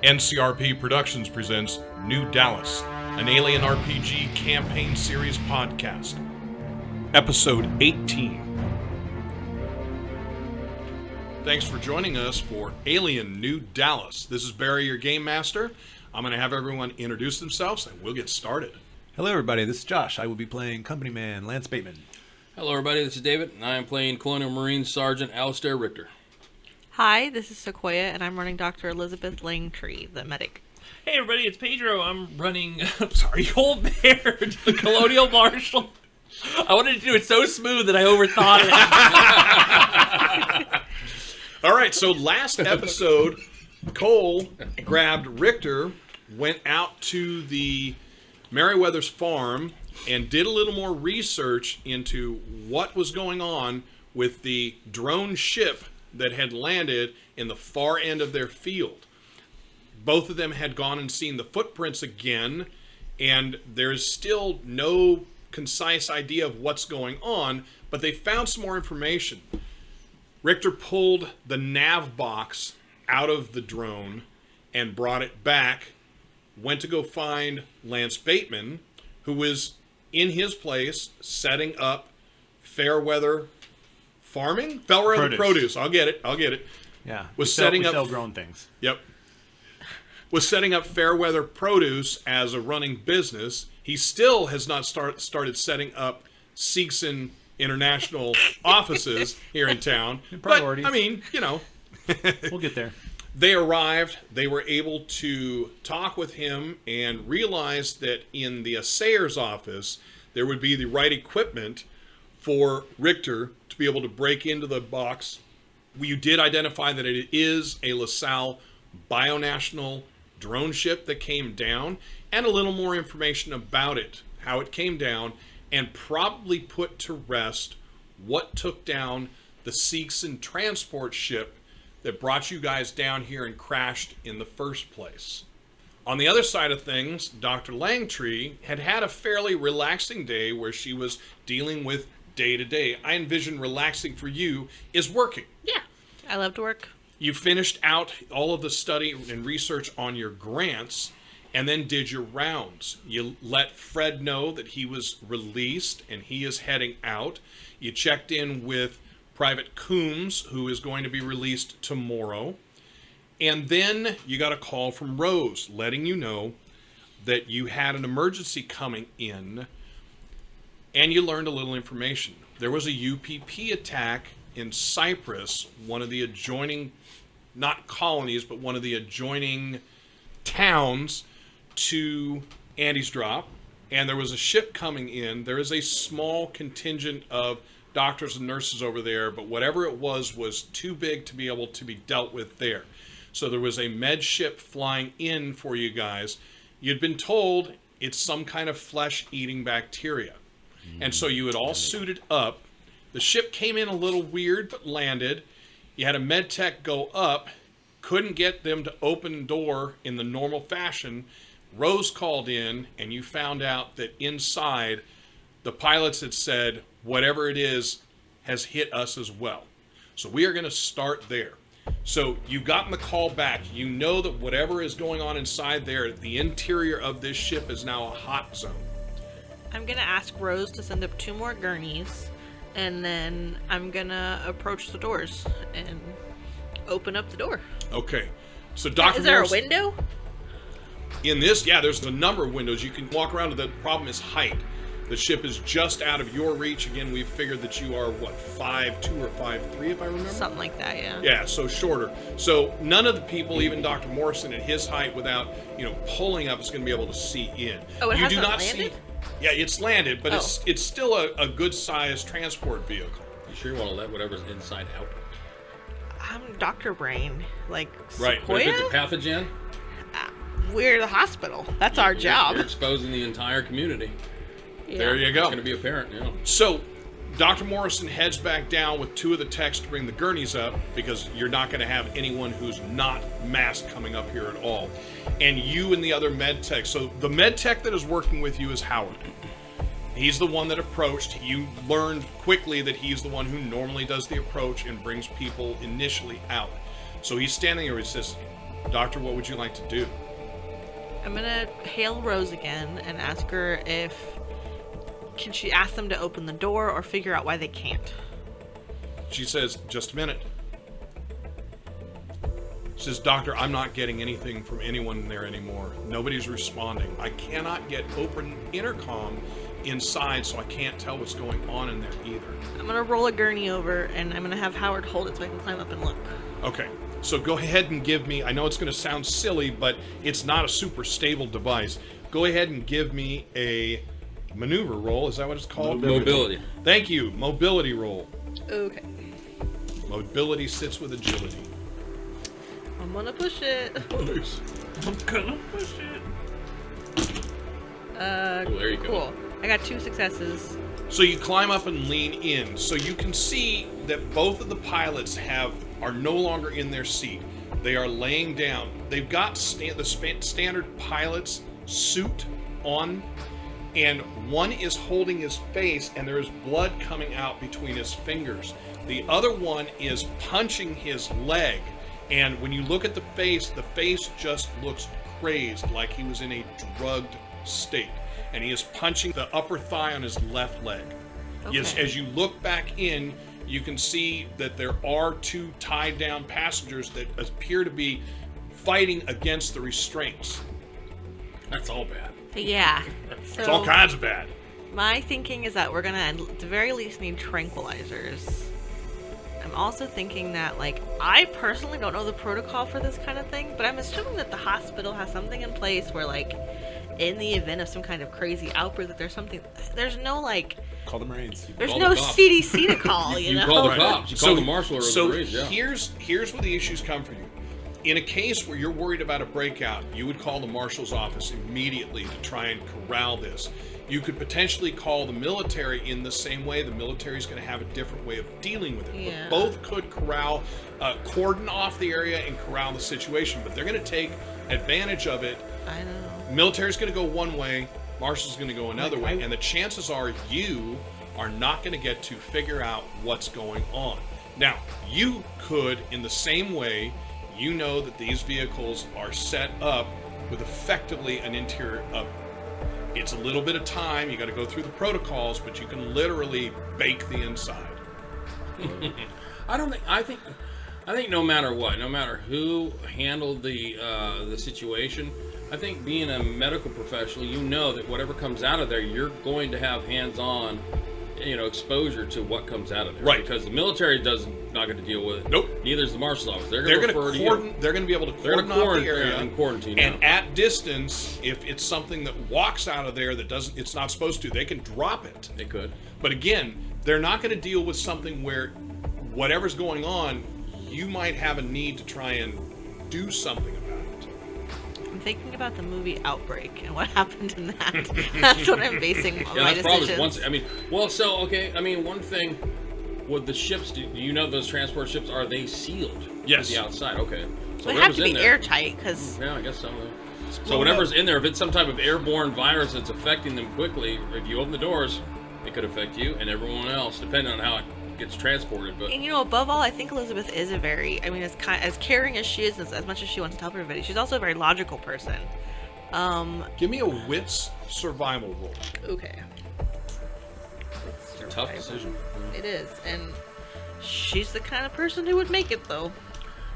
NCRP Productions presents New Dallas, an Alien RPG campaign series podcast. Episode 18. Thanks for joining us for Alien New Dallas. This is Barry, your game master. I'm going to have everyone introduce themselves and we'll get started. Hello everybody, this is Josh. I will be playing Company Man Lance Bateman. Hello everybody, this is David, and I am playing Colonial Marine Sargent Alister Rictor. Hi, this is Sequoia, and I'm running Dr. Elizabeth Langtree, the medic. Hey everybody, it's Pedro. I'm running, Marshall Baird, the Colonial Marshall. I wanted to do it so smooth that I overthought it. All right, so last episode, Cole grabbed Rictor, went out to the Merriweather's farm, and did a little more research into what was going on with the drone ship that had landed in the far end of their field. Both of them had gone and seen the footprints again, and there's still no concise idea of what's going on, but they found some more information. Rictor pulled the nav box out of the drone and brought it back, went to go find Lance Bateman, who was in his place setting up Fairweather farming? Fairweather produce. I'll get it. Yeah. We sell grown things. Yep. Was setting up Fairweather Produce as a running business. He still has not started setting up Seegson International offices here in town. Priorities. But, I mean, We'll get there. They arrived. They were able to talk with him and realized that in the assayer's office, there would be the right equipment for Rictor to be able to break into the box. You did identify that it is a LaSalle bionational drone ship that came down, and a little more information about it, how it came down, and probably put to rest what took down the Seegson transport ship that brought you guys down here and crashed in the first place. On the other side of things, Dr. Langtree had a fairly relaxing day where she was dealing with day-to-day. I envision relaxing for you is working. Yeah, I love to work. You finished out all of the study and research on your grants and then did your rounds. You let Fred know that he was released and he is heading out. You checked in with Private Coombs, who is going to be released tomorrow. And then you got a call from Rose letting you know that you had an emergency coming in, and you learned a little information. There was a UPP attack in Cyprus, one of the adjoining, not colonies, but one of the adjoining towns to Andy's Drop, and there was a ship coming in. There is a small contingent of doctors and nurses over there, but whatever it was too big to be able to be dealt with there. So there was a med ship flying in for you guys. You'd been told it's some kind of flesh-eating bacteria. And so you had all suited up. The ship came in a little weird, but landed. You had a med tech go up, couldn't get them to open the door in the normal fashion. Rose called in, and you found out that inside, the pilots had said, whatever it is has hit us as well. So we are going to start there. So you've gotten the call back. You know that whatever is going on inside there, the interior of this ship is now a hot zone. I'm going to ask Rose to send up 2 more gurneys, and then I'm going to approach the doors and open up the door. Okay. So Dr. Is there Morris, a window? in this, yeah, there's a number of windows. You can walk around. The problem is height. The ship is just out of your reach. Again, we've figured that you are, 5'2" or 5'3", if I remember? Something like that, yeah. Yeah, so shorter. So none of the people, even Dr. Morrison at his height, without, pulling up, is going to be able to see in. Oh, it you hasn't do not landed? Yeah, it's landed, but it's still a good-sized transport vehicle. You sure you want to let whatever's inside out? I'm Dr. Brain. Right. Sequoia? But if it's a pathogen, We're the hospital. That's our job. You're exposing the entire community. Yeah. There you go. It's going to be apparent, yeah. So, Dr. Morrison heads back down with 2 of the techs to bring the gurneys up, because you're not going to have anyone who's not masked coming up here at all. And you and the other med tech. So the med tech that is working with you is Howard. He's the one that approached. You learned quickly that he's the one who normally does the approach and brings people initially out. So he's standing there. He says, Doctor, what would you like to do? I'm gonna hail Rose again and ask her can she ask them to open the door or figure out why they can't. She says, just a minute. She says, Doctor, I'm not getting anything from anyone in there anymore. Nobody's responding. I cannot get open intercom inside, so I can't tell what's going on in there either. I'm gonna roll a gurney over and I'm gonna have Howard hold it so I can climb up and look. Okay, so go ahead and give me, I know it's going to sound silly, but it's not a super stable device. Go ahead and give me a maneuver roll. Is that what it's called? Mobility. Thank you. Mobility roll. Okay. Mobility sits with agility. I'm gonna push it. I'm gonna push it. There you go. Cool. I got 2 successes. So you climb up and lean in. So you can see that both of the pilots are no longer in their seat. They are laying down. They've got the standard pilot's suit on, and one is holding his face, and there is blood coming out between his fingers. The other one is punching his leg, and when you look at the face just looks crazed, like he was in a drugged state. And he is punching the upper thigh on his left leg. Okay. Yes, as you look back in, you can see that there are 2 tied down passengers that appear to be fighting against the restraints. That's all bad. Yeah. It's So all kinds of bad. my thinking is that we're gonna at the very least need tranquilizers. I'm also thinking that, like, I personally don't know the protocol for this kind of thing, but I'm assuming that the hospital has something in place where, like, in the event of some kind of crazy outbreak, that there's no, like, Call the Marines. there's call no the cops. CDC to call, you You know? call the cops. You call the marshal or the Marines, yeah. here's where the issues come for you. In a case where you're worried about a breakout, you would call the marshal's office immediately to try and corral this. You could potentially call the military in the same way. The military is going to have a different way of dealing with it. Yeah. But both could cordon off the area and corral the situation, but they're going to take advantage of it. I know. Military's going to go one way, marshal's going to go another way, and the chances are you are not going to get to figure out what's going on. Now, you could, in the same way, you know that these vehicles are set up with effectively an interior oven. It's a little bit of time, you got to go through the protocols, but you can literally bake the inside. I think no matter what, no matter who handled the situation, I think being a medical professional, you know that whatever comes out of there, you're going to have hands-on, exposure to what comes out of there. Right. Because the military not going to deal with it. Nope. Neither is the marshal's office. They're They're going going to to cordon. They're going to be able to cordon off the area and quarantine. And at distance, if it's something that walks out of there that it's not supposed to, they can drop it. They could. But again, they're not going to deal with something where whatever's going on, you might have a need to try and do something about it. I'm thinking about the movie Outbreak and what happened in that. That's what I'm basing my that's probably decisions. one thing with the ships, do you know those transport ships, are they sealed? Yes. To the outside, okay. So They have whatever's to in be there- airtight because Yeah, I guess so. So whatever's in there, if it's some type of airborne virus that's affecting them quickly, if you open the doors, it could affect you and everyone else, depending on how it gets transported. But and above all, I think Elizabeth is as caring as she is, as much as she wants to help everybody, she's also a very logical person. Give me a wits survival roll. Okay. it's a tough decision. It is, and she's the kind of person who would make it, though.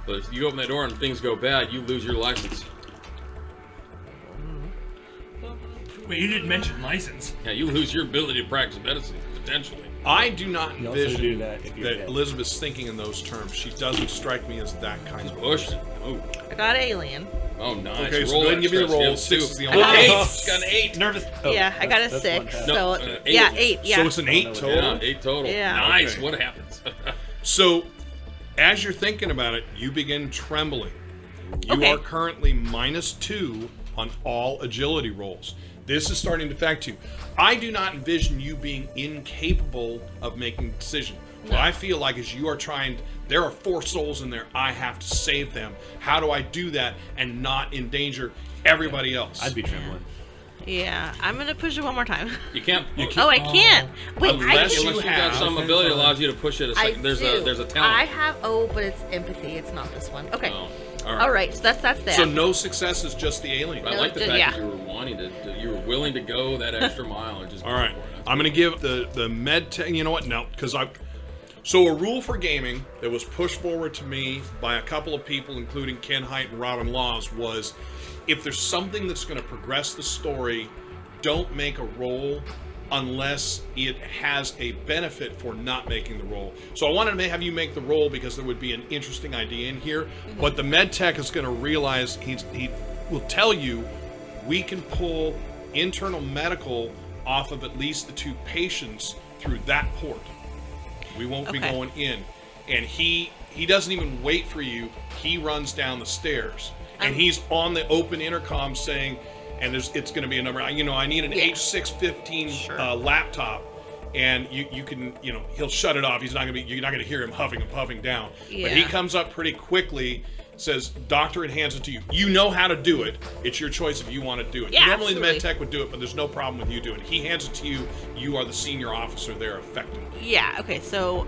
But if you open that door and things go bad, you lose your license. Wait, you didn't mention license. Yeah, you lose your ability to practice medicine, potentially. I do not You also do envision that if you're that dead. Elizabeth's thinking in those terms. She doesn't strike me as that kind of Pushed person. it. Oh, I got Alien. nice. Okay, so Roll go ahead and that give me the stress. roll. Yeah, 6 two. is the I only got one. eight. It's got an 8. Nervous. Yeah, I got a that's 6. one So No, 8. yeah, 8. Yeah. So it's an 8 Yeah, total. Yeah, 8 total. Yeah. Nice. Okay. What happens? So, as you're thinking about it, you begin trembling. You Okay. are currently -2 on all agility rolls. This is starting to affect you. I do not envision you being incapable of making a decision. What I feel like is you are there are 4 souls in there. I have to save them. How do I do that and not endanger everybody else? I'd be trembling. Yeah, I'm gonna push it one more time. You can't. Oh, I can't. Wait, Unless I you can. Unless you got some ability that allows you to push it a I second. There's do. a talent. I have. Oh, but it's empathy. It's not this one. Okay. Oh. All right, so that's that. So no success is just the alien. I No, like the fact yeah. that you were wanting to, you were willing to go that extra mile and just. All right, I'm going to give the med tech. You know what? No, because So a rule for gaming that was pushed forward to me by a couple of people, including Ken Hite and Robin Laws, was if there's something that's going to progress the story, don't make a roll unless it has a benefit for not making the roll. So I wanted to have you make the roll because there would be an interesting idea in here. But the med tech is going to realize he will tell you we can pull internal medical off of at least the 2 patients through that port. We won't be going in. And he doesn't even wait for you. He runs down the stairs. And he's on the open intercom saying, and it's going to be a number, I need an H615 laptop. And you can, he'll shut it off. You're not going to hear him huffing and puffing down. Yeah. But he comes up pretty quickly, says, doctor, and hands it to you. You know how to do it. It's your choice if you want to do it. Yeah, Normally the absolutely. med tech would do it, but there's no problem with you doing it. He hands it to you. You are the senior officer there effectively. Yeah, okay, so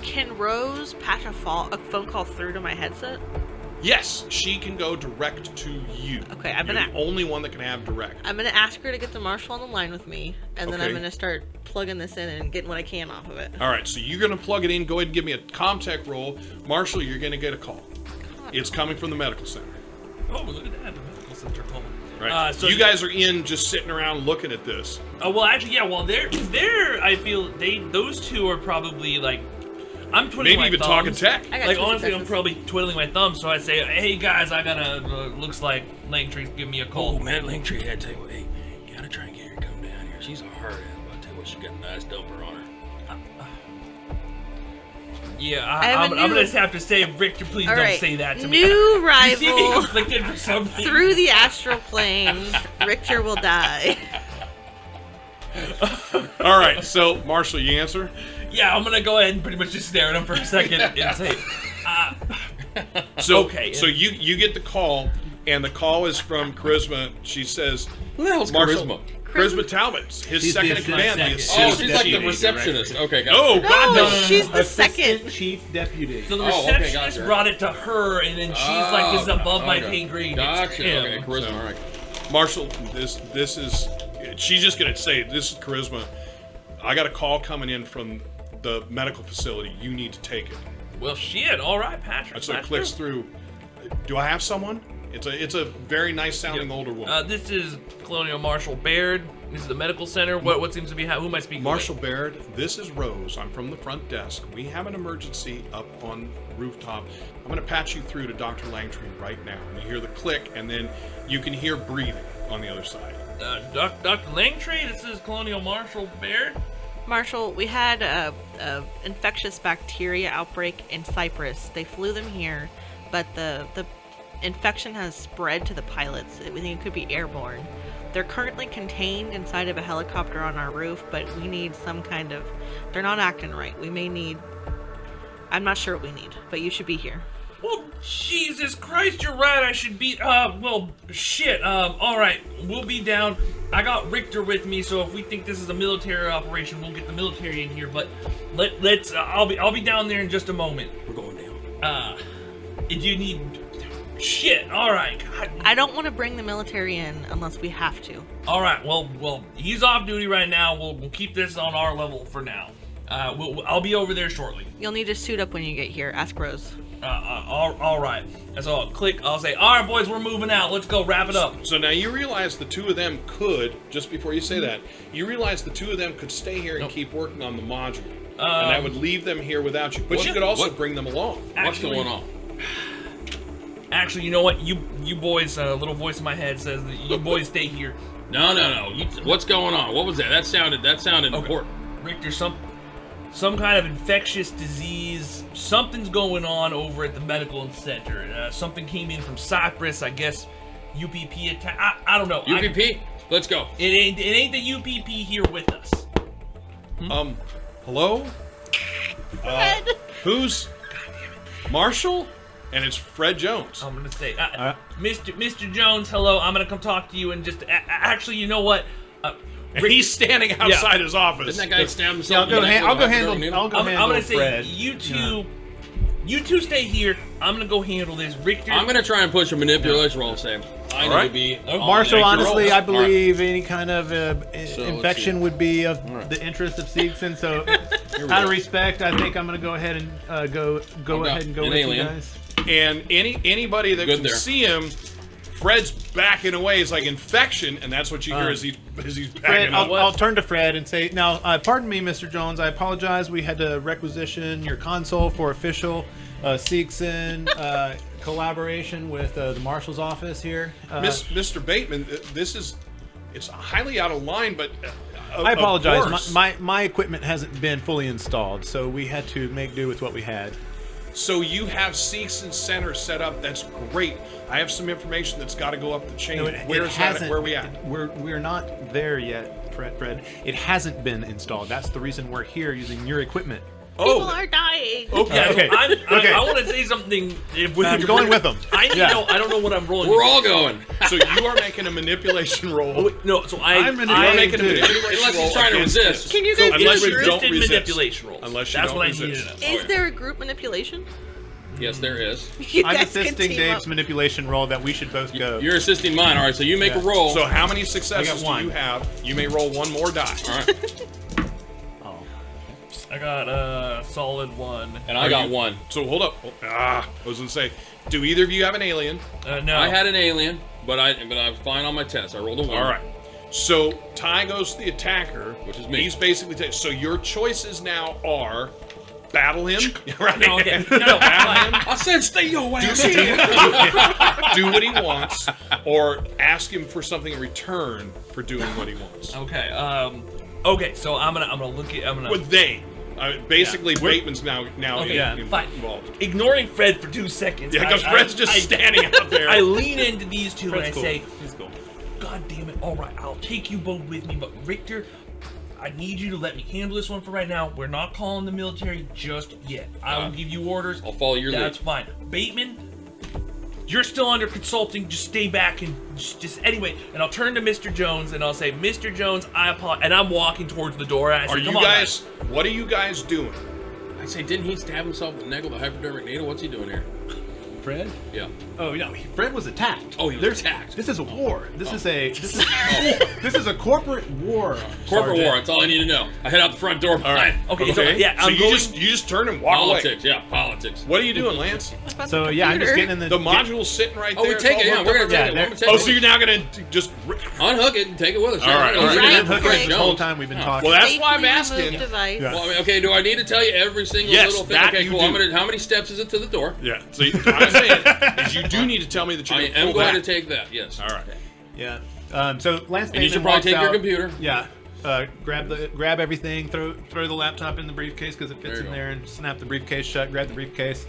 can Rose patch a phone call through to my headset? Yes, she can go direct to you. Okay, You're the only one that can have direct. I'm going to ask her to get the Marshall on the line with me, and then I'm Okay. going to start plugging this in and getting what I can off of it. All right, so you're going to plug it in. Go ahead and give me a ComTech roll. Marshall, you're going to get a call. It's coming from the medical center. Oh, look at that. The medical center call. Right. So you guys are in just sitting around looking at this. well, actually, yeah. Well, they're. I feel those 2 are probably like. I'm twiddling Maybe my even thumbs. talking tech. I got Like 2 honestly, I'm successes. probably twiddling my thumbs. So I say, "Hey guys, I gotta. Looks like Langtree's giving me a call." Oh man, Langtree, I tell you what, hey, you gotta try and get her to come down here. She's a hard ass. I tell you what, she got a nice dumper on her. Yeah, have I'm a new- gonna just have to say, Rictor, please All don't right, say that to me. new You see me rival conflicted for something. through the astral plane. Rictor will die. All right, so Marshall, you answer? Yeah, I'm gonna go ahead and pretty much just stare at him for a second and say, So, Okay. So you get the call, and the call is from Charisma. She says, Who the hell's Marshall, Charisma? Charisma Talbot, his She's second the in command, the second. Oh, assistant she's like the chief. receptionist. Okay, got it. Oh, God, No, no. she's the Assistant second. Chief Deputy. so the Oh, okay, receptionist gotcha. brought it to her, and then she's like, "This is above my pay grade." Gotcha. It's him. Okay, charisma. All right. Marshall, this is, she's just going to say, this is Charisma. I got a call coming in from the medical facility. You need to take it. Well, shit. All right, Patrick. And so it That's clicks true. through. Do I have someone? It's a very nice sounding older woman. This is Colonial Marshall Baird. This is the medical center. What seems to be who am I speaking Marshall with? Baird, this is Rose. I'm from the front desk. We have an emergency up on rooftop. I'm going to patch you through to Dr. Langtree right now. And you hear the click, and then you can hear breathing on the other side. Dr. Langtree. This is Colonial Marshall Baird. Marshall, we had a infectious bacteria outbreak in Cyprus. They flew them here, but the infection has spread to the pilots. We think it could be airborne. They're currently contained inside of a helicopter on our roof, but we need some kind of... They're not acting right. We may need... I'm not sure what we need, but you should be here. Well, Jesus Christ, you're right. I should be. Well, shit. All right, we'll be down. I got Rictor with me, so if we think this is a military operation, we'll get the military in here. But let's. I'll be down there in just a moment. We're going down. If you need. Shit. All right. God. I don't want to bring the military in unless we have to. All right. Well, he's off duty right now. We'll keep this on our level for now. I'll be over there shortly. You'll need to suit up when you get here. Ask Rose. All right. That's all. Click. I'll say, all right, boys, we're moving out. Let's go. Wrap it up. So now you realize the two of them could, just before you say that, you realize the two of them could stay here and keep working on the module. And that would leave them here without you. But you could also bring them along. What's going on? Actually, you know what? You boys, little voice in my head says that you boys stay here. No. What's going on? What was that? That sounded important. Rictor, some kind of infectious disease. Something's going on over at the medical center. Something came in from Cyprus. I guess UPP attack. I don't know. UPP? Let's go. It ain't the UPP here with us. Hello? Fred! Who's Marshall? And it's Fred Jones. I'm gonna say, Mr. Jones, hello. I'm gonna come talk to you and just. Actually, you know what? And he's standing outside his office. Didn't that guy stab Yeah, himself? I'll go handle. I'm gonna say Fred. you two You two stay here. I'm gonna go handle this. Rictor. I'm gonna try and push a manipulation roll, Sam. I need to be. Marshall, honestly, I All right. believe any kind of let's infection see. would be of right. the interest of Seegson. So, we out of go. respect, I think I'm going to go ahead and go ahead and go An with alien. you guys. And anybody that Good can there. see him, Fred's backing away. It's like infection, and that's what you hear as he's Fred, backing up. I'll turn to Fred and say, now, pardon me, Mr. Jones. I apologize. We had to requisition your console for official Seegson collaboration with the Marshal's office here. Mr. Bateman, it's highly out of line, but I of apologize. course. My equipment hasn't been fully installed, so we had to make do with what we had. So you have Seegson Center set up. That's great. I have some information that's got to go up the chain. Where's that? Where are we at? We're not there yet, Fred. It hasn't been installed. That's the reason we're here using your equipment. People are dying. Yeah, Okay. Okay. I want to say something. I'm going with them. I need to Yeah. know. I don't know what I'm rolling. We're all going. So you are making a manipulation roll. No, so I'm You are manipulating making a too. manipulation Unless he's roll trying to against resist. this. Can you guys Unless do you a don't Resisted resist. manipulation rolls. Unless you That's don't what resist. I need to know. Is there a group manipulation? Yes, there is. You I'm guys can assisting team Dave's up. manipulation roll that we should both go. You're assisting mine. All right, so you make a roll. So how many successes do one. you have? You may roll one more die. all right, I got a solid one. and I got one. So hold up. I was gonna say, do either of you have an alien? No. I had an alien, but I was fine on my test. I rolled a 1. All right. So Ty goes to the attacker, Which is me. He's basically so your choices now are battle him, right? No, okay. No, Battle him, I said stay your ass here. do what he wants, or ask him for something in return for doing what he wants. Okay. Okay. So I'm gonna look at. I'm gonna. But they, basically, Yeah. Bateman's now Okay, fine. involved. Ignoring Fred for 2 seconds. Yeah, because Fred's just standing out there. I lean into these two Fred's and cool. I say, He's cool. God damn it! All right, I'll take you both with me, but Rictor, I need you to let me handle this one for right now. We're not calling the military just yet. I will give you orders. I'll follow your lead. That's fine. Bateman, you're still under consulting. Just stay back and just anyway. And I'll turn to Mr. Jones and I'll say, Mr. Jones, I apologize. And I'm walking towards the door. And I say, Are you Come on, guys? What are you guys doing? I say, didn't he stab himself with a neck with a hypodermic needle? What's he doing here? Fred? Yeah. Oh yeah, Fred was attacked. Oh, he was There's- attacked. This is a war. This is a corporate war. Corporate Sergeant. war. That's all I need to know. I head out the front door. All right. Okay, so yeah, So I'm you going. just turn and walk Politics. away. Yeah, politics. What are you doing, Lance? What about So the yeah, I'm just computer? getting in the The module's sitting right Oh, there. we It's take all it. Yeah, hooked we're up. gonna take Yeah, it. they're- I'm gonna take Oh, it. so you're now gonna just. Unhook it and take it with us. All right, all right. We've Right. been hooking Okay. it the whole time we've been talking. Well, that's why I'm Safely asking. removed device. Yeah. Well, I mean, okay, do I need to tell you every single Yes, little thing? that Okay, you cool. do. How many steps is it to the door? Yeah. So what I'm saying is you do need to tell me that you're I going to am pull going back. to take that, yes. All right. Yeah. So Lance And you should Bateman probably walks take your out. computer. Yeah. Grab everything. Throw the laptop in the briefcase because it There fits you in go. there, and snap the briefcase shut. Grab the briefcase,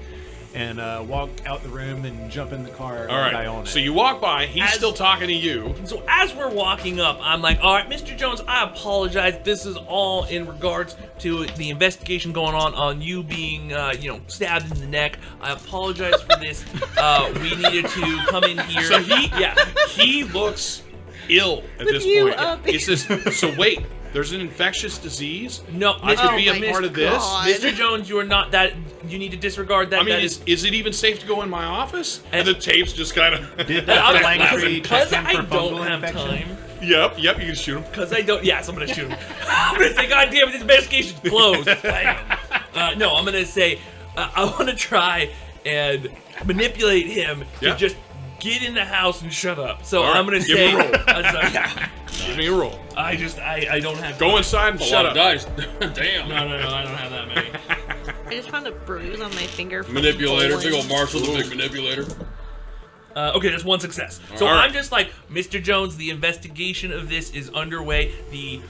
and walk out the room and jump in the car. All with the guy right. on it. So you walk by. He's As- still talking to you. So as we're walking up, I'm like, all right, Mr. Jones, I apologize. This is all in regards to the investigation going on you being, stabbed in the neck. I apologize for this. We needed to come in here. So yeah. he looks ill at With this you point. up He says, "So wait, there's an infectious disease. No, I could Oh be a my part of this. God. Mr. Jones, you are not that. You need to disregard that. I mean, that is it even safe to go in my office?" And And- the tape's just kind of. Did I'm the like, Langtree because check him I for don't fungal have infection? time. Yep. You can shoot him. Because I don't. Yes, I'm gonna shoot him. I'm gonna say, God damn it, this investigation's closed. Bam. No, I'm gonna say, I want to try and manipulate him Yeah. to just get in the house and shut up. So All right, I'm gonna give say, me a roll. yeah. Give me a roll. I don't have. Go inside and A shut lot up. of dice. Damn. No, I don't have that many. I just found a bruise on my finger. From Manipulator. bowling. Big old Marshall, the big manipulator. Okay, that's one success. So All right. I'm just like, Mr. Jones, the investigation of this is underway. The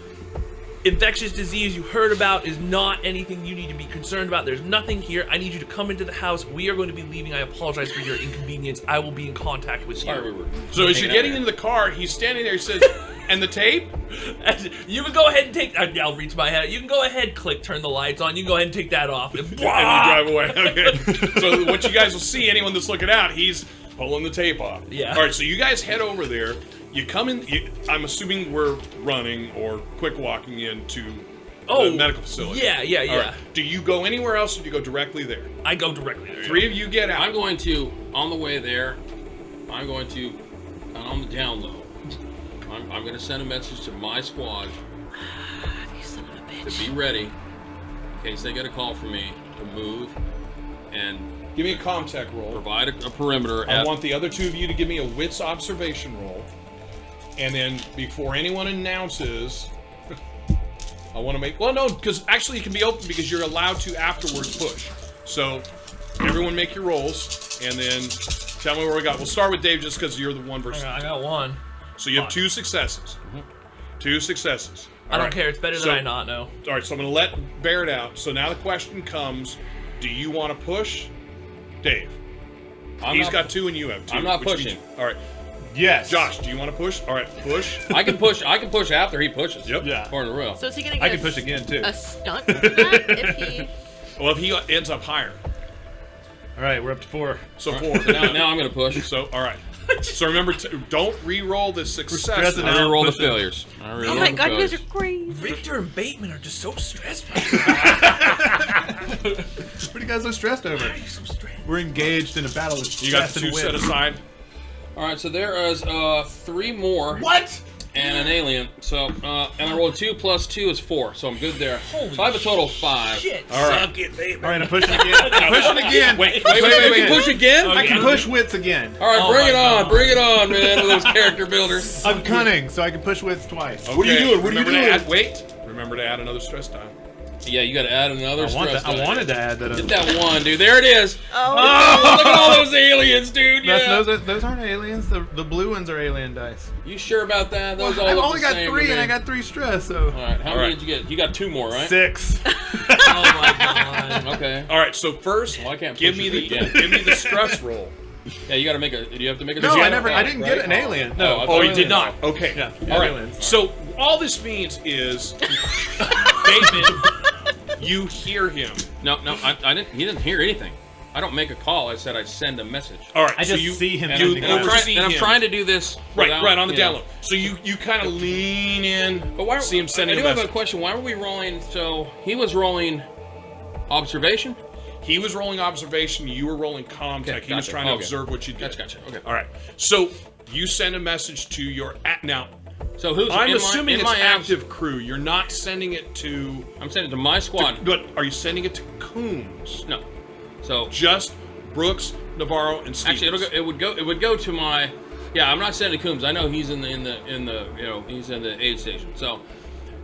infectious disease you heard about is not anything you need to be concerned about. There's nothing here. I need you to come into the house. We are going to be leaving. I apologize for your inconvenience. I will be in contact with you. Sorry, we were. So as hanging you're out getting here. into the car, he's standing there. He says, "And the tape?" You can go ahead and take. I'll reach my head. You can go ahead, turn the lights on. You can go ahead and take that off. And you drive away. Okay. So what you guys will see, anyone that's looking out, he's pulling the tape off. Yeah. All right. So you guys head over there. You come in. I'm assuming we're running or quick walking into Oh, the medical facility. Yeah. All right. Do you go anywhere else, or do you go directly there? I go directly there. Three of you get out. I'm going to, on the way there, I'm going to, on the down low, I'm going to send a message to my squad You son of a bitch. to be ready in case they get a call from me to move and Give me a ComTech roll. provide a perimeter. I want the other two of you to give me a wits observation roll. And then before anyone announces, I want to make... Well, no, because actually it can be open because you're allowed to afterwards push. So everyone make your rolls, and then tell me where we got. We'll start with Dave just because you're the one versus... I got one. So you have 2 successes. 2 successes. I don't care. It's better than I not know. All right, so I'm going to let Baird out. So now the question comes, do you want to push? Dave. He's got 2 and you have 2. I'm not which means- pushing. All right. Yes. Josh, do you want to push? All right, push. I can push after he pushes. Yep. Yeah. According to Will. So is he gonna get I can push again too. a stunt for that if he? Well, if he ends up higher. All right, we're up to 4. So 4. Now I'm going to push. So, all right. So remember, don't re-roll the success. stressing I out. reroll the Push it. failures. Oh my god, you guys are crazy. Rictor and Bateman are just so stressed. What are you guys so stressed over? Why are you so stressed? We're engaged in a battle of You got stress the 2 and set wit. aside. All right, so there is 3 more. What? And an alien. So, and I rolled 2 plus 2 is 4. So I'm good there. Holy so I have a total of 5. Shit. All right. Suck it, Bateman. All right, I'm pushing again. I'm pushing again. Wait. Push again? I can push wits again. All right, Oh bring my it on. God. Bring it on, man, with those character builders. I'm cunning, so I can push wits twice. What are you doing? What are you doing? Wait. Remember to add another stress die. Yeah, you got to add another stress die. I wanted to add that. Get that 1, dude. There it is. Oh, Look at all those aliens, dude. Yeah. Those aren't aliens. The blue ones are alien dice. You sure about that? Those all I've look only the got same 3, to and me. I got 3 stress. So All right, how many did you get? You got 2 more, right? 6. Oh my god. Okay. All right. So first, Well, I can't give push me it the again. give me the stress roll. Yeah, you got to make a. Do you have to make a? No, you I have never. a I didn't panic, get an right? alien. I No. thought Oh, you aliens. did not. Okay. Yeah. All right. Aliens. So all this means is, David, you hear him. No, I didn't. He didn't hear anything. I don't make a call. I said I send a message. All right. I so just you see him And, You sending and I'm, out. oversee trying, and I'm him. trying to do this Right. without, Right on the you know. down low. So you kind of lean in. But why? See him sending I a do have a message. question. Why were we rolling? So he was rolling observation. He was rolling observation. You were rolling ComTech. Okay, he was gotcha. trying to Okay. observe what you did. Gotcha. Okay. All right. So you send a message to your now. So who's? I'm in assuming in it's my abs- active crew. You're not sending it to. I'm sending it to my squad. But are you sending it to Coombs? No. So Just Brooks, Navarro, and Stevens. actually, it would go to my. Yeah, I'm not sending to Coombs. I know he's in the he's in the aid station. So,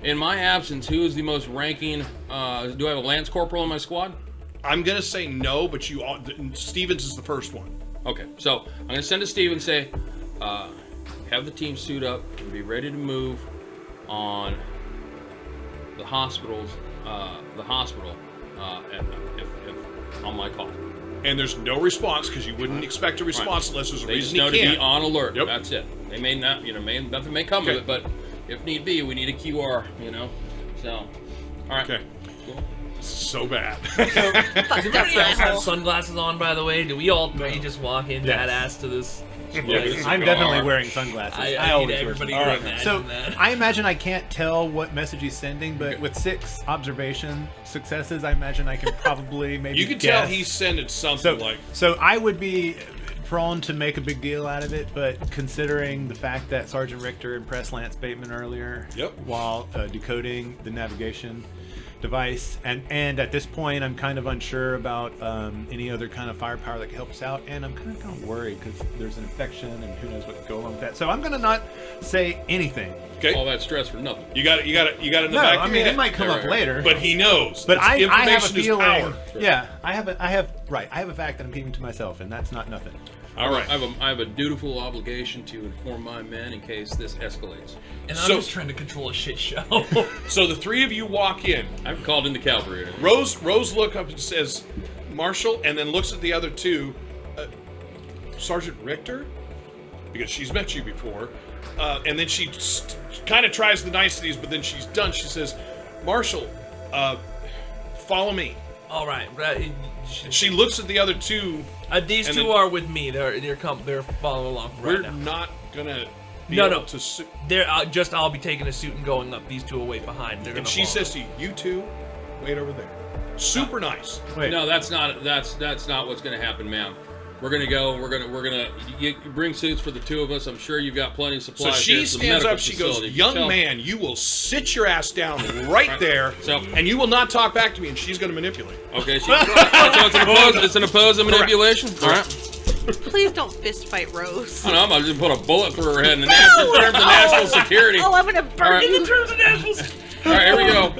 in my absence, who is the most ranking? Do I have a Lance Corporal in my squad? I'm gonna say no, but Stevens is the first one. Okay, so I'm gonna send to Steve and say, have the team suit up and be ready to move on the hospital, if on my call. And there's no response because you wouldn't expect a response unless there's a They just reason know he to can't. be on alert. Yep. That's it. They may not, nothing may come Okay. of it, but if need be, we need a QR. So, all right. Okay. So bad. fucked Does up everybody else have butthole. sunglasses on, by the way? Do we all 3 just walk in Yes. badass to this? Yes. I'm definitely wearing sunglasses. I always need wear everybody to sunglasses. imagine So that. I imagine I can't tell what message he's sending, but with 6 observation successes, I imagine I can probably maybe You can guess. tell he's sending something like. So I would be prone to make a big deal out of it, but considering the fact that Sergeant Rictor impressed Lance Bateman earlier, Yep. while decoding the navigation device, and at this point I'm kind of unsure about any other kind of firepower that can help us out, and I'm kind of worried because there's an infection and who knows what could go along with that. So I'm gonna not say anything. Okay. All that stress for nothing. You got it in the No, back I of mean your it head. might come up Right. later. But he knows. But I have a Information is feeling. power. Yeah, I have a fact that I'm keeping to myself, and that's not nothing. All right. I have a dutiful obligation to inform my men in case this escalates. And So- I'm just trying to control a shit show. So the 3 of you walk in. I've called in the cavalry. Rose look up and says, Marshall, and then looks at the other 2. Sergeant Rictor? Because she's met you before. And then she kind of tries the niceties, but then she's done. She says, Marshall, follow me. All right. She looks at the other 2. These and two then- are with me. They're following along right We're now. not gonna be No, able no. to suit. There, I'll be taking a suit and going up. These two away behind. They're And gonna she follow. says to you, "You two, wait over there." Super nice. Wait. No, that's not what's going to happen, ma'am. We're going to go. We're going to you bring suits for the two of us. I'm sure you've got plenty of So supplies. she There's the stands medical up. She goes, facility. "Young Tell- man, you will sit your ass down right there, So- and you will not talk back to me." And she's going to manipulate. Okay, so it's an opposed manipulation. All right. Please don't fist fight Rose. I don't know, I'm going to just put a bullet through her head in the national terms of national security. Oh, I'm gonna burn right. you. In terms of nationals. All right, here we go.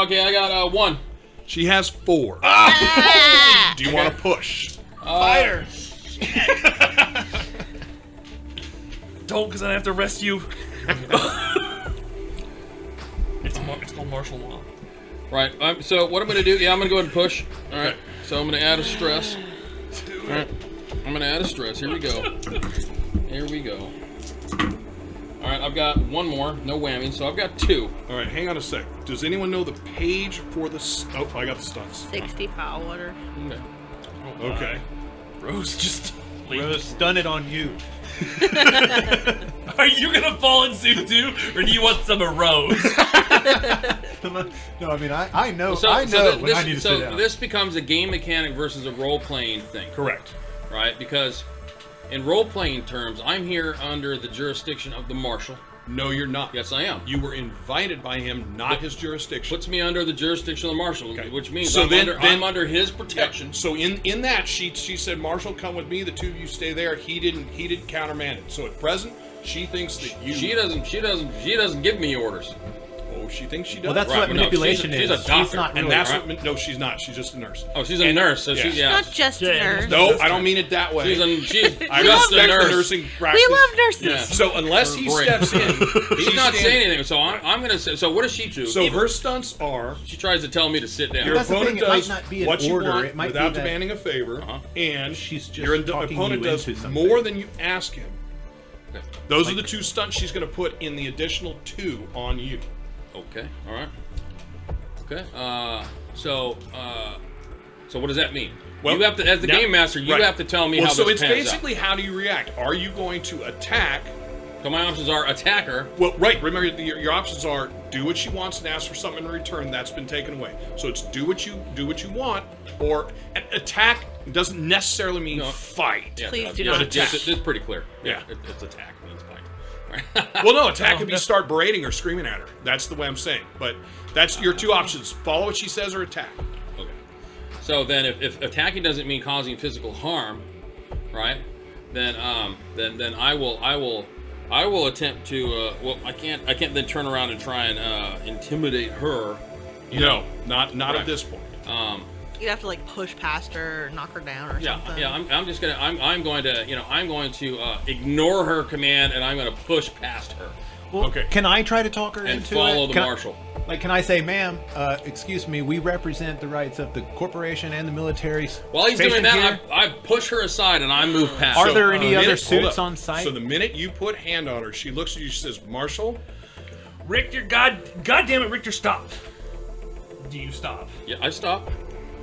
Okay, I got 1. She has 4. Ah! Do you want to push? Fire! Don't, because I have to arrest you. It's called martial law. Right. So what I'm going to do? Yeah, I'm going to go ahead and push. All right. So I'm going to add a stress. All right. I'm going to add a stress. Here we go. Here we go. All right. I've got 1 more. No whammy. So I've got 2. All right, hang on a sec. Does anyone know the page for the? Oh, I got the stunts. 60 power water. Okay. Okay. Rose just. Rose, stun it on you. Are you gonna fall in suit too, or do you want some of Rose? No, I mean, I know, So, I know when this, I need to so sit down. this becomes a game mechanic versus a role-playing thing. Correct. Right? Because in role-playing terms, I'm here under the jurisdiction of the Marshal. No, you're not. Yes, I am. You were invited by him, not his jurisdiction. Puts me under the jurisdiction of the Marshal, Okay. which means So I'm under his protection. So in that she said, "Marshall, come with me. The two of you stay there." He didn't countermand it. So at present, she thinks that you. She doesn't give me orders. Oh, she thinks she does. Well, that's Right, what but no, manipulation she's a is. doctor. not and really. that's right. what. No, she's not. She's just a nurse. Oh, she's a nurse, so yeah. she's yeah. Not just a Yeah, nurse. No, I don't mean it that way. She's I just a respect the nurse. nursing practice. We love nurses. Yeah. So unless he Great. steps in, He's she's not standing- saying anything. So I'm gonna say. So what does she do? So her stunts are She tries to tell me to sit down. your That's the opponent thing, it might does not be an what you order, want it might be without that- demanding a favor, and She's just your talking opponent you does into something. more than you ask him. Okay. Those are the 2 stunts she's going to put in the additional 2 on you. Okay. All right. Okay. So what does that mean? Well, you have to, as the now- game master, you right. have to tell me Well, how so this it's pans basically how do you react? Are you going to attack? out. So my options are attacker. Well, right. Remember, your options are do what she wants and ask for something in return. That's been taken away. So it's do what you want, or attack doesn't necessarily mean No. fight. Yeah, Please do yeah, not it's attack. pretty clear. Yeah. It's attack means fight. Right. Well, no, attack could be start berating or screaming at her. That's the way I'm saying. But that's your 2 options: follow what she says or attack. Okay. So then, if attacking doesn't mean causing physical harm, right? Then I will attempt to. Well, I can't then turn around and try and intimidate her. No, not Right. at this point. You'd have to like push past her or knock her down or Yeah, something. yeah. I'm just gonna. I'm going to ignore her command, and I'm going to push past her Well, Okay. Can I try to talk her and into follow it? the Can I- Marshal. Can I say, ma'am, excuse me, we represent the rights of the corporation and the military. While he's doing stationed that, here. I push her aside and I move past. Are her. there any the other minute- hold suits up. on site? So the minute you put hand on her, she looks at you. She says, "Marshall." Rictor, God damn it, Rictor, stop. Do you stop? Yeah, I stop.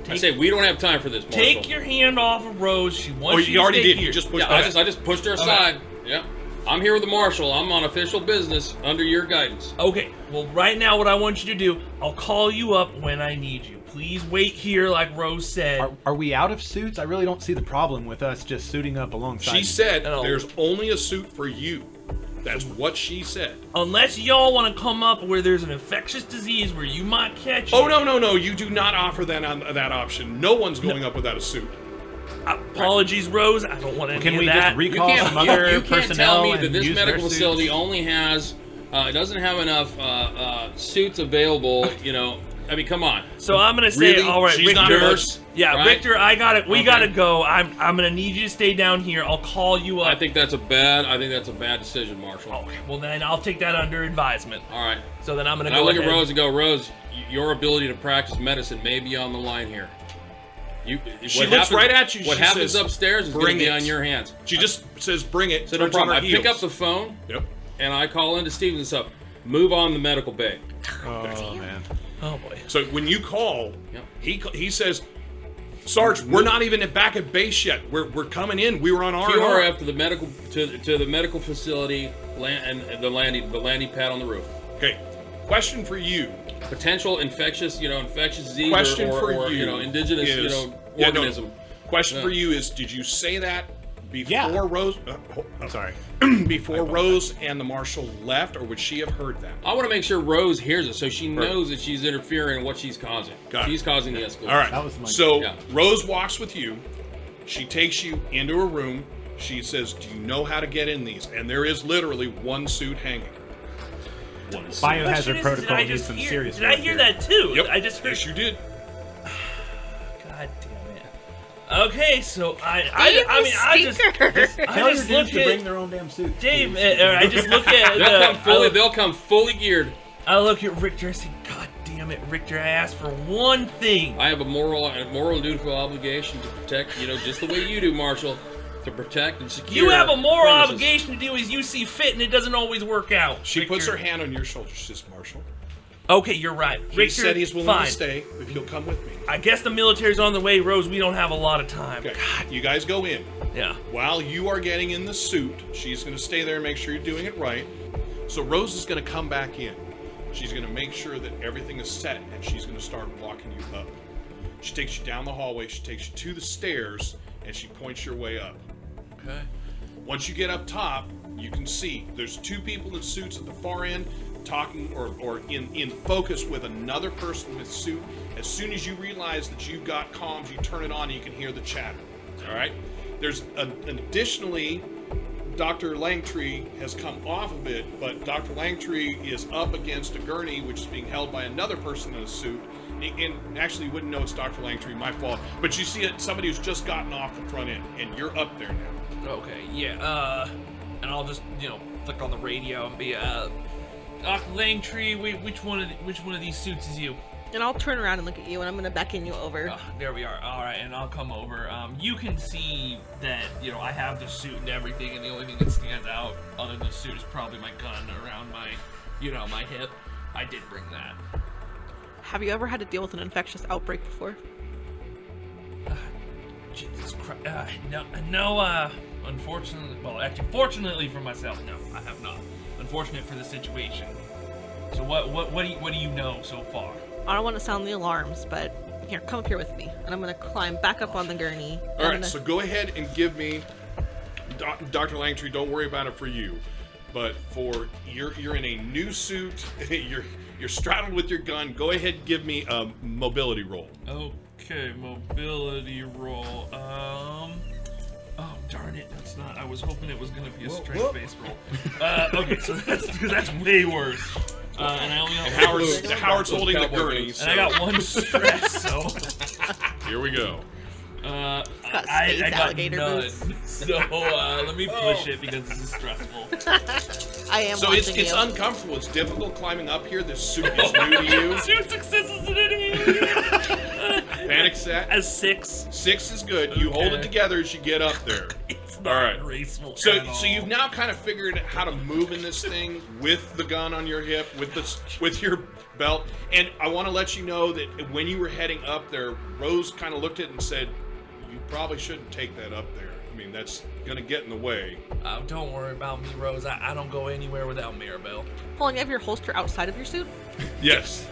I say we don't have time for this. Marshal. Take your hand off of Rose. She wants Oh, you you to already stay did. here. You just pushed. Yeah, I just pushed her aside. Yeah, I'm here with the Marshal. I'm on official business under your guidance. Okay, well, right now, what I want you to do, I'll call you up when I need you. Please wait here, like Rose said. Are we out of suits? I really don't see the problem with us just suiting up alongside. She you. said, No. "There's only a suit for you." That's what she said. Unless y'all want to come up where there's an infectious disease where you might catch Oh it. no! You do not offer that option. No one's going up without a suit. Apologies, Rose. I don't want any Can of we that. just recall You some can't, other you can't personnel tell me and that this use medical their facility suits? only has doesn't have enough suits available. You know, I mean, come on. So I'm gonna say, Really? all right, She's not a Rictor. nurse? Yeah, Right? Rictor, I got it. We Okay. gotta go. I'm gonna need you to stay down here. I'll call you up. I think that's a bad decision, Marshal. Okay, well then I'll take that under advisement. All right. So then I'm gonna And go I look ahead. at Rose and go, Rose, your ability to practice medicine may be on the line here. She looks right at you, What she happens says, upstairs is going to "Bring be it." on your hands. She just says, "Bring it." So no turns on problem. her I pick heels. up the phone Yep. and I call into Stevens up. Move on the medical bay. Oh man. Oh boy. So when you call, Yep. he says, Sarge, we're not even back at base yet. We're coming in. We were on R&R. up to the medical to the medical facility and the landing pad on the roof. Okay. Question for you. Potential infectious disease Question or for you indigenous is, organism. Question for you is: did you say that before Yeah. Rose? I'm sorry. Before Rose and the marshal left, or would she have heard that? I want to make sure Rose hears it so she knows that she's interfering in what she's causing. Got it. She's causing the escalation. All right. That was my- So Yeah. Rose walks with you. She takes you into a room. She says, "Do you know how to get in these?" And there is literally one suit hanging. One suit. Biohazard Question is, protocol did I needs just some hear? serious Did I work hear here. that too? Yep. I just heard. Yes, you did. God damn it. Okay, so I just Tell your look dudes to bring at their own damn suits. Dave. please. I just look at They'll come fully geared. I look at Rictor. I say, God damn it, Rictor! I asked for one thing. I have a moral and dutiful obligation to protect, just the way you do, Marshall, to protect and secure. You have a moral premises. obligation to do as you see fit, and it doesn't always work out. She puts Rictor. her hand on your shoulder. She says, "Marshal, Okay, you're right. he Rictor, said he's willing fine. to stay if you'll come with me." I guess the military's on the way, Rose. We don't have a lot of time. Okay. You guys go in. Yeah. While you are getting in the suit, she's going to stay there and make sure you're doing it right. So Rose is going to come back in. She's going to make sure that everything is set, and she's going to start walking you up. She takes you down the hallway. She takes you to the stairs, and she points your way up. Okay. Once you get up top, you can see there's two people in suits at the far end talking or in focus with another person with suit. As soon as you realize that you've got comms, you turn it on and you can hear the chatter. All right? There's additionally, Dr. Langtree has come off of it, but Dr. Langtree is up against a gurney which is being held by another person in a suit. And actually, you wouldn't know it's Dr. Langtree, my fault. But you see it, somebody who's just gotten off the front end, and you're up there now. Okay. Yeah. And I'll just flick on the radio and be Dr. Langtree. Which one of these suits is you? And I'll turn around and look at you, and I'm gonna beckon you over. There we are. All right, and I'll come over. You can see that I have the suit and everything, and the only thing that stands out other than the suit is probably my gun around my, my hip. I did bring that. Have you ever had to deal with an infectious outbreak before? Jesus Christ. No. Unfortunately, well, actually, fortunately for myself, no, I have not. Unfortunate for the situation. So what do you know so far? I don't want to sound the alarms, but here, come up here with me, and I'm gonna climb back up on the gurney. All right, so go ahead and give me, Dr. Langtree. Don't worry about it for you, but for you're in a new suit. You're straddled with your gun. Go ahead and give me a mobility roll. Okay, mobility roll. Oh darn it, that's not. I was hoping it was gonna be a strength-based roll. Okay, so that's way worse. And I only have Howard's holding the gurney. and I got one stress, so Here we go. got space I got alligator none. boots. So let me push it because this is stressful. I am So watching it's you. uncomfortable. It's difficult climbing up here. This suit is new to you. 2 successes and an Panic set. as 6. 6 is good. You hold it Okay. together as you get up there. It's not All right. graceful. So at all. you've now kind of figured how to move in this thing with the gun on your hip, with your belt. And I want to let you know that when you were heading up there, Rose kind of looked at it and said, "You probably shouldn't take that up there. I mean, that's gonna get in the way." Don't worry about me, Rose. I don't go anywhere without Maribel. Hold on, you have your holster outside of your suit? Yes.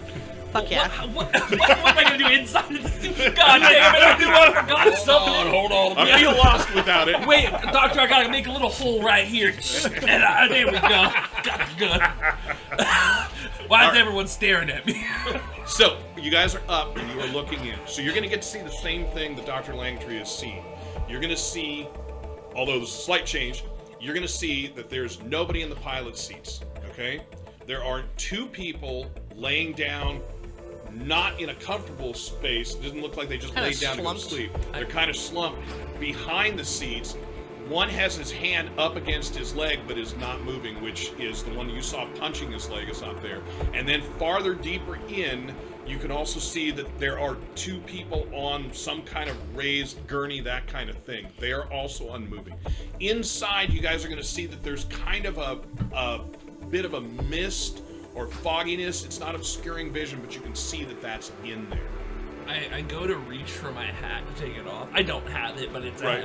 Fuck yeah. What am I gonna do inside of the suit? God damn it! I forgot something. Hold on. I feel lost without it. Wait, Doctor, I gotta make a little hole right here. And there we go. Got the gun. Why is everyone staring at me? So you guys are up and you are looking in. So you're going to get to see the same thing that Dr. Langtree has seen. You're going to see, although there's a slight change, you're going to see that there's nobody in the pilot seats. Okay, there are 2 people laying down, not in a comfortable space. It doesn't look like they just Kinda laid down slumped. to go to sleep. They're kind of slumped behind the seats. One has his hand up against his leg but is not moving, which is the one you saw punching his leg is not there. And then farther deeper in, you can also see that there are 2 people on some kind of raised gurney, that kind of thing. They are also unmoving. Inside, you guys are going to see that there's kind of a bit of a mist or fogginess. It's not obscuring vision, but you can see that that's in there. I go to reach for my hat to take it off. I don't have it, but it's Right.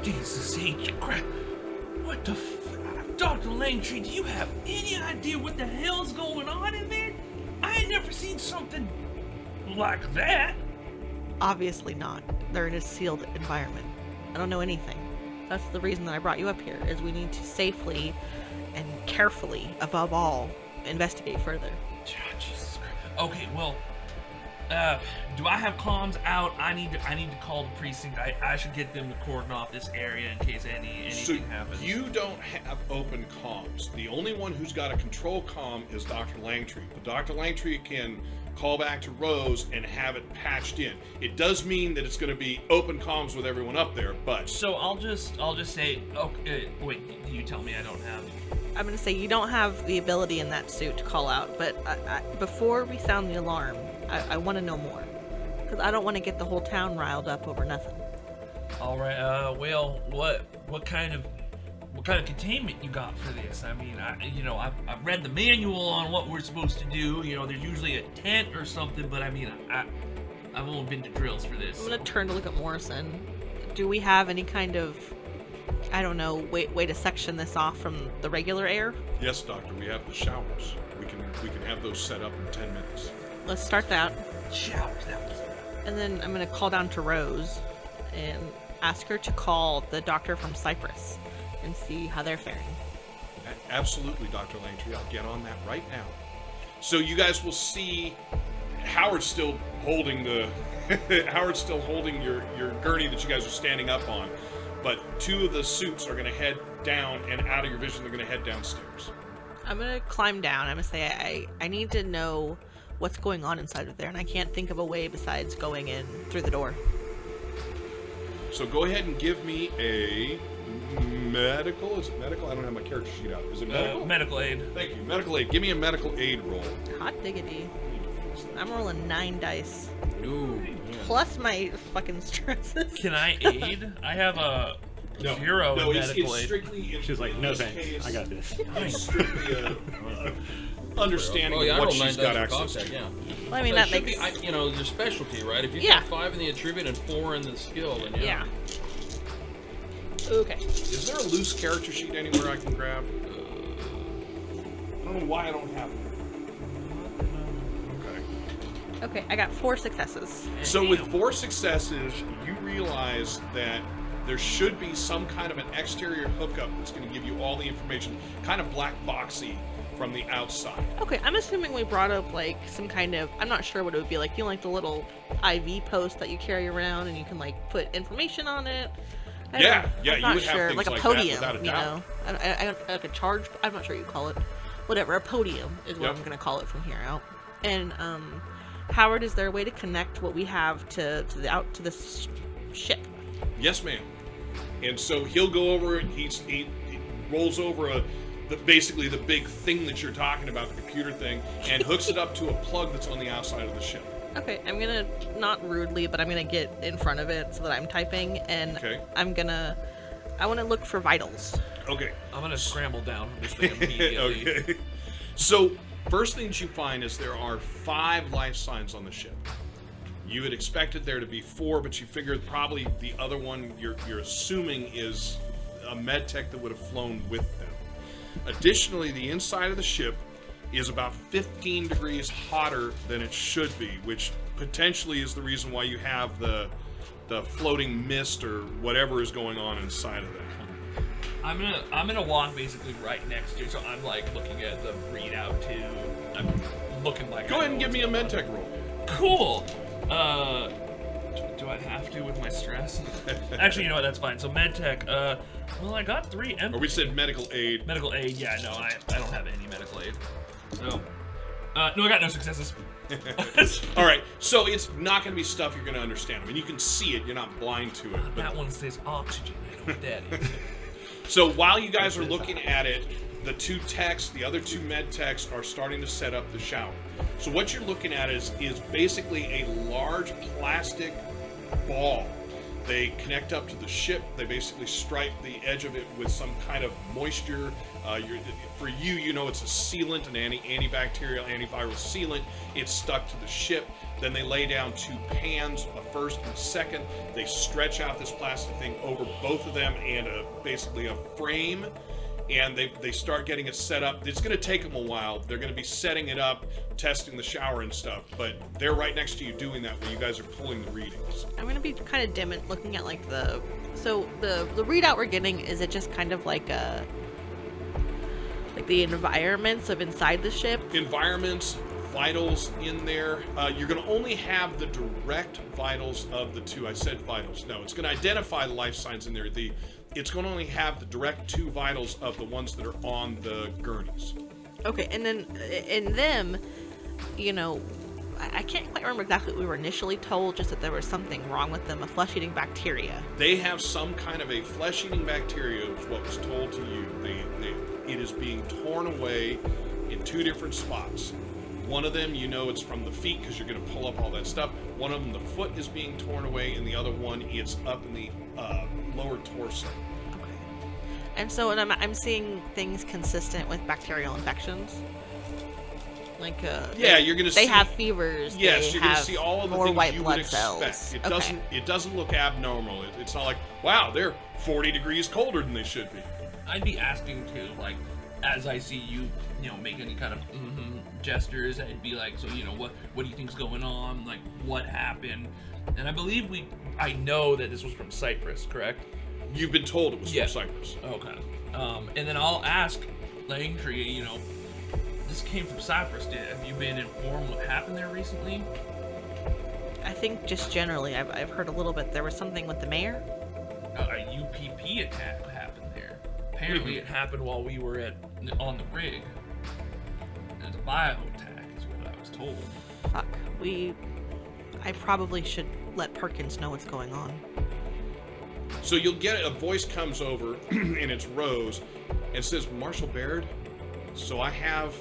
Jesus H. Christ. What the Dr. Langtree, do you have any idea what the hell's going on in there? I ain't never seen something like that. Obviously not. They're in a sealed environment. I don't know anything. That's the reason that I brought you up here, is we need to safely and carefully, above all, investigate further. Jesus Christ. Okay, well, do I have comms out? I need to call the precinct. I should get them to cordon off this area in case anything happens. You don't have open comms. The only one who's got a control comm is Dr. Langtree. But Dr. Langtree can call back to Rose and have it patched in. It does mean that it's going to be open comms with everyone up there, but So I'll just say, okay, wait, do you tell me I don't have it? I'm going to say you don't have the ability in that suit to call out, but before we sound the alarm, I want to know more. Because I don't want to get the whole town riled up over nothing. All right. Well, what kind of containment you got for this? I mean, I've read the manual on what we're supposed to do. You know, there's usually a tent or something, but I mean, I've only been to drills for this. I'm going to turn to look at Morrison. Do we have any kind of, I don't know, way to section this off from the regular air? yes, Doctor, we have the showers. We can have those set up in 10 minutes. Let's start that. Showers, that was. And then I'm going to call down to Rose and ask her to call the doctor from Cyprus and see how they're faring. Absolutely, Dr. Langtree. I'll get on that right now. So you guys will see Howard's still holding Howard's still holding your gurney that you guys are standing up on, but two of the suits are going to head down and out of your vision. They're going to head downstairs. I'm going to climb down. I'm going to say I need to know what's going on inside of there, and I can't think of a way besides going in through the door. So go ahead and give me a medical. Is it medical? I don't have my character sheet out. Is it medical? Medical aid. Thank you. Medical aid. Give me a medical aid roll. Hot diggity. I'm rolling 9 dice. Ooh. Plus my fucking stresses. Can I aid? I have a 0 in medical aid. strictly. She's like, in no this thanks, case, I got this. It's strictly understanding Oh, yeah, I what rolled 9 she's dice got for access contact, to. yeah. Well, I mean, So that it should makes... be, your specialty, right? If you Yeah. got 5 in the attribute and 4 in the skill, then Yeah. Okay. Is there a loose character sheet anywhere I can grab? I don't know why I don't have it. Okay. Okay, I got 4 successes. So with 4 successes, you realize that there should be some kind of an exterior hookup that's going to give you all the information, kind of black boxy from the outside. Okay, I'm assuming we brought up, like, some kind of... I'm not sure what it would be like. You know, like the little IV post that you carry around and you can, like, put information on it? Yeah, I'm you not would have sure. things like a like that, podium, without a you doubt. know? I like a charge... I'm not sure you call it. Whatever, a podium is what Yep. I'm going to call it from here out. And, Howard, is there a way to connect what we have to this ship? Yes, ma'am. And so he'll go over it. He rolls over basically the big thing that you're talking about, the computer thing, and hooks it up to a plug that's on the outside of the ship. Okay, I'm gonna, not rudely, but I'm gonna get in front of it so that I'm typing, and Okay. I want to look for vitals. Okay. I'm gonna scramble down from this thing immediately. Okay. So first things you find is there are 5 life signs on the ship. You had expected there to be 4, but you figured probably the other one you're assuming is a med tech that would have flown with them. Additionally, the inside of the ship is about 15 degrees hotter than it should be, which potentially is the reason why you have the floating mist or whatever is going on inside of that. I'm gonna walk basically right next to it, so I'm like looking at the readout too. I'm looking like. Go I ahead and know give me a what's med going tech roll. on. Cool. Do I have to with my stress? Actually, you know what? That's fine. So medtech. Well, I got 3. Or we said medical aid. Medical aid. Yeah, no, I don't have any medical aid. So, no, I got no successes. All right, so it's not going to be stuff you're going to understand. I mean, you can see it; you're not blind to it. But That one says oxygen. I know what that is. so while you guys are looking at it, the other two med techs are starting to set up the shower. So what you're looking at is basically a large plastic ball They connect up to the ship. They basically stripe the edge of it with some kind of moisture. For you, you know it's a sealant, an antibacterial, antiviral sealant. It's stuck to the ship. Then they lay down 2 pans, a first and a second. They stretch out this plastic thing over both of them and basically a frame. And they start getting it set up. It's going to take them a while. They're going to be setting it up, testing the shower and stuff. But they're right next to you doing that when you guys are pulling the readings. I'm gonna be kind of dim at looking at like the readout we're getting. Is it just kind of like the environments of inside the ship? Environments, vitals in there. You're going to only have the direct vitals of the 2. I said vitals. No, it's going to identify the life signs in there. It's going to only have the direct 2 vitals of the ones that are on the gurneys. Okay, and then in them, you know, I can't quite remember exactly what we were initially told, just that there was something wrong with them, a flesh-eating bacteria. They have some kind of a flesh-eating bacteria, is what was told to you. It is being torn away in 2 different spots. One of them, you know it's from the feet because you're going to pull up all that stuff. One of them, the foot is being torn away, and the other one, it's up in the lower torso. Okay. And so I'm seeing things consistent with bacterial infections. Like, you're going to see... They have fevers. Yes, you're going to see all of the things white you blood would cells. expect. It doesn't look abnormal. It's not like, wow, they're 40 degrees colder than they should be. I'd be asking too, like, as I see you, make any kind of gestures, I'd be like, so, what do you think's going on? Like, what happened? And I know that this was from Cyprus, correct? You've been told it was from Cyprus. Okay. And then I'll ask Langtree, this came from Cyprus. Have you been informed what happened there recently? I think just generally, I've heard a little bit. There was something with the mayor. A UPP attack happened there. Apparently, it happened while we were on the rig. It's a bio attack, is what I was told. Fuck. I probably should let Perkins know what's going on. So you'll get a voice comes over, and it's Rose, and says, Marshall Baird, so I have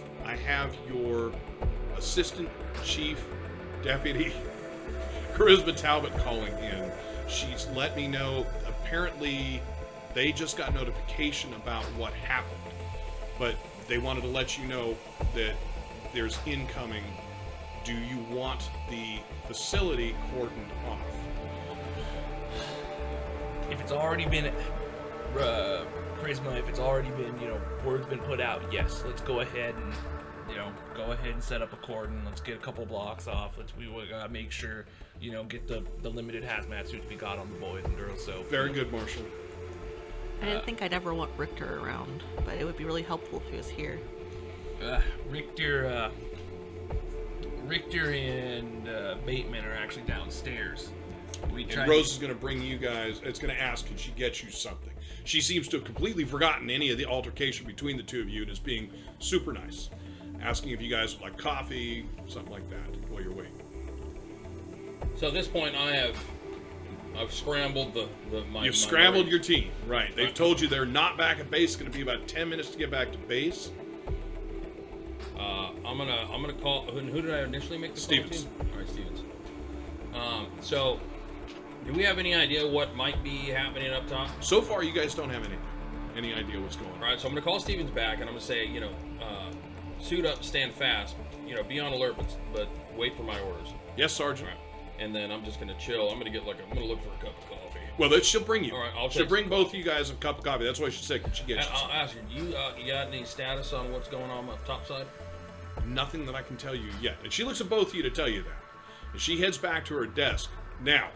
your assistant chief deputy, Charisma Talbot, calling in. She's let me know, apparently they just got notification about what happened, but they wanted to let you know that there's incoming. Do you want the facility cordoned off? If it's already been, Charisma, if it's already been, word's been put out, yes, let's go ahead and, set up a cordon. Let's get a couple blocks off. We gotta make sure, get the limited hazmat suits we got on the boys and girls. So very good, Marshall. I didn't think I'd ever want Rictor around, but it would be really helpful if he was here. Rictor and Bateman are actually downstairs. And Rose is going to bring you guys, it's going to ask, can she get you something? She seems to have completely forgotten any of the altercation between the 2 of you and is being super nice. Asking if you guys would like coffee, something like that, while you're waiting. So at this point, I've scrambled You've scrambled your team, right. They've told you they're not back at base. It's going to be about 10 minutes to get back to base. I'm gonna call. Who did I initially make the Stevens. call to? All right, Stevens. So, do we have any idea what might be happening up top? So far, you guys don't have any idea what's going on. All right, so I'm gonna call Stevens back, and I'm gonna say, suit up, stand fast, be on alert, but wait for my orders. Yes, Sergeant. All right. And then I'm just gonna chill. I'm gonna look for a cup of coffee. Well, she'll bring you. All right, she'll bring both of you guys a cup of coffee. That's why she said she gets you. I'll ask her. You got any status on what's going on up top side? Nothing that I can tell you yet. And she looks at both of you to tell you that. And she heads back to her desk. Now,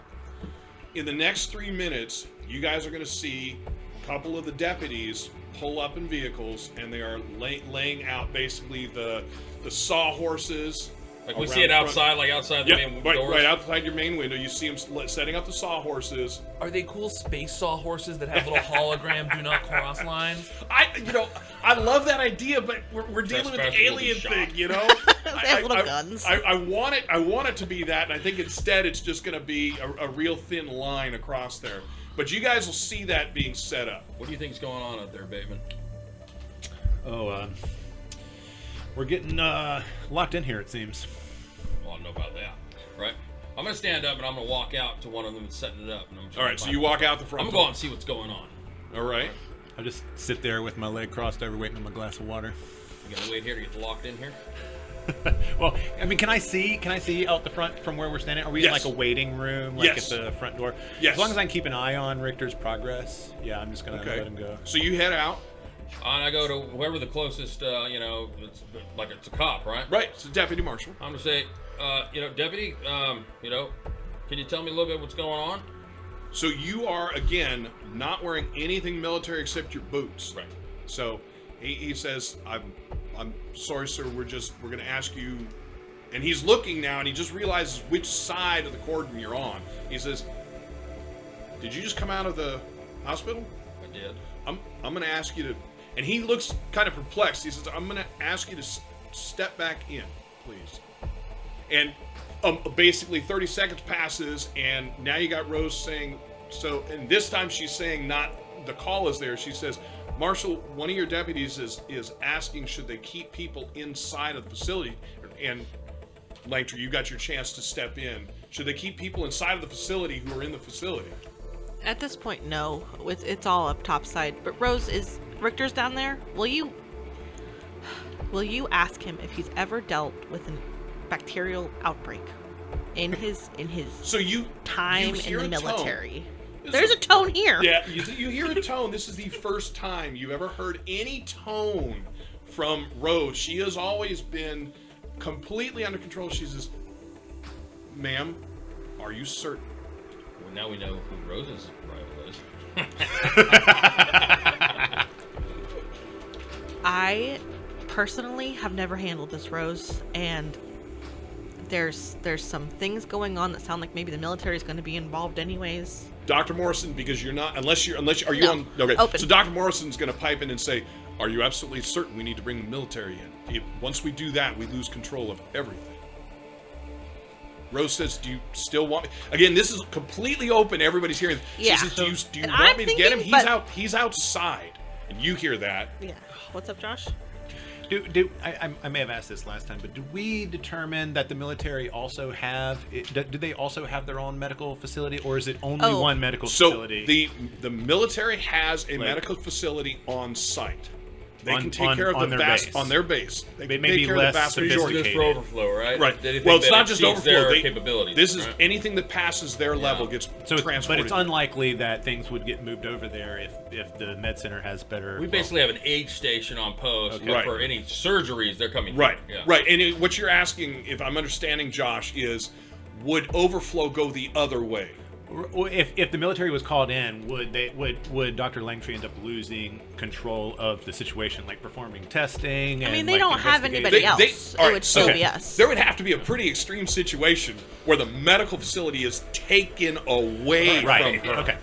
in the next 3 minutes, you guys are going to see a couple of the deputies pull up in vehicles, and they are laying out basically the sawhorses. Like we see it outside, like outside the main doors? Right outside your main window. You see them setting up the sawhorses. Are they cool space sawhorses that have little hologram do not cross lines? I love that idea, but we're dealing with the alien thing, They have little guns. I want it to be that, and I think instead it's just going to be a real thin line across there. But you guys will see that being set up. What do you think's going on out there, Bateman? We're getting locked in here, it seems. Well, I don't know about that, right? I'm gonna stand up and I'm gonna walk out to one of them and setting it up. And I'm All right, so you walk out the front. I'm gonna go out and see what's going on. All right. I'll just sit there with my leg crossed over, waiting on my glass of water. You gotta wait here to get locked in here. Well, I mean, can I see out the front from where we're standing? Are we in like a waiting room, like Yes. at the front door? Yes. As long as I can keep an eye on Rictor's progress, yeah, I'm just gonna let him go. So you head out. And I go to whoever the closest, it's like it's a cop, right? Right. It's a deputy marshal. I'm gonna say, deputy, can you tell me a little bit what's going on? So you are again not wearing anything military except your boots. Right. So he says, I'm sorry, sir. We're gonna ask you, and he's looking now, and he just realizes which side of the cordon you're on. He says, "Did you just come out of the hospital?" I did. I'm gonna ask you to, and he looks kind of perplexed. He says, "I'm gonna ask you to step back in, please." And basically 30 seconds passes, and now you got Rose saying, and this time she's saying not the call is there. She says, "Marshal, one of your deputies is asking should they keep people inside of the facility." And Langtree, you got your chance to step in. Should they keep people inside of the facility who are in the facility? At this point, no. It's all up topside. But Rose, is Rictor's down there? Will you ask him if he's ever dealt with a bacterial outbreak in his So you time in hear the a tone. military? There's a tone here. Yeah, you hear a tone. This is the first time you've ever heard any tone from Rose. She has always been completely under control. She says, "Ma'am, are you certain?" Well, now we know who Rose's rival is. I personally have never handled this, Rose, and there's some things going on that sound like maybe the military is going to be involved anyways. Dr. Morrison, because you're not, are you No. on? Okay, Open. so Dr. Morrison's going to pipe in and say, "Are you absolutely certain we need to bring the military in? Once we do that, we lose control of everything." Rose says, "Do you still want me?" Again, this is completely open. Everybody's hearing. Yeah. She says, "Do you And want I'm me to get him? thinking, but- He's outside." And you hear that. Yeah. What's up, Josh? I may have asked this last time, but do we determine that the military also have? Do they also have their own medical facility, or is it only one medical So facility? the military has a Like- medical facility on site. They On- can take care of on the their vast base. on their base. They They can may take be care of the less vast majority. Just for overflow, right? Right. Anything Well, it's that not just exceeds overflow. their capabilities. This is right? anything that passes their level gets So, transported. but it's unlikely that things would get moved over there if the med center has better. We basically have an aid station on post Okay. Right. for any surgeries they're coming. Right, Yeah. right. And what you're asking, if I'm understanding, Josh, is would overflow go the other way? If the military was called in, would Dr. Langtree end up losing control of the situation, like performing testing? I mean, and, they like, don't have investigating? anybody else. all It right, would so still be us. There would have to be a pretty extreme situation where the medical facility is taken away Right. from her. Okay.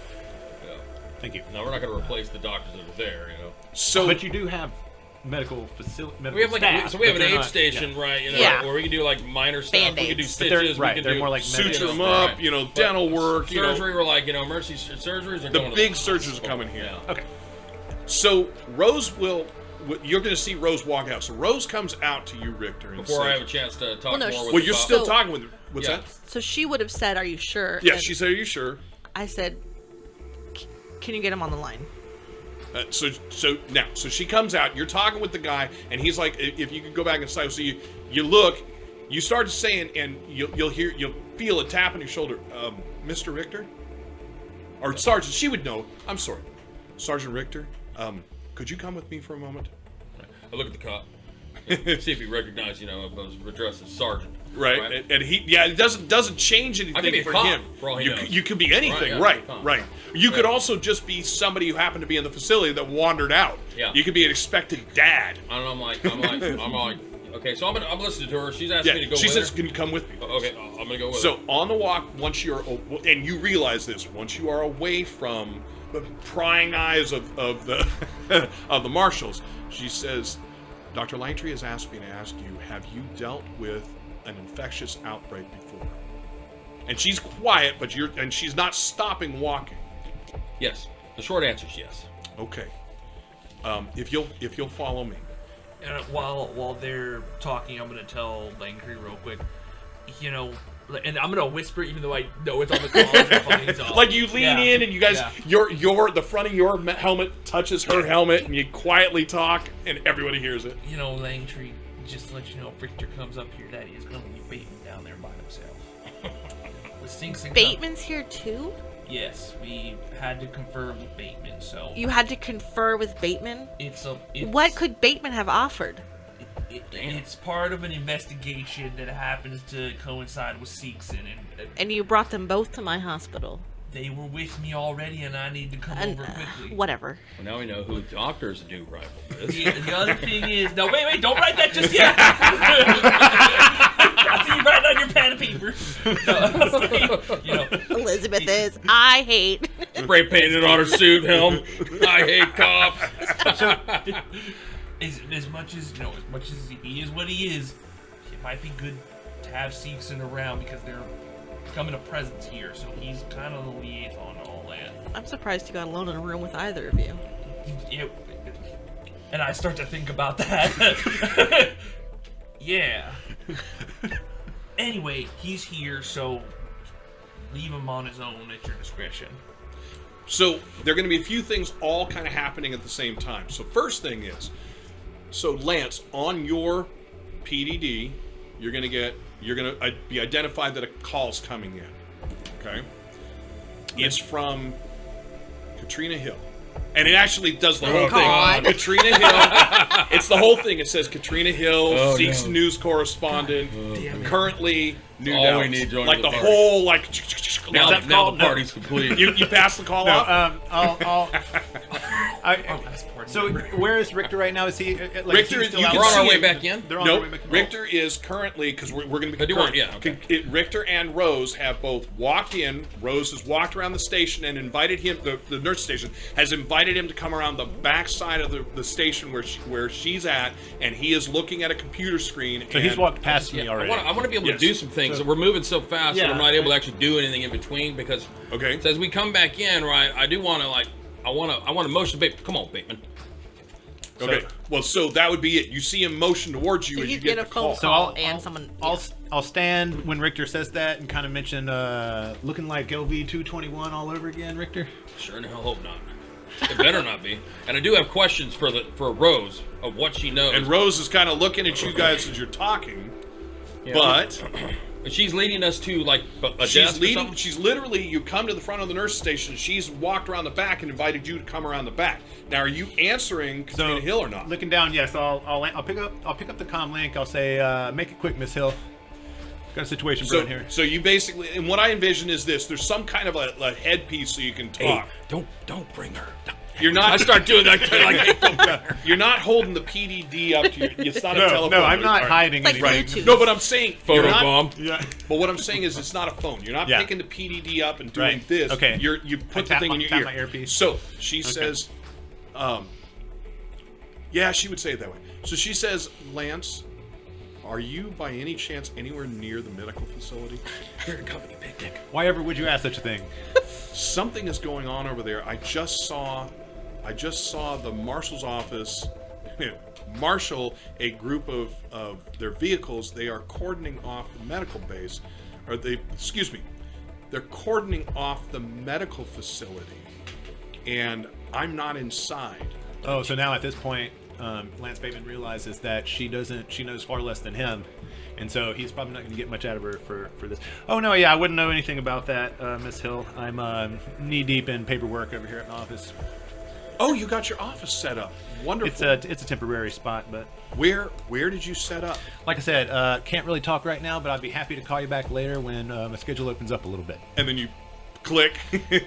Yeah. Thank you. No, we're not going to replace the doctors that are there. So, But you do have medical facility. We have staff, we have but an they're aid not- station, yeah. right? Yeah. Where we can do like minor stuff. We can do Band-Aids. But they're- stitches. right, We can they're do more like suture medical- them up, Right. dental work, surgery. We're like, emergency surgeries are the going to big hospital. surgeons are coming here. Yeah. Okay. So Rose you're going to see Rose walk out. So Rose comes out to you, Rictor, and Before I says, have a chance to talk Well, no, more with well, the you're cop. still So- talking with her. What's Yeah. that? So she would have said, "Are you sure?" Yeah, And she said, "Are you sure?" I said, "Can you get him on the line?" So she comes out. You're talking with the guy, and he's like, "If you could go back inside." So you look, you start saying, and you'll feel a tap on your shoulder, "Mr. Rictor," or Sergeant. She would know. I'm sorry, Sergeant Rictor. Could you come with me for a moment? I look at the cop. See if he recognizes, I was addressed as Sargent. Right. And he, it doesn't change anything could be a for cop, him. for all he knows. You could be anything, Right, right? yeah. You could Yeah. also just be somebody who happened to be in the facility that wandered out. Yeah. You could be an expected dad. And I'm like, okay, so I'm listening to her. She's asking Yeah. me to go She with says, her. "Can you come with me?" Okay, I'm gonna go with So her. on the walk, once and you realize this, once you are away from the prying eyes of the of the marshals, she says, "Dr. Langtree has asked me to ask you, have you dealt with an infectious outbreak before?" And she's quiet, but she's not stopping walking. Yes. The short answer is yes. Okay. If you'll follow me. And while they're talking, I'm gonna tell Langtree real quick. And I'm gonna whisper, even though I know it's on the comms. So. Like you lean in and you guys, the front of your helmet touches her helmet, and you quietly talk, and everybody hears it. You know, Langtree, just to let you know, if Rictor comes up here, Daddy is gonna leave Bateman down there by himself. With Sinks and Bateman's here too? Yes, we had to confer with Bateman, so... You had to confer with Bateman? What could Bateman have offered? It's part of an investigation that happens to coincide with Seekson, and you brought them both to my hospital. They were with me already, and I need to come over quickly. Whatever. Well, now we know who doctors do rival is. The other thing is... No, wait, don't write that just yet! I see you writing on your pad of paper. Elizabeth is. I hate. Spray painted on her suit helm. I hate cops. As much as he is what he is, it might be good to have Seekson around because they're becoming a presence here. So he's kind of the liaison to all that. I'm surprised you got alone in a room with either of you. And I start to think about that. Yeah. Anyway, he's here, so leave him on his own at your discretion. So there are going to be a few things all kind of happening at the same time. So first thing is, so Lance, on your PDD, you're going to be identified that a call's coming in. Okay? It's from Katrina Hill. And it actually does the whole thing. Katrina Hill. It's the whole thing. It says Katrina Hill, Seeks news correspondent, currently new all we need join like the the party. whole like. Now the party's complete. You pass the call off. So where is Rictor right now? Is he? Rictor is. We're on our way back in. No, Rictor is currently because we're going to be. Concurrent. Yeah. Okay. Rictor and Rose have both walked in. Rose has walked around the station and invited him. The nurse station has invited him to come around the back side of the station where she's at, and he is looking at a computer screen. So he's walked past me already. I want to be able to do some things. So we're moving so fast that I'm not able to actually do anything in between because. Okay. So as we come back in, right, I do want to I want to motion Bateman. Come on, Bateman. Okay. So that would be it. You see him motion towards you, and you get a the call. phone call and someone. I'll stand when Rictor says that and kind of mention looking like LV 221 all over again, Rictor. Sure in hell hope not. It better not be. And I do have questions for Rose of what she knows. And Rose is kind of looking at you guys as you're talking, but she's leading us to like a desk or something? She's literally. You come to the front of the nurse station. She's walked around the back and invited you to come around the back. Now, are you answering Katrina Hill or not? Looking down, yes. I'll pick up the comm link. I'll say, make it quick, Miss Hill. Got a situation brewing here. So you basically, and what I envision is this: there's some kind of a headpiece so you can talk. Hey, don't bring her. You're not. I start doing that. You're not holding the PDD up to your. It's not a telephone. No, I'm not hiding Like anything. No, but I'm saying Photobomb. Yeah. But what I'm saying is, it's not a phone. You're not picking the PDD up and doing this. Okay. You put the thing in your ear. My earpiece. So she says, yeah, she would say it that way. So she says, Lance, are you by any chance anywhere near the medical facility? You're at a company picnic. Why ever would you ask such a thing? Something is going on over there. I just saw the marshal's office marshal a group of their vehicles. They are cordoning off the medical base, they're cordoning off the medical facility, and I'm not inside. Oh, so now at this point, Lance Bateman realizes that she knows far less than him, and so he's probably not going to get much out of her for this. Oh no, yeah, I wouldn't know anything about that, Miss Hill. I'm knee deep in paperwork over here at the office. Oh, you got your office set up. Wonderful. It's a temporary spot, but where did you set up? like I said, can't really talk right now, but I'd be happy to call you back later when my schedule opens up a little bit. And then you click.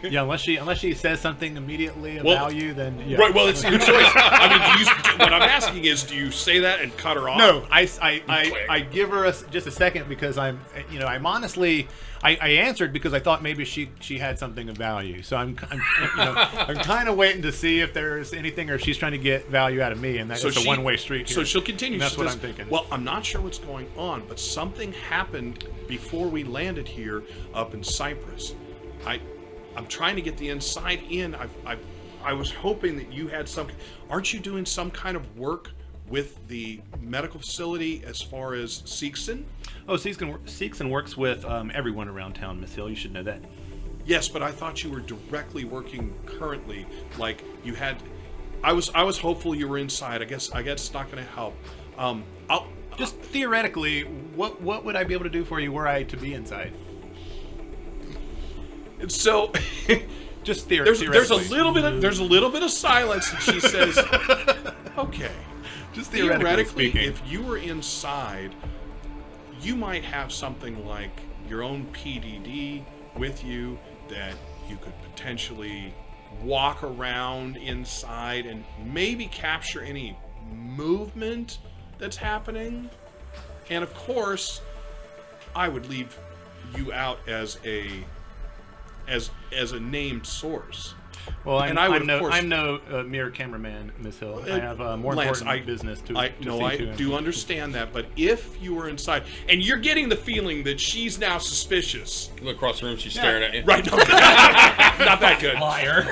Yeah, unless she says something immediately of value, then yeah. Right. Well, it's your choice. I mean, what I'm asking is, do you say that and cut her off? No, I give her just a second because I'm honestly I answered because I thought maybe she had something of value. So I'm kind of waiting to see if there's anything or if she's trying to get value out of me, and that's a one-way street here. So she'll continue. And that's what I'm thinking. Well, I'm not sure what's going on, but something happened before we landed here up in Cyprus. I'm trying to get the inside in. I was hoping that you had some. Aren't you doing some kind of work with the medical facility as far as Seekson? Oh, Seekson works with everyone around town, Miss Hill. You should know that. Yes, but I thought you were directly working currently. Like you had, I was hopeful you were inside. I guess it's not going to help. I'll Just theoretically, what would I be able to do for you were I to be inside? So Just there's theoretically. a little bit of silence, and she says, "Okay." Just Theoretically, speaking. if you were inside, you might have something like your own PDD with you that you could potentially walk around inside and maybe capture any movement that's happening. And of course, I would leave you out as a named source. Well, and I would, I'm of course, no mere cameraman, Miss Hill. I have more Lance, important business to I see to. do understand that, but if you were inside, and you're getting the feeling that she's now suspicious, You look across the room, she's staring at you. right? No, not that good. Liar.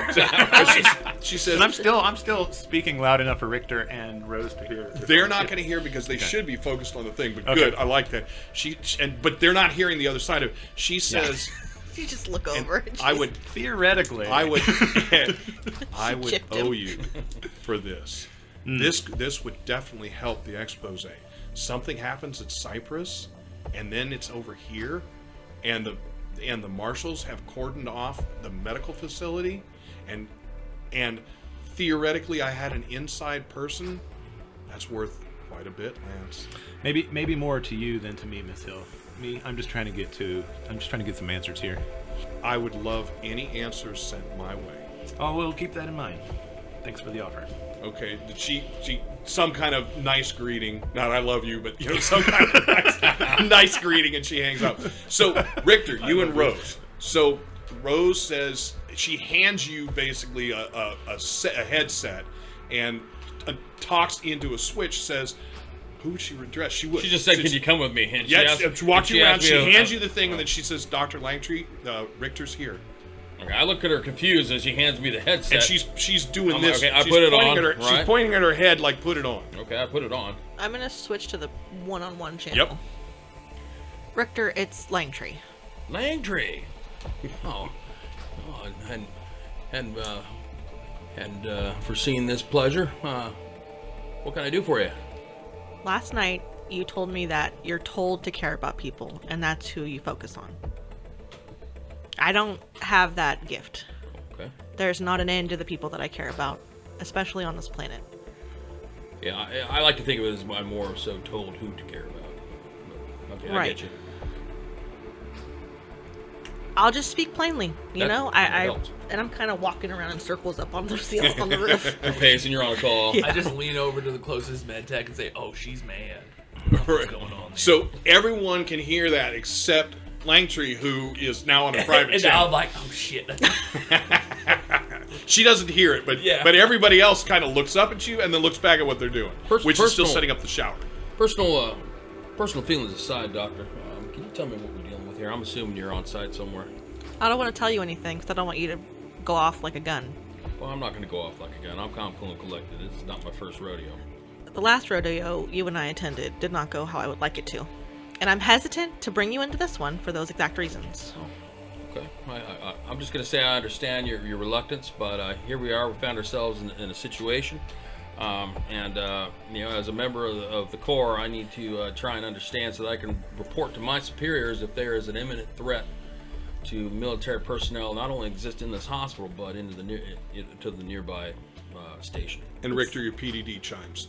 She says, And I'm still speaking loud enough for Rictor and Rose to hear. they're not going to hear because they should be focused on the thing. But Okay. good, I like that. But they're not hearing the other side of it. She says, You just look over. and I she's- would Theoretically, I would chipped him. owe you for this. This would definitely help the expose. Something happens at Cyprus, and then it's over here, and the marshals have cordoned off the medical facility, and theoretically I had an inside person. That's worth quite a bit, Lance. maybe more to you than to me, Miss Hill. I'm just trying to get some answers here. I would love any answers sent my way. Oh, we'll keep that in mind. Thanks for the offer. Okay, did she some kind of nice greeting? Not I love you, but some kind of nice greeting, and she hangs up. So Rictor, you and Rose. So Rose says she hands you basically a headset, and talks into a switch. Says, who would she address? She would. She just said, "Can you come with me?" And She walks you around. asked She me hands you the thing, and then she says, "Dr. Langtree, Rictor's here." Okay, I look at her confused as she hands me the headset. And she's doing I'm this. like, okay, I she's put it pointing on, at her, She's right? pointing at her head like, "Put it on." Okay, I put it on. I'm gonna switch to the one-on-one channel. Yep. Rictor, it's Langtree. Langtree. Oh, and foreseeing this pleasure. What can I do for you? Last night, you told me that you're told to care about people, and that's who you focus on. I don't have that gift. Okay. There's not an end to the people that I care about, especially on this planet. Yeah, I like to think of it as I'm more so told who to care about. But, okay, I Right. get you. I'll just speak plainly, you know. that I helps. and I'm kind of walking around in circles up on the ceiling on the roof. You're pacing, you're on a call. Yeah. I just lean over to the closest med tech and say, "Oh, she's mad. What's going on?" There? So everyone can hear that except Langtree, who is now on a private and now channel. I'm like, "Oh shit." She doesn't hear it, but Yeah. but everybody else kind of looks up at you and then looks back at what they're doing, which is still personal- setting up the shower. Personal feelings aside, Doctor, can you tell me what we're dealing with here? I'm assuming you're on site somewhere. I don't want to tell you anything because I don't want you to go off like a gun. Well, I'm not going to go off like a gun. I'm calm, cool, and collected. This is not my first rodeo. The last rodeo you and I attended did not go how I would like it to. And I'm hesitant to bring you into this one for those exact reasons. Okay. I'm just going to say I understand your reluctance, but here we are. We found ourselves in a situation. As a member of the Corps, I need to try and understand so that I can report to my superiors if there is an imminent threat to military personnel not only exist in this hospital, but into to the nearby station. And Rictor, your PDD chimes.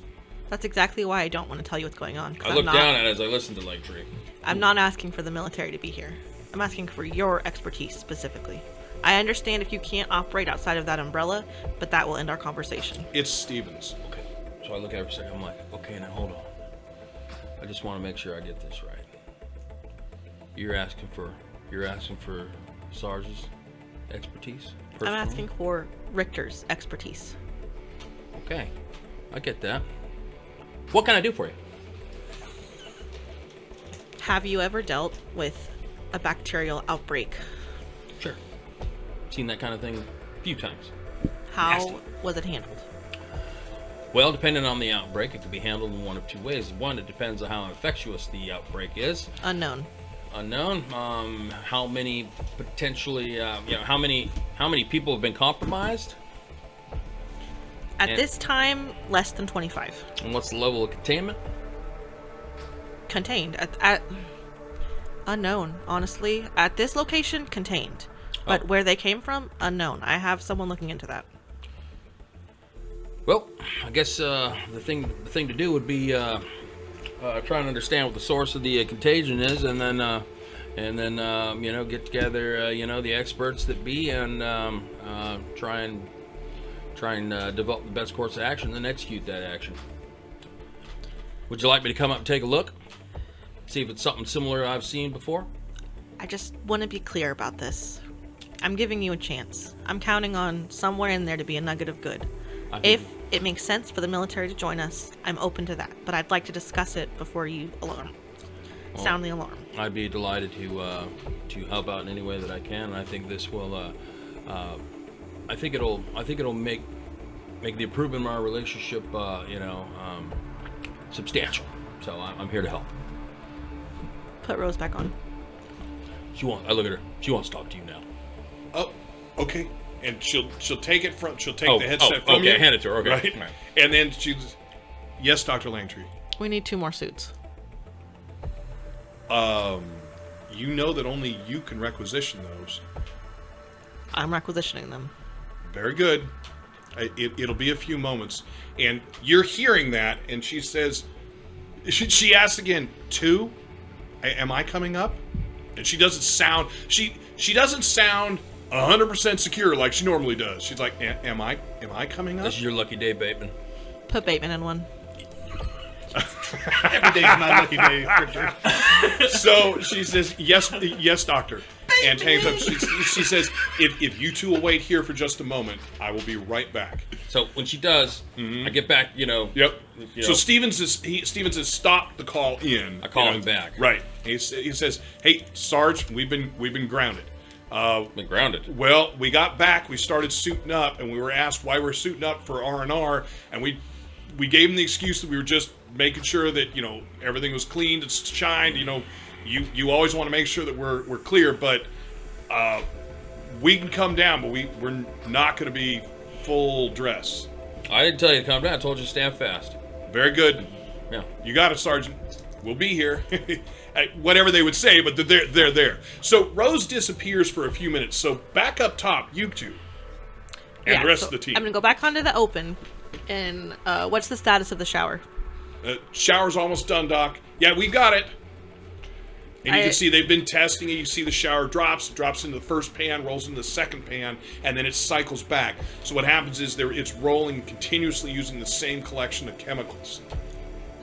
That's exactly why I don't want to tell you what's going on. 'Cause I look down at it as I listen to Langtree. I'm not asking for the military to be here. I'm asking for your expertise specifically. I understand if you can't operate outside of that umbrella, but that will end our conversation. It's Stevens. Okay. So I look at her for a second. I'm like, okay, now hold on. I just want to make sure I get this right. You're asking for Sarge's expertise? I'm personally? asking for Richter's expertise. Okay, I get that. What can I do for you? Have you ever dealt with a bacterial outbreak? Sure. Seen that kind of thing a few times. How was it handled? Well, depending on the outbreak, it can be handled in one of two ways. One, it depends on how infectious the outbreak is. Unknown. How many potentially, how many people have been compromised? At this time, less than 25. And what's the level of containment? Contained. At unknown, honestly. At this location, contained. But where they came from, unknown. I have someone looking into that. Well, I guess the thing to do would be try and understand what the source of the contagion is, and then get together the experts that be, and try and develop the best course of action, and then execute that action. Would you like me to come up and take a look, see if it's something similar I've seen before? I just want to be clear about this. I'm giving you a chance. I'm counting on somewhere in there to be a nugget of good. If it makes sense for the military to join us, I'm open to that. But I'd like to discuss it before you sound the alarm. I'd be delighted to help out in any way that I can. And I think this will. I think it'll make the improvement in our relationship, substantial. So I'm here to help. Put Rose back on. I look at her. She wants to talk to you now. Oh, okay. And she'll take it from. She'll take the headset from okay, you. I hand it to her. Okay, right. And then she's, yes, Dr. Langtree. We need 2 more suits. You know that only you can requisition those. I'm requisitioning them. Very good. It'll be a few moments, and you're hearing that, and she says, she asks again, 2? Am I coming up? And she doesn't sound. She doesn't sound 100% secure like she normally does. She's like, am I coming up? This is your lucky day, Bateman. Put Bateman in one. Every day's my lucky day. So she says, yes, doctor. And hangs up. She says, if you two will wait here for just a moment, I will be right back. So when she does, I get back. Yep. So Stevens has stopped the call in. I call him back. Right. He says, "Hey, Sarge, we've been grounded. Been grounded. Well, we got back. We started suiting up, and we were asked why we're suiting up for R&R, and we gave them the excuse that we were just making sure that everything was cleaned and shined. You always want to make sure that we're clear, but we can come down, but we're not going to be full dress." I didn't tell you to come down. I told you to stand fast. Very good. Yeah. You got it, Sergeant. We'll be here. Whatever they would say, but they're there. So Rose disappears for a few minutes. So back up top, you two, and the rest of the team. I'm gonna go back onto the open. And what's the status of the shower? Shower's almost done, Doc. Yeah, we got it. And you can see they've been testing it. You see the shower drops into the first pan, rolls into the second pan, and then it cycles back. So what happens is it's rolling continuously using the same collection of chemicals.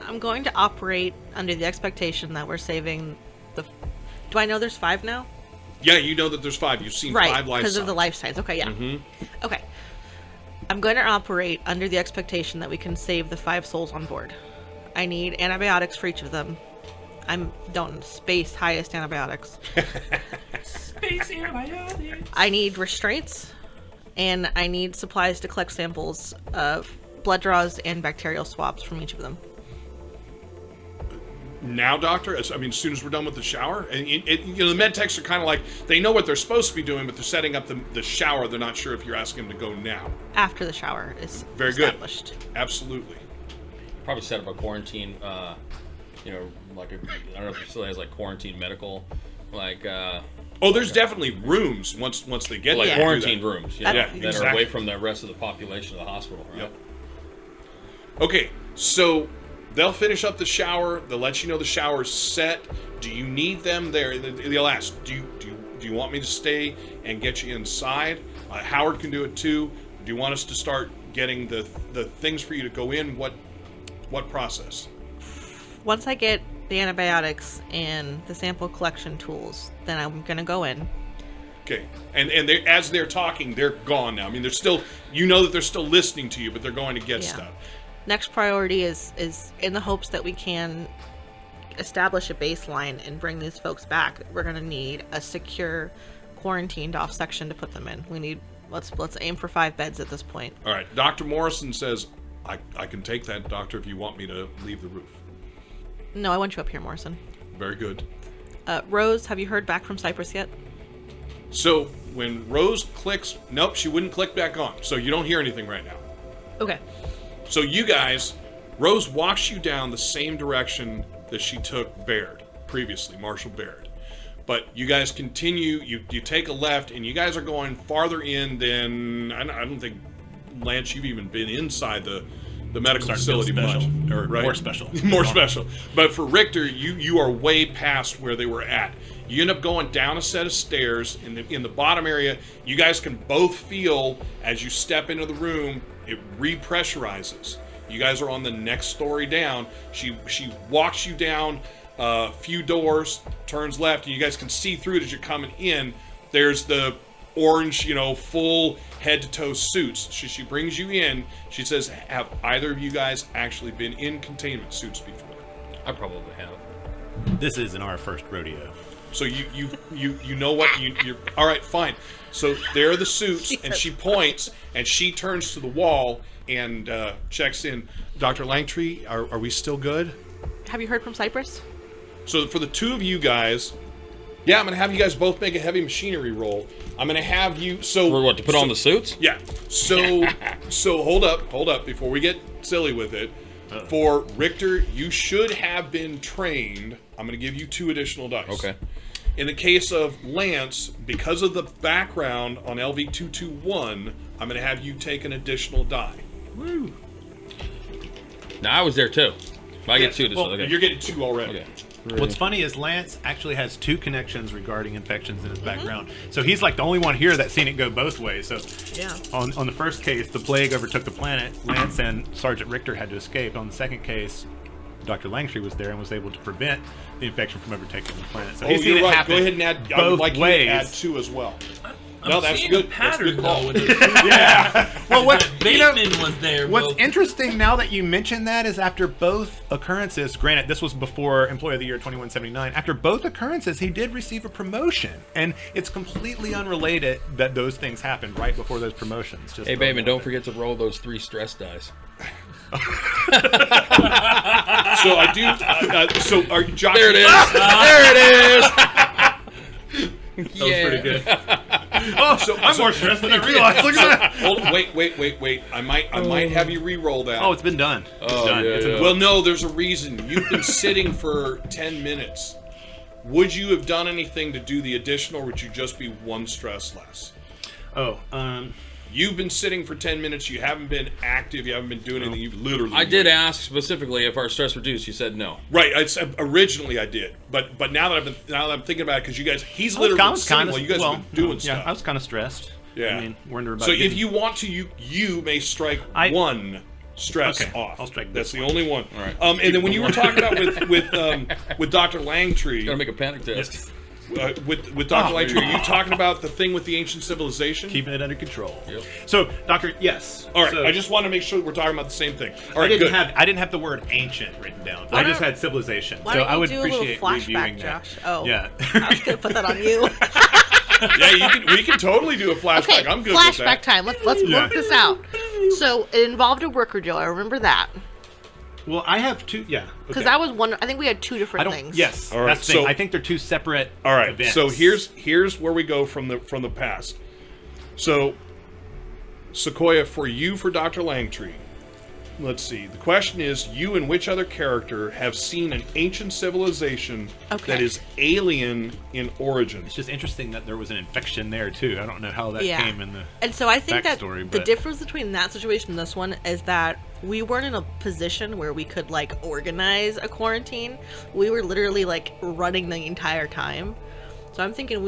I'm going to operate under the expectation that we're saving the... Do I know there's 5 now? Yeah, you know that there's 5. You've seen 5 life Right, because of the signs. life signs. Okay, yeah. Mm-hmm. Okay. I'm going to operate under the expectation that we can save the 5 souls on board. I need antibiotics for each of them. Don't space highest antibiotics. Space antibiotics. I need restraints, and I need supplies to collect samples of blood draws and bacterial swabs from each of them. Now, Doctor, as soon as we're done with the shower, and the med techs are kind of like, they know what they're supposed to be doing, but they're setting up the shower. They're not sure if you're asking them to go now. After the shower is Very established. Good. Absolutely. Probably set up a quarantine, like I don't know if it still has like quarantine medical, like. There's definitely rooms once they get like there. quarantine rooms, that exactly. are away from the rest of the population of the hospital, right? Yep. Okay, so they'll finish up the shower. They'll let you know the shower's set. Do you need them there? They'll ask, do you want me to stay and get you inside? Howard can do it too. Do you want us to start getting the things for you to go in? What process? Once I get the antibiotics and the sample collection tools, then I'm going to go in. Okay, and as they're talking, they're gone now. They're still, that they're still listening to you, but they're going to get stuff. Next priority is in the hopes that we can establish a baseline and bring these folks back. We're going to need a secure, quarantined off section to put them in. We need let's aim for 5 beds at this point. All right, Dr. Morrison says, I can take that, Doctor, if you want me to leave the roof. No, I want you up here, Morrison. Very good. Rose, have you heard back from Cypress yet? So when Rose clicks, nope, she wouldn't click back on. So you don't hear anything right now. Okay. So you guys, Rose walks you down the same direction that she took Baird previously, Marshall Baird. But you guys continue, you take a left, and you guys are going farther in than, I don't think, Lance, you've even been inside the medical facility much. Or right? more special. More special. But for Rictor, you are way past where they were at. You end up going down a set of stairs in the bottom area. You guys can both feel, as you step into the room, it repressurizes. You guys are on the next story down. She walks you down a few doors, turns left, and you guys can see through it as you're coming in. There's the orange, full head-to-toe suits. She brings you in. She says, have either of you guys actually been in containment suits before? I probably have. This isn't our first rodeo. So you know what you're all right, fine. So there are the suits, and she points, and she turns to the wall and checks in. Dr. Langtree, are we still good? Have you heard from Cypress? So for the two of you guys, yeah, I'm gonna have you guys both make a heavy machinery roll. I'm gonna have you. So For what, to put on the suits? Yeah. So hold up before we get silly with it. For Rictor, you should have been trained. I'm gonna give you 2 additional dice. Okay. In the case of Lance, because of the background on LV221, I'm going to have you take an additional die. Woo. Now, I was there too. I get 2 this well, okay. You're getting 2 already. Okay. What's funny is Lance actually has 2 connections regarding infections in his background. So he's like the only one here that's seen it go both ways. So Yeah. on the first case, the plague overtook the planet. Lance and Sergeant Rictor had to escape. On the second case, Dr. Langtree was there and was able to prevent the infection from overtaking the planet. So he's seen it right. happen Go ahead and add. I both would like ways. you to add 2 as well. I'm that's seeing good. a That's a pattern good call. though. With this. Yeah. Well, what Bateman was there. What's but- interesting now that you mention that is after both occurrences, granted this was before Employee of the Year 2179, after both occurrences he did receive a promotion. And it's completely unrelated that those things happened right before those promotions. Just Hey, Bateman, don't forget to roll those 3 stress dice. So I do. So are Josh? There it is. There it is. That was pretty good. Oh, so I'm more stressed than I realized. Look at that. Hold, wait. I might have you re-roll that. Oh, it's been done. It's done. yeah, It's yeah. Well, no, there's a reason. You've been sitting for 10 minutes. Would you have done anything to do the additional, or would you just be 1 stress less? You've been sitting for 10 minutes. You haven't been active. You haven't been doing anything. You've literally. I did ask specifically if our stress reduced. You said no. Right. Originally, I did, but now that I'm thinking about it, because you guys, he's literally been sitting while you guys have been doing stuff. Yeah, I was kind of stressed. Yeah. I mean, wonder about So getting- if you want to, you may strike 1 stress Okay, off. I'll strike That's this the only one. All right. And then when you were talking about with Dr. Langtree, Gotta make a panic test. with Dr. Langtree, are you talking about the thing with the ancient civilization? keeping it under control. Yep. So, Doctor, yes. All right. So, I just want to make sure we're talking about the same thing. All I right. didn't Good. have the word ancient written down. Why I just don't- had civilization. Why So don't I you would do a little appreciate flashback, reviewing that. Josh? Oh. Yeah. I was gonna put that on you. Yeah, we can totally do a flashback. Okay, I'm good with flashback that. time. Let's Yeah. work this out. So it involved a worker drill. I remember that Well, I have 2. Yeah. because okay. that was one. I think we had 2 I different don't. things. Yes. All right, That's the thing. so- I think they're 2 separate. All right. Events. So here's where we go from the past. So Sequoia, for Dr. Langtree, let's see. The question is, you and which other character have seen an ancient civilization Okay. that is alien in origin? It's just interesting that there was an infection there too. I don't know how that Yeah. came in the. And so I think that backstory, the but- difference between that situation and this one is that we weren't in a position where we could like organize a quarantine. We were literally like running the entire time. So I'm thinking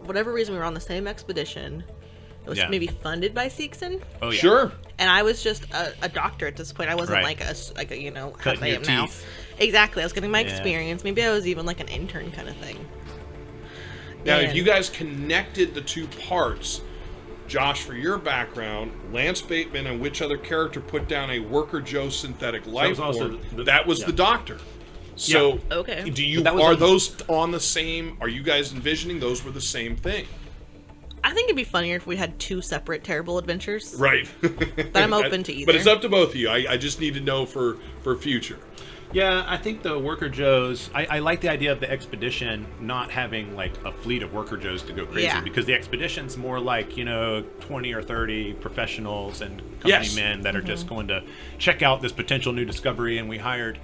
whatever reason we were on the same expedition. It was Yeah. maybe funded by Seegson. Oh yeah. Sure. And I was just a doctor at this point. I wasn't Right. like a as Cutting I your am now. teeth. Exactly. I was getting my Yeah. experience. Maybe I was even like an intern kind of thing. Now, if And- you guys connected the 2 parts, Josh, for your background, Lance Bateman and which other character put down a Worker Joe synthetic life was also form? the- That was yeah. the doctor. So, Yeah. Okay. do you But that was are on- those on the same? Are you guys envisioning those were the same thing? I think it'd be funnier if we had 2 separate terrible adventures. Right. But I'm open to either. But it's up to both of you. I just need to know for future. Yeah, I think the Worker Joes, I like the idea of the expedition not having like a fleet of Worker Joes to go crazy, Yeah. because the expedition's more like, 20 or 30 professionals and company men that are just going to check out this potential new discovery, and we hired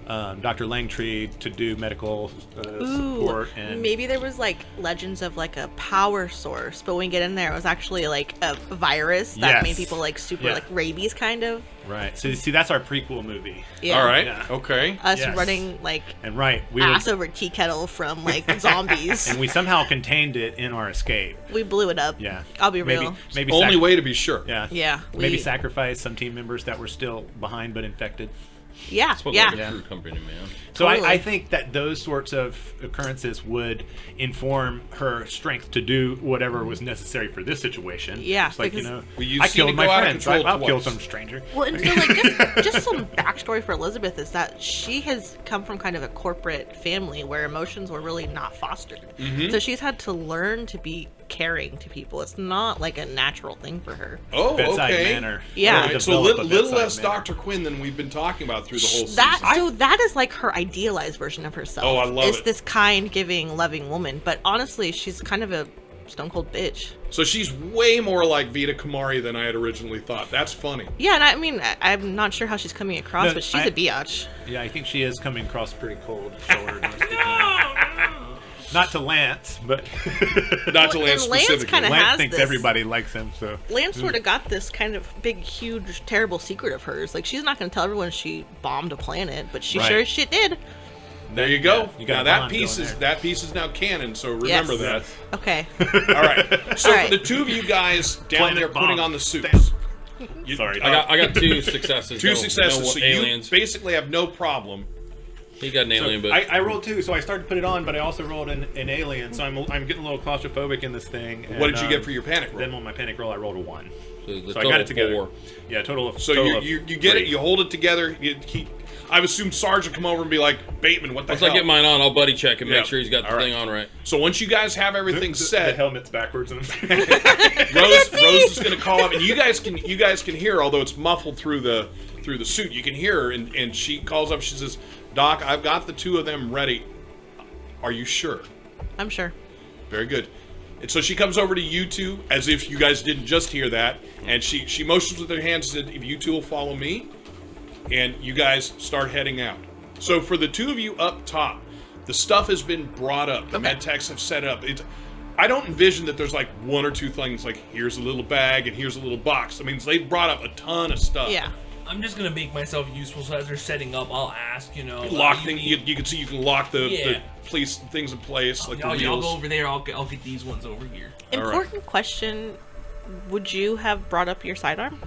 Dr. Langtree to do medical support. And maybe there was like legends of like a power source, but when we get in there, it was actually like a virus that made people like super like rabies kind of. Right. So see, that's our prequel movie. Yeah. All right. Yeah. Okay. Us Yes. running like And we ass over tea kettle from like zombies. and we somehow contained it in our escape. We blew it up. Yeah. I'll be real. Maybe Only way to be sure. Yeah. Yeah. Maybe sacrifice some team members that were still behind but infected. Yeah. That's what Yeah. like a true company, man. So Totally. I think that those sorts of occurrences would inform her strength to do whatever was necessary for this situation. Yeah, It's like, because- Well, you've I seen killed it my go out of friends. control I'll kill twice. some stranger. Well, and so like just some backstory for Elizabeth is that she has come from kind of a corporate family where emotions were really not fostered. So she's had to learn to be caring to people. It's not like a natural thing for her. Oh, Bedside okay. manner. Yeah. All right, so Develop a little bedside less manner. Dr. Quinn than we've been talking about through the whole That is like her idealized version of herself. Oh, I love is it. this kind, giving, loving woman. But honestly, she's kind of a stone cold bitch. So she's way more like Vita Kamari than I had originally thought. That's funny. Yeah, and I mean, I'm not sure how she's coming across, No, but she's a biatch. Yeah, I think she is coming across pretty cold shouldered. most of the time. Not to Lance, but Not to Well, Lance and Lance specifically. kinda Lance has thinks this. everybody likes him. So Lance sort of got this kind of big, huge, terrible secret of hers. Like, she's not going to tell everyone she bombed a planet, but she Right. sure as shit did. There you go. Yeah, you got now a that bond piece going is there. that piece is now canon. So remember Yes. that. Okay. All right. So All for right. the two of you guys down Planet there putting bomb. on the suits. Stamp. You- Sorry. I got 2 successes. two no, successes. No so aliens. you basically have no problem. He got an alien, but I rolled 2, so I started to put it on, but I also rolled an alien, so I'm getting a little claustrophobic in this thing. And, What did you get for your panic roll? Then on my panic roll, I rolled a 1. so the So I total got it together. 4. Yeah, total of So total you of get it. 3. You hold it together. I assume Sargent come over and be like, Bateman, what the Once hell? I get mine on, I'll buddy check and Yeah. make sure he's got the All right. thing on right. So once you guys have everything The set, helmet's backwards. And Rose is going to call up, and you guys can hear her, although it's muffled through the suit. You can hear her, and she calls up. She says, "Doc, I've got the 2 of them ready. Are you sure?" I'm sure. Very good. And so she comes over to you two, as if you guys didn't just hear that, and she motions with her hands and said, "If you two will follow me," and you guys start heading out. So for the 2 of you up top, the stuff has been brought up. The med techs have set up. I don't envision that there's like 1 or 2 things like, here's a little bag and here's a little box. I mean, they've brought up a ton of stuff. Yeah. I'm just gonna make myself useful, so as they're setting up, I'll ask, Lock you thing. need- You can see you can lock the Yeah. police things in place, like the Y'all go wheels. over there. I'll get these ones over here. All right. Important question. Would you have brought up your sidearm?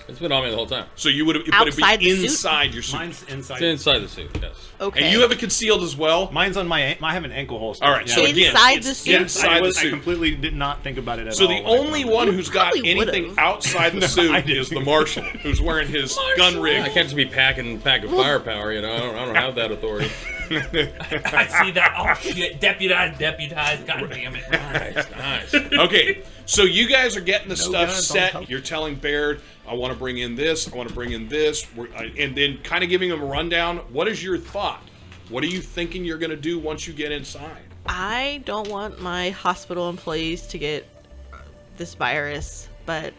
It's been on me the whole time. So you would have, but Outside it'd the be suit? inside your suit. Mine's inside. It's inside the suit, yes. Okay. And you have it concealed as well. Mine's on my. I have an ankle holster. All right, so again, Inside it's the suit? inside the I suit. completely did not think about it at So all. the when I only found it. one who's got probably anything would've. outside the I suit didn't. is the Marshal, who's wearing his gun rig. I can't just be packing pack of firepower, I don't have that authority. I see that. Oh shit! Deputized. God damn it! Nice. Okay, so you guys are getting the stuff guns on set. top. You're telling Baird, I want to bring in this, I want to bring in this, and then kind of giving him a rundown. What is your thought? What are you thinking you're going to do once you get inside? I don't want my hospital employees to get this virus, but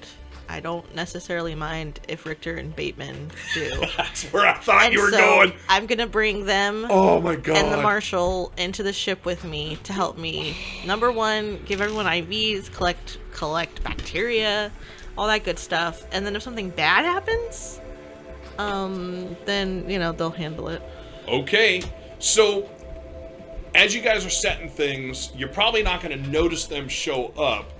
I don't necessarily mind if Rictor and Bateman do. That's where I thought And you were so going. I'm gonna bring them Oh my god. and the Marshal into the ship with me to help me. Number 1, give everyone IVs, collect bacteria, all that good stuff. And then if something bad happens, then they'll handle it. Okay, so as you guys are setting things, you're probably not going to notice them show up.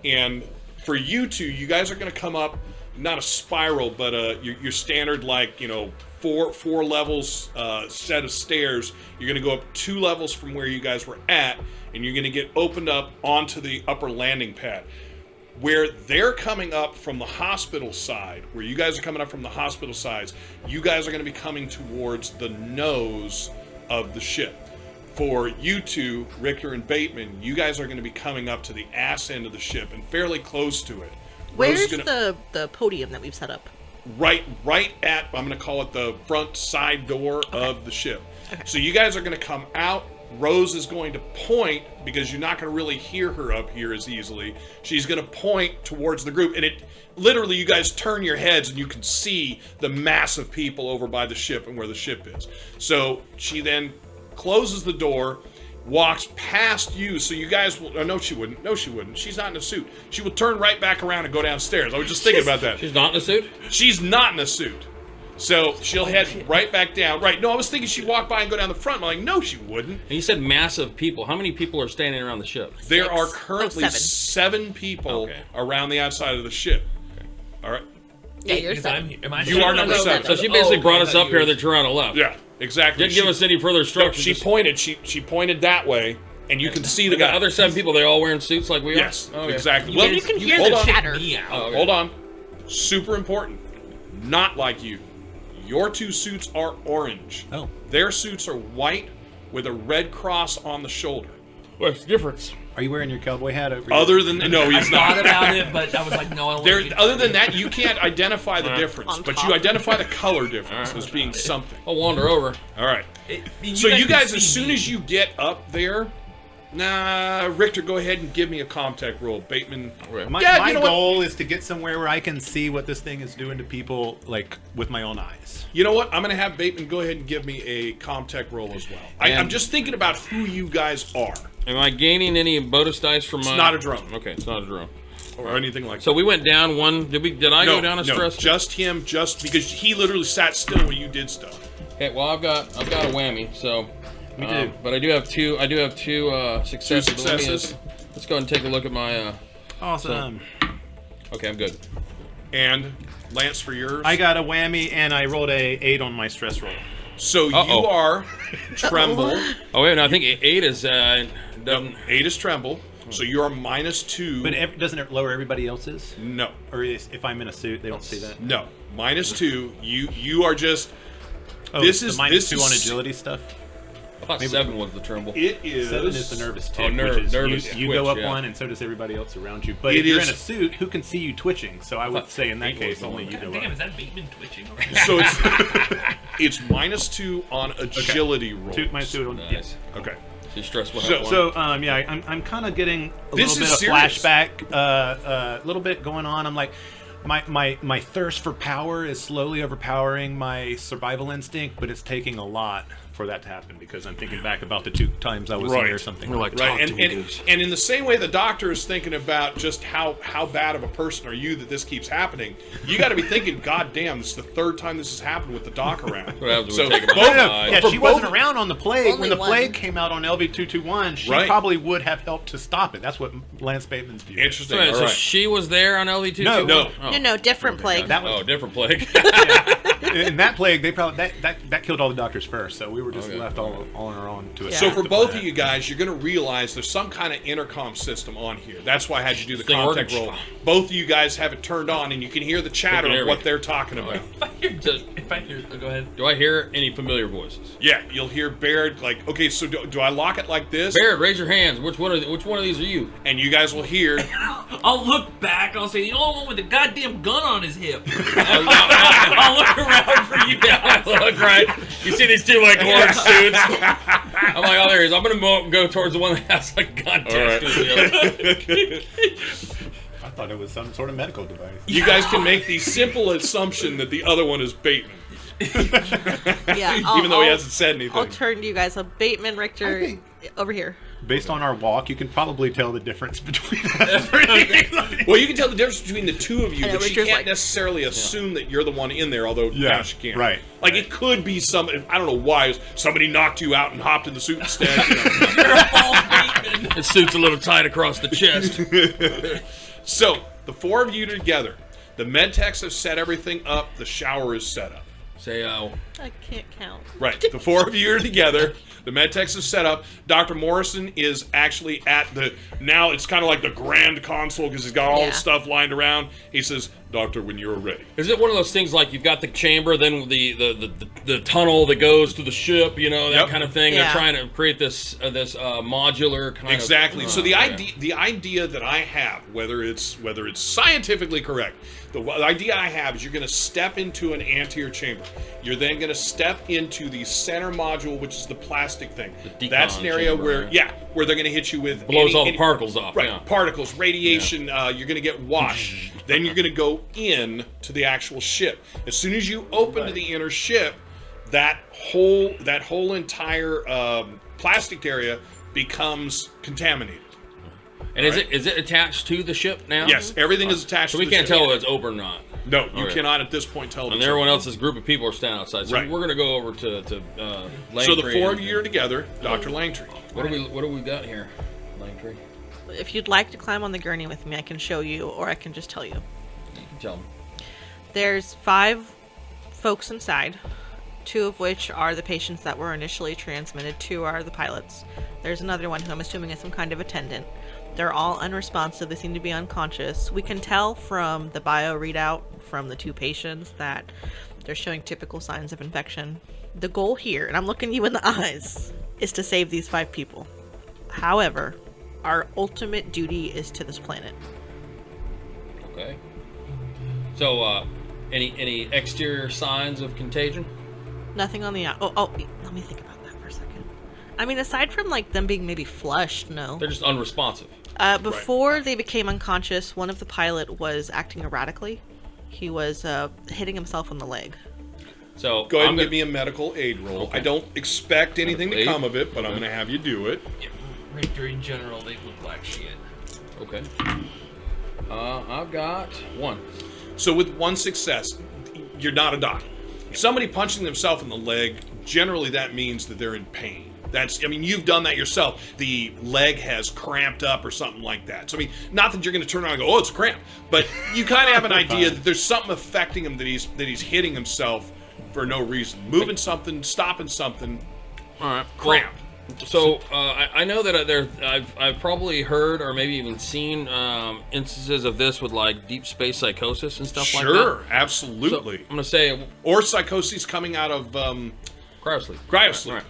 And for you two, you guys are going to come up, not a spiral, but your standard, like, four levels set of stairs. You're going to go up 2 levels from where you guys were at, and you're going to get opened up onto the upper landing pad. Where they're coming up from the hospital side, where you guys are coming up from the hospital sides, you guys are going to be coming towards the nose of the ship. for you two, Rictor and Bateman, you guys are going to be coming up to the ass end of the ship and fairly close to it. Rose Where's is gonna, the podium that we've set up? right at, I'm going to call it the front side door of the ship. Okay. So you guys are going to come out. Rose is going to point, because you're not going to really hear her up here as easily. She's going to point towards the group, and it literally, you guys turn your heads and you can see the mass of people over by the ship and where the ship is. So she then closes the door, walks past you, so you guys will, oh, no she wouldn't, she's not in a suit. She will turn right back around and go downstairs. I was just thinking about that. She's not in a suit? She's not in a suit. So she'll head right back down. Right, no, I was thinking she'd walk by and go down the front. I'm like, no, she wouldn't. And you said massive people. How many people are standing around the ship? There are currently 7 people around the outside of the ship. Okay. All right. Yeah, you're 7. You are number 7. So she basically brought us up here and then turned around and left. Yeah, exactly. Didn't give us any further instructions. No, she pointed that way, and you can see the other 7 people. They're all wearing suits like we are. Yes, exactly. Well, you can hear the chatter. Hold on. Super important. Not like you. Your 2 suits are orange. Oh. Their suits are white with a red cross on the shoulder. What's the difference? Are you wearing your cowboy hat over here? Other than no, he's not. I thought about it, but I was like, no, I don't want to. Other than that, you can't identify the difference, but you identify the color difference as being something. I'll wander over. All right. So you guys, as soon as you get up there, Rictor, go ahead and give me a Comtech roll. Bateman. My goal is to get somewhere where I can see what this thing is doing to people, like, with my own eyes. You know what? I'm going to have Bateman go ahead and give me a Comtech roll as well. I'm just thinking about who you guys are. Am I gaining any bonus dice from my... It's not a drone. Okay, it's not a drone. Or anything like that. So we went down one... Did I go down a stress? No, just him, because he literally sat still when you did stuff. Okay, well, I've got a whammy, so... Me too. But I do have two successes. 2 successes. Let's go ahead and take a look at my... Awesome. Okay, I'm good. And Lance, for yours? I got a whammy, and I rolled a 8 on my stress roll. So you are Tremble. Oh, wait, no, I think 8 is... No, 8 is Tremble. So you are -2. But doesn't it lower everybody else's? No. Or if I'm in a suit, they don't see that? No. -2. You are just... Oh, this is -2 on agility stuff? I thought 7 was the tremble. It is... 7 is the nervous tick. Oh, nervous You twitch, go up yeah. one, and so does everybody else around you. But if you're in a suit, who can see you twitching? So I would say in that case, only you go Damn, up. is that Bateman twitching? So it's -2 on agility rolls. -2 on... Nice. Yes. Okay. So stressful. So yeah, I'm kind of getting a little bit of flashback, a little bit going on. I'm like, my thirst for power is slowly overpowering my survival instinct, but it's taking a lot for that to happen because I'm thinking back about the 2 times I was in there or something. We're like, Right, talk to me, dudes. and in the same way the doctor is thinking about just how bad of a person are you that this keeps happening, you got to be thinking, God damn, this is the 3rd time this has happened with the doc around. So Yeah, she wasn't around on the plague. Only When the one. plague came out on LV-221, she Right. probably would have helped to stop it. That's what Lance Bateman's view is. Interesting. So, All right. she was there on LV2? No. Oh. No, different plague. That was, Different plague. in that plague, they probably that killed all the doctors first, so we were just left all on our own to So for to both plan. of you guys, you're going to realize there's some kind of intercom system on here. That's why I had you do the Thing contact working. roll. Both of you guys have it turned on, and you can hear the chatter hear of me. what they're talking about. If I hear, go ahead. Do I hear any familiar voices? Yeah, you'll hear Baird like, okay, so do I lock it like this? Baird, raise your hands. Which one of these are you? And you guys will hear, I'll look back. I'll say, the only one with the goddamn gun on his hip. I'll look around for you guys. Look, right. You see these 2 like orange suits. I'm like, oh, there he is. I'm gonna go towards the one that has like gun test. I thought it was some sort of medical device. you guys can make the simple assumption that the other one is Bateman. Yeah, Even though he hasn't said anything. I'll turn to you guys. So Bateman, Rictor, I think- over here. Based on our walk, you can probably tell the difference between us. Well, you can tell the difference between the 2 of you, I know, but she Richard's can't like- necessarily assume that you're the one in there, although now she can. right. Like, it could be some, I don't know why, somebody knocked you out and hopped in the suit instead. You know. You're a false Bateman. The suit's a little tight across the chest. So, the 4 of you together, the med techs have set everything up, the shower is set up. Say, I can't count. Right. The four of you are together. The medtechs is set up. Dr. Morrison is actually at the, now it's kind of like the grand console because he's got all the stuff lined around. He says, Doctor, when you're ready. Is it one of those things like you've got the chamber, then the tunnel that goes to the ship, you know, that kind of thing? Yeah. They're trying to create this modular kind of... Exactly. So the idea that I have, whether it's scientifically correct, the idea I have is you're going to step into an anterior chamber. You're then going to step into the center module, which is the plastic thing. The That's an area chamber, where they're going to hit you with blows all the particles off. Right, Yeah. particles, radiation. You're going to get washed. Then you're going to go in to the actual ship. As soon as you open to the inner ship, that whole entire plastic area becomes contaminated. And is it attached to the ship now? Yes, everything is attached. So to we the can't ship. tell if it's open or not. No, you Okay. cannot at this point tell. And everyone else's group of people are standing outside. So Right. we're going to go over to Langtree. So the four of you are together, Dr. Langtree. What do we got here, Langtree? If you'd like to climb on the gurney with me, I can show you, or I can just tell you. You can tell them. There's 5 folks inside, 2 of which are the patients that were initially transmitted, 2 are the pilots. There's another one who I'm assuming is some kind of attendant. They're all unresponsive. They seem to be unconscious. We can tell from the bio readout from the 2 patients that they're showing typical signs of infection. The goal here, and I'm looking you in the eyes, is to save these 5 people. However, our ultimate duty is to this planet. Okay. So, any exterior signs of contagion? Nothing on the oh, let me think about that for a second. I mean, aside from like them being maybe flushed, no. They're just unresponsive. Before they became unconscious, one of the pilot was acting erratically. He was hitting himself in the leg. So Go ahead and give me a medical aid roll. Okay. I don't expect anything to Medical come aid? of it, but I'm going to have you do it. Rictor in general, they look like shit. Okay. I've got 1. So with 1 success, you're not a doctor. Somebody punching themselves in the leg, generally that means that they're in pain. You've done that yourself. The leg has cramped up or something like that. So, not that you're going to turn around and go, oh, it's a cramp. But you kind of have an idea that there's something affecting him, that he's hitting himself for no reason. Moving something, stopping something. All right. Cramp. So I know that I've probably heard or maybe even seen instances of this with like deep space psychosis and stuff like that. Sure, absolutely. So I'm gonna say or psychosis coming out of cryosleep. Cryosleep. All right.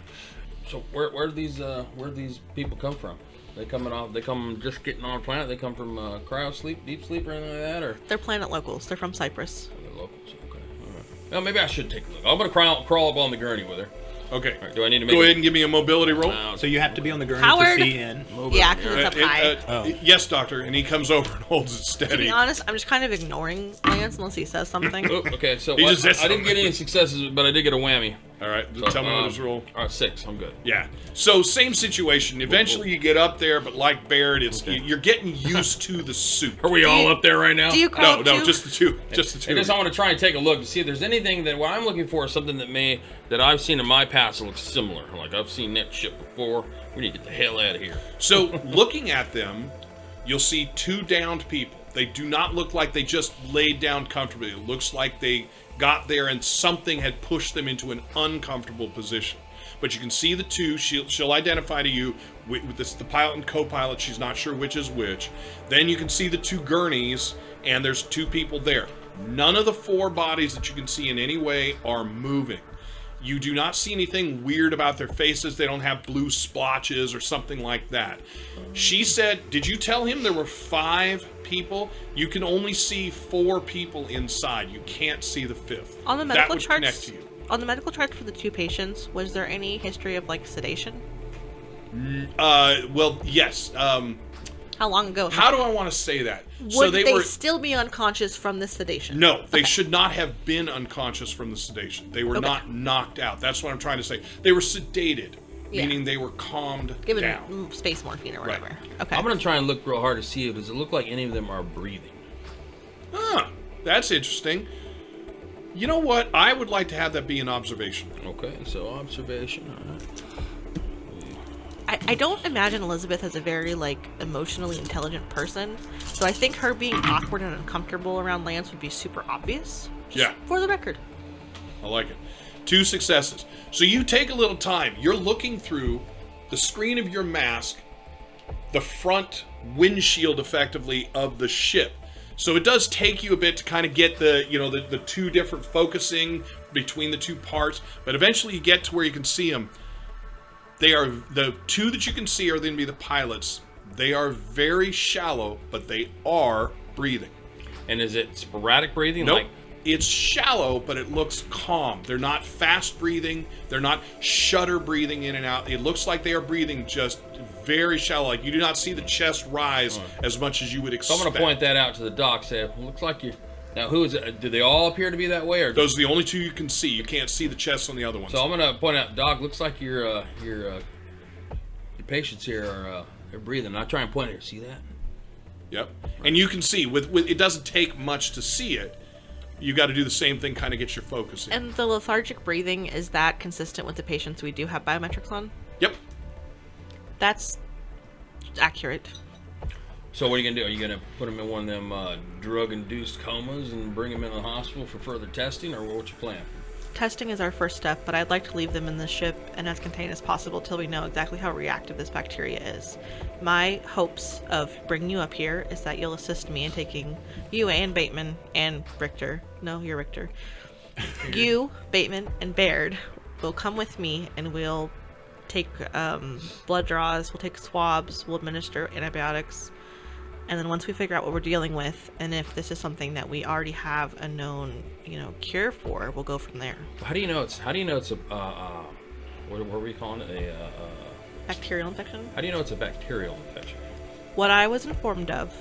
So where do these people come from? They come just getting on a planet. They come from cryosleep, deep sleep, or anything like that, or They're planet locals. They're from Cyprus. they're locals. Okay. All right. Well, maybe I should take a look. I'm gonna crawl up on the gurney with her. Okay. All right, do I need to make Go ahead and give me a mobility roll. So you have to be on the gurney Howard? to see in. Yeah, because it's up high. Yes, doctor. And he comes over and holds it To steady. be honest, I'm just kind of ignoring Lance unless he says something. Oh, okay, so He just said I didn't get any successes, but I did get a whammy. All right. So, Tell me what his roll. All right, 6. I'm good. Yeah. So same situation. Eventually you get up there, but like Baird, you're getting used to the suit. Are we all up there right now? Do you crawl No, too? just the two. Just the two. I guess I want to try and take a look to see if there's anything that what I'm looking for is something that I've seen in my past that looks similar. Like I've seen that ship before. We need to get the hell out of here. So looking at them, you'll see 2 downed people. They do not look like they just laid down comfortably. It looks like they got there and something had pushed them into an uncomfortable position. But you can see the 2. She'll identify to you with this, the pilot and co-pilot. She's not sure which is which. Then you can see the 2 gurneys, and there's 2 people there. None of the 4 bodies that you can see in any way are moving. You do not see anything weird about their faces. They don't have blue splotches or something like that. She said, did you tell him there were 5 people? You can only see 4 people inside. You can't see the 5th. On the That medical would connect charts, to you. on the medical charts for the 2 patients, was there any history of like sedation? Well, yes. How long ago? How do I want to say that? Would they still be unconscious from the sedation? No, they should not have been unconscious from the sedation. They were not knocked out. That's what I'm trying to say. They were sedated, meaning they were calmed Given down. space morphine or whatever. Right. Okay. I'm gonna try and look real hard to see does it look like any of them are breathing. Huh, that's interesting. You know what? I would like to have that be an observation. Okay, so observation. All right. I don't imagine Elizabeth as a very like emotionally intelligent person, so I think her being awkward and uncomfortable around Lance would be super obvious. Just Yeah. For the record. I like it. 2 successes. So you take a little time. You're looking through the screen of your mask, the front windshield, effectively, of the ship. So it does take you a bit to kind of get the 2 different focusing between the 2 parts, but eventually you get to where you can see them. They are the 2 that you can see are going to be the pilots. They are very shallow, but they are breathing. And is it sporadic breathing? Nope. Like, it's shallow, but it looks calm. They're not fast breathing. They're not shudder breathing in and out. It looks like they are breathing just very shallow. Like you do not see the chest rise as much as you would expect. So I'm going to point that out to the doc. Say, well, looks like you. Now, who is it? Do they all appear to be that way? Or those are the only 2 you can see. You can't see the chest on the other ones. So I'm going to point out, Doc, looks like your patients here are breathing. And I try and point here. See that? Yep. And you can see with it doesn't take much to see it. You got to do the same thing, kind of get your focus in. And the lethargic breathing, is that consistent with the patients we do have biometrics on? Yep. That's accurate. So what are you going to do? Are you going to put them in one of them drug-induced comas and bring them in the hospital for further testing, or what's your plan? Testing is our first step, but I'd like to leave them in the ship and as contained as possible till we know exactly how reactive this bacteria is. My hopes of bringing you up here is that you'll assist me in taking you and Bateman and Rictor. No, you're Rictor. You, Bateman, and Baird will come with me, and we'll take blood draws, we'll take swabs, we'll administer antibiotics, and then once we figure out what we're dealing with, and if this is something that we already have a known, cure for, we'll go from there. How do you know it's a what were we calling it? Bacterial infection? How do you know it's a bacterial infection? What I was informed of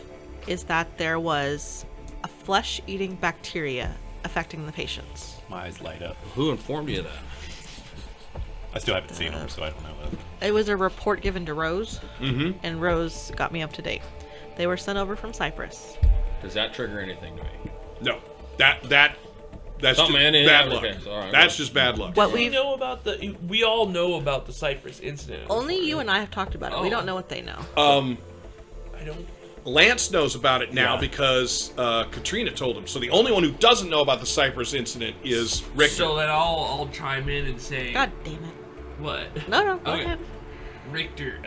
is that there was a flesh-eating bacteria affecting the patients. My eyes light up. Who informed you of that? I still haven't seen them, so I don't know. It was a report given to Rose, Mm-hmm. and Rose got me up to date. They were sent over from Cyprus. Does that trigger anything to me? No. That's just Something in it. bad luck. Okay, all right, That's just bad luck. What We know about we all know about the Cyprus incident. Only you and I have talked about it. We don't know what they know. I don't. Lance knows about it now Yeah. because Katrina told him. So the only one who doesn't know about the Cyprus incident is Rictor. So then I'll chime in and say. God damn it. What? No, go Okay. ahead. Rictor,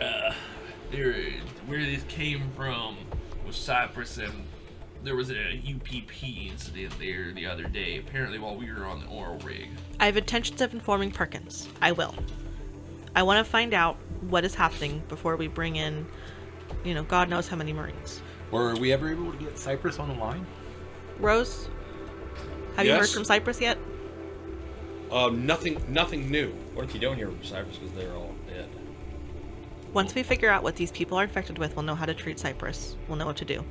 where this came from was Cyprus, and there was a UPP incident there the other day, apparently while we were on the oil rig. I have intentions of informing Perkins. I will. I want to find out what is happening before we bring in, God knows how many Marines. Were we ever able to get Cypress on the line? Rose, have you heard Yes? from Cyprus yet? Nothing new. What if you don't hear from Cyprus because they're all dead? Once we figure out what these people are infected with, we'll know how to treat Cyprus. We'll know what to do. All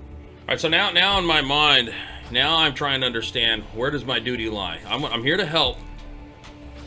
right, so now in my mind, now I'm trying to understand, where does my duty lie? I'm here to help,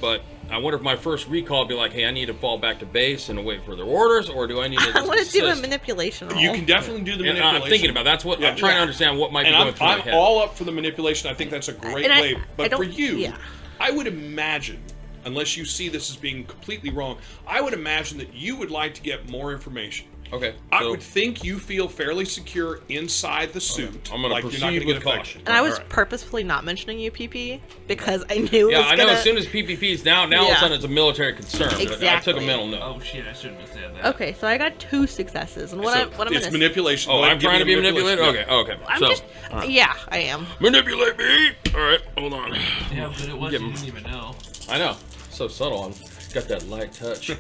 but I wonder if my first recall would be like, hey, I need to fall back to base and await further orders, or do I need to I want to do a assist? manipulation roll. You can definitely do the And manipulation. I'm thinking about that's what Yeah. I'm trying to understand what might be And going I'm, through my I'm head. all up for the manipulation. I think that's a great And I way. But for don't- you, yeah. I would imagine, unless you see this as being completely wrong, I would imagine that you would like to get more information. Okay. I so would think you feel fairly secure inside the suit. I'm gonna like you're not proceed gonna with get caution. infection. And I was All right. purposefully not mentioning UPP because I knew it Yeah, was I know. gonna... As soon as PPP's now all of a Yeah. sudden it's a military concern. But I took a Exactly. mental note. Oh shit, I shouldn't have said that. Okay, so I got 2 successes, and what So I'm it's gonna... manipulation. Oh, Go ahead I'm and give trying to me be the manipulated. manipulation. Okay. I'm so just... Yeah, I am. manipulate me. All right, hold on. Yeah, but it was, Give you him- didn't even know. I know. So subtle. I've got that light touch.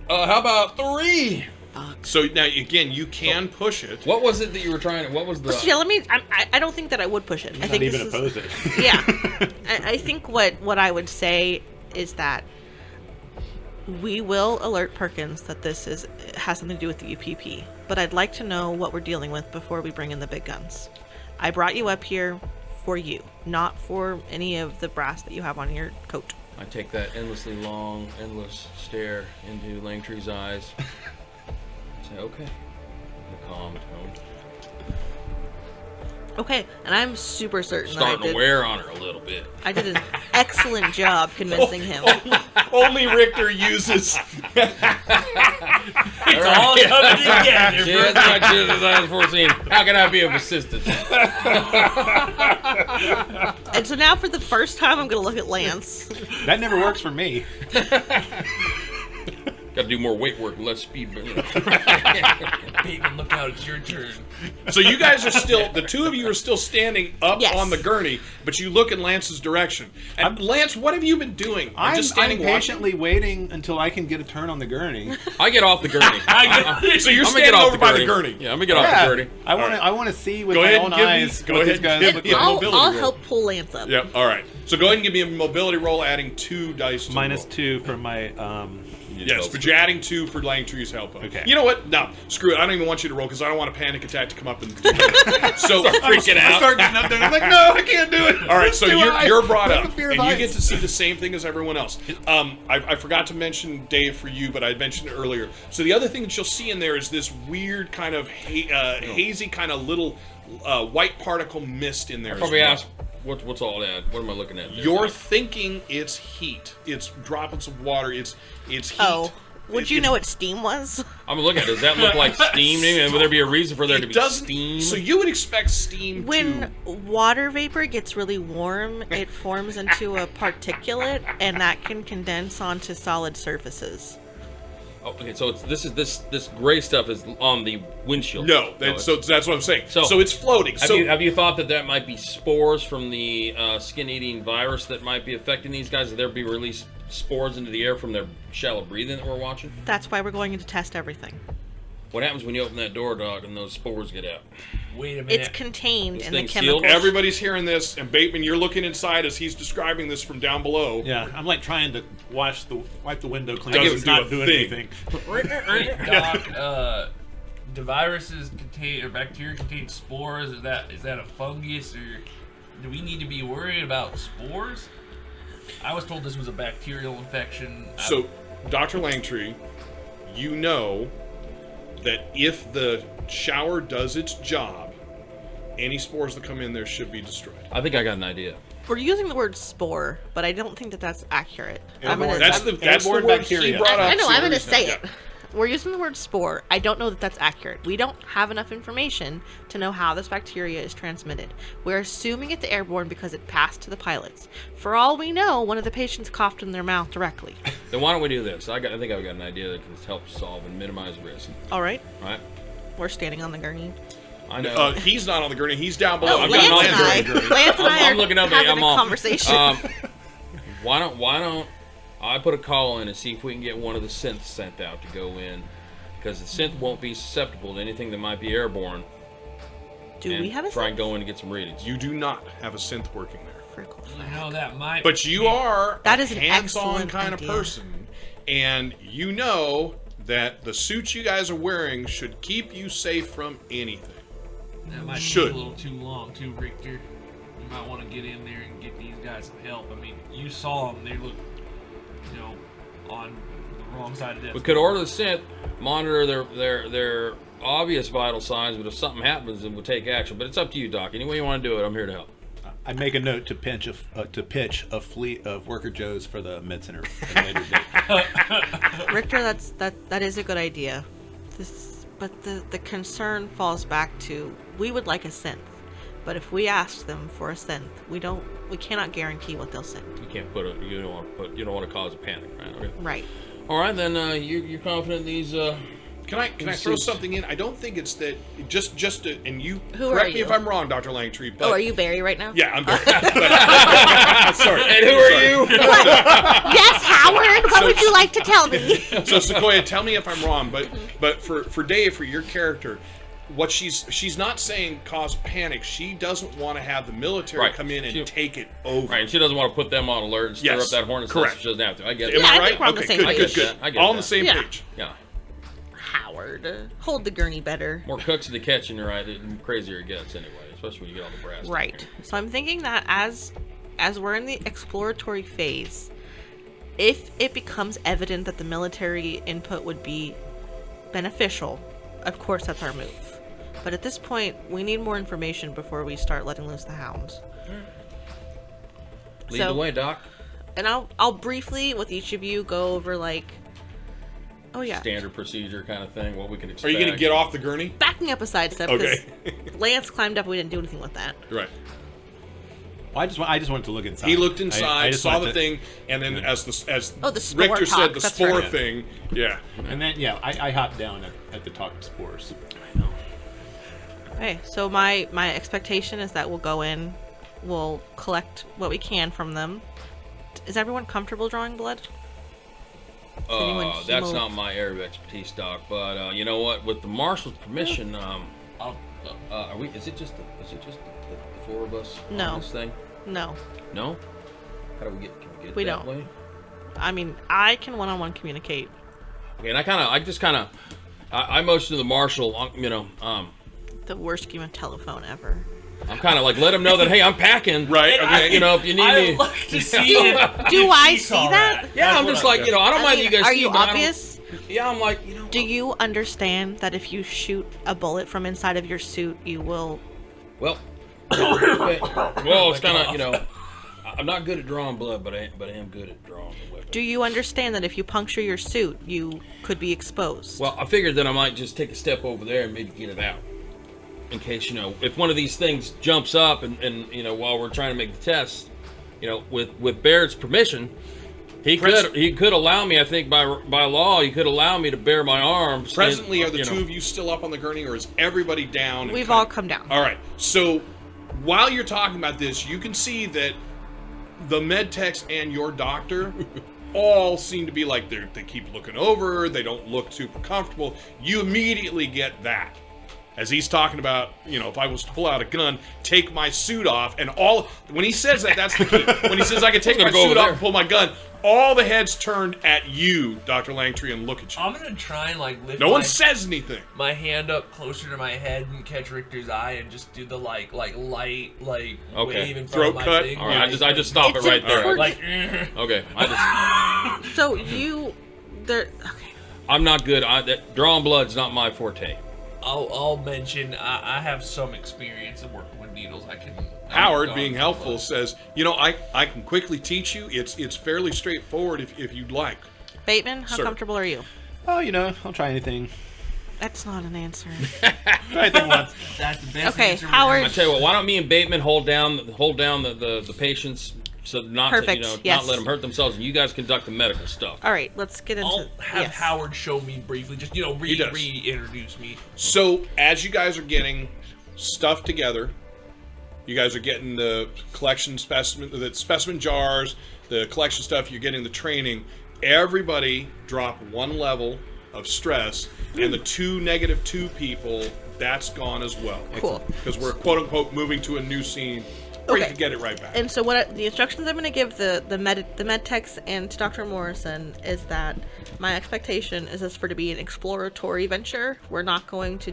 How about 3? So now again, you can push it. What was it that you were trying to? What was the? Yeah, let me... I don't think that I would push it. I Not think even this oppose it. Yeah. I think what I would say is that we will alert Perkins that this has something to do with the UPP, but I'd like to know what we're dealing with before we bring in the big guns. I brought you up here for you, not for any of the brass that you have on your coat. I take that endlessly long, endless stare into Langtree's eyes. Say, okay. In a calm tone. Okay, and I'm super certain Starting that to wear on her a little bit. I did an excellent job convincing him. Only Rictor uses It's all coming together. Yeah, that's not just as I was foreseen. How can I be of assistance? And so now, for the first time, I'm gonna look at Lance. That never works for me. Got to do more weight work, less speed. But, you know. Bateman, look out, it's your turn. So you guys are still, the two of you are still standing up Yes. on the gurney, but you look in Lance's direction. And Lance, what have you been doing? I'm just standing watching? patiently waiting until I can get a turn on the gurney. I get off the gurney. So you're I'm gonna get standing off over by the gurney. Yeah, I'm gonna get off the gurney. I want to see with Go my ahead own and give me- eyes go what ahead these guys and look give me like. a mobility I'll roll. help pull Lance up. Yep, all right. So go ahead and give me a mobility roll, adding 2 dice to the roll. -2 for my Yes, but you're adding 2 for Langtree's help. Okay. You know what? No, screw it. I don't even want you to roll because I don't want a panic attack to come up and so freaking I out. start getting up there. I'm like, no, I can't do it. All right, so you're brought I have up, a fear and of you heights. get to see the same thing as everyone else. I forgot to mention Dave for you, but I mentioned it earlier. So the other thing that you'll see in there is this weird kind of hazy kind of little white particle mist in there. Probably as well. ask, what's all that? What am I looking at? there? You're thinking it's heat. It's droplets of water. It's heat. Oh, would you It's- know what steam was? I'm looking at. Does that look like steam? And would there be a reason for there to It be doesn't. steam? So you would expect steam When to. water vapor gets really warm, it forms into a particulate, and that can condense onto solid surfaces. Oh, okay, so it's this gray stuff is on the windshield. No, it's- so that's what I'm saying. So- So it's floating. Have you thought that might be spores from the skin-eating virus that might be affecting these guys? That there be released spores into the air from their shallow breathing that we're watching? That's why we're going in to test everything. What happens when you open that door, dog, and those spores get out? Wait a minute. It's contained This in the thing's sealed? chemicals. Everybody's hearing this, and Bateman, you're looking inside as he's describing this from down below. Yeah, I'm like trying to wipe the window clean. Doesn't It's do not a doing thing. anything. Doc, do viruses contain or bacteria contain spores? Is that a fungus, or do we need to be worried about spores? I was told this was a bacterial infection. So, Dr. Langtree, you know that if the shower does its job, any spores that come in there should be destroyed. I think I got an idea. We're using the word spore, but I don't think that that's accurate. Airborne- That's the Airborne word bacteria. he brought up. I know, so I'm going to everybody's- say yeah. it. We're using the word spore. I don't know that that's accurate. We don't have enough information to know how this bacteria is transmitted. We're assuming it's airborne because it passed to the pilots. For all we know, one of the patients coughed in their mouth directly. Then why don't we do this? I think I've got an idea that can help solve and minimize risk. All right, All right? we're standing on the gurney. I know. He's not on the gurney. He's down below. Oh, I've Lance got and Lance I, on the gurney. Lance and I I'm are looking up. having I'm a on. conversation. Why don't I put a call in and see if we can get one of the synths sent out to go in, because the synth won't be susceptible to anything that might be airborne. Do and we have a try and sense? go in and get some readings? You do not have a synth working there. Frickle. You know that might. But you are That a is an hands-on excellent kind idea. of person, and you know that the suits you guys are wearing should keep you safe from anything. That might Should. take a little too long, too, Rictor. You might want to get in there and get these guys some help. I mean, you saw them; they look, on the wrong side of death. We could order the synth, monitor their obvious vital signs, but if something happens, then we'll take action. But it's up to you, Doc. Any way you want to do it, I'm here to help. I make a note to pitch a fleet of worker Joes for the med center at a later date. Rictor, that is a good idea. But the concern falls back to, we would like a synth, but if we ask them for a synth, we cannot guarantee what they'll send. You can't put it. You don't want to cause a panic, right? Okay. Right. All right, then you're confident these. Can I throw something in? I don't think it's that. Just to, and you Who correct are me you? if I'm wrong, Dr. Langtree. But Oh, are you Barry right now? Yeah, I'm Barry. Sorry. And who are you? Yes, Howard. What would you like to tell me? So Sequoia, tell me if I'm wrong, but for Dave, for your character, what she's not saying cause panic. She doesn't want to have the military Right. come in and She- take it over. Right, and she doesn't want to put them on alert and stir Yes, up that hornet's correct. nest. She doesn't have to. I get it. Am Yeah, I I right? think we're on the Okay, same good, page. good, good. I get All on that. the same Yeah. page. Yeah. Howard, hold the gurney better. More cooks in the kitchen, right? The crazier it gets anyway, especially when you get all the brass. Right. So I'm thinking that as we're in the exploratory phase, if it becomes evident that the military input would be beneficial, of course that's our move. But at this point, we need more information before we start letting loose the hounds. Lead the way, Doc. And I'll briefly with each of you go over like Oh, yeah. standard procedure kind of thing, what we can Are expect. you going to get off the gurney? Backing up a sidestep. Okay. Lance climbed up. We didn't do anything with that. Right. Well, I just wanted to look inside. He looked inside, I just saw wanted the to- thing, and then as the spore Rictor said, talk, the that's spore right. thing. Yeah. And then I hopped down at the talk of spores. Okay, so my expectation is that we'll go in, we'll collect what we can from them. Is everyone comfortable drawing blood? anyone That's hemal- not my area of expertise, Doc. But you know what? With the marshal's permission, are we? Is it just the four of us No. on this thing? No. No. How do we get? Can we get We that don't. way? I mean, I can one-on-one communicate. Okay, and I motioned to the marshal. The worst game of telephone ever. I'm kind of like let him know that hey, I'm packing. Right. Okay. You know, if you need I me. would like to see if Do if I he see saw that? Yeah, That's I'm what just like, you know, I don't I mind mean, you guys are see, you but I don't- obvious? Yeah, I'm like, you know. Do you understand that if you shoot a bullet from inside of your suit, you will... Well, okay. Well, it's kind of, you know, I'm not good at drawing blood, but I am good at drawing the weapon. Do you understand that if you puncture your suit, you could be exposed? Well, I figured that I might just take a step over there and maybe get it out. In case, you know, if one of these things jumps up and you know, while we're trying to make the test, you know, with Baird's permission, he could allow me, I think by law, he could allow me to bare my arms. Presently, and, are the two of you still up on the gurney, or is everybody down? and We've kind all of- come down. All right. So while you're talking about this, you can see that the med techs and your doctor all seem to be like they keep looking over. They don't look super comfortable. You immediately get that. As he's talking about, you know, if I was to pull out a gun, take my suit off, and all when he says that, that's the key. When he says I can take my gonna go suit over off there. and pull my gun, all the heads turned at you, Dr. Langtree, and look at you. I'm gonna try and like lift No one says anything. my hand up closer to my head and catch Richter's eye and just do the light Okay. wave in front Throat of my cut? thing. All right, I just stop It's it right there. important. Like, Okay, So okay. I'm not good. Drawing blood's not my forte. I'll mention I have some experience in working with needles. Howard, being helpful, says, you know, I can quickly teach you. It's fairly straightforward if you'd like. Bateman, how Sir. comfortable are you? Oh, you know, I'll try anything. That's not an answer. Try anything once. That's the best Okay, answer we're Howard. I tell you what, why don't me and Bateman hold down the patients so not Perfect, to, you know, yes. not let them hurt themselves, and you guys conduct the medical stuff. All right, let's get into... I'll have yes. Howard show me briefly, just He does. reintroduce me. So as you guys are getting stuff together, you guys are getting the collection specimen jars, the collection stuff. You're getting the training. Everybody drop one level of stress, and the -2 people, that's gone as well. Cool. Because we're quote unquote moving to a new scene where you Okay. can get it right back. And so the instructions I'm going to give the med techs and to Dr. Morrison is that my expectation is this for to be an exploratory venture. We're not going to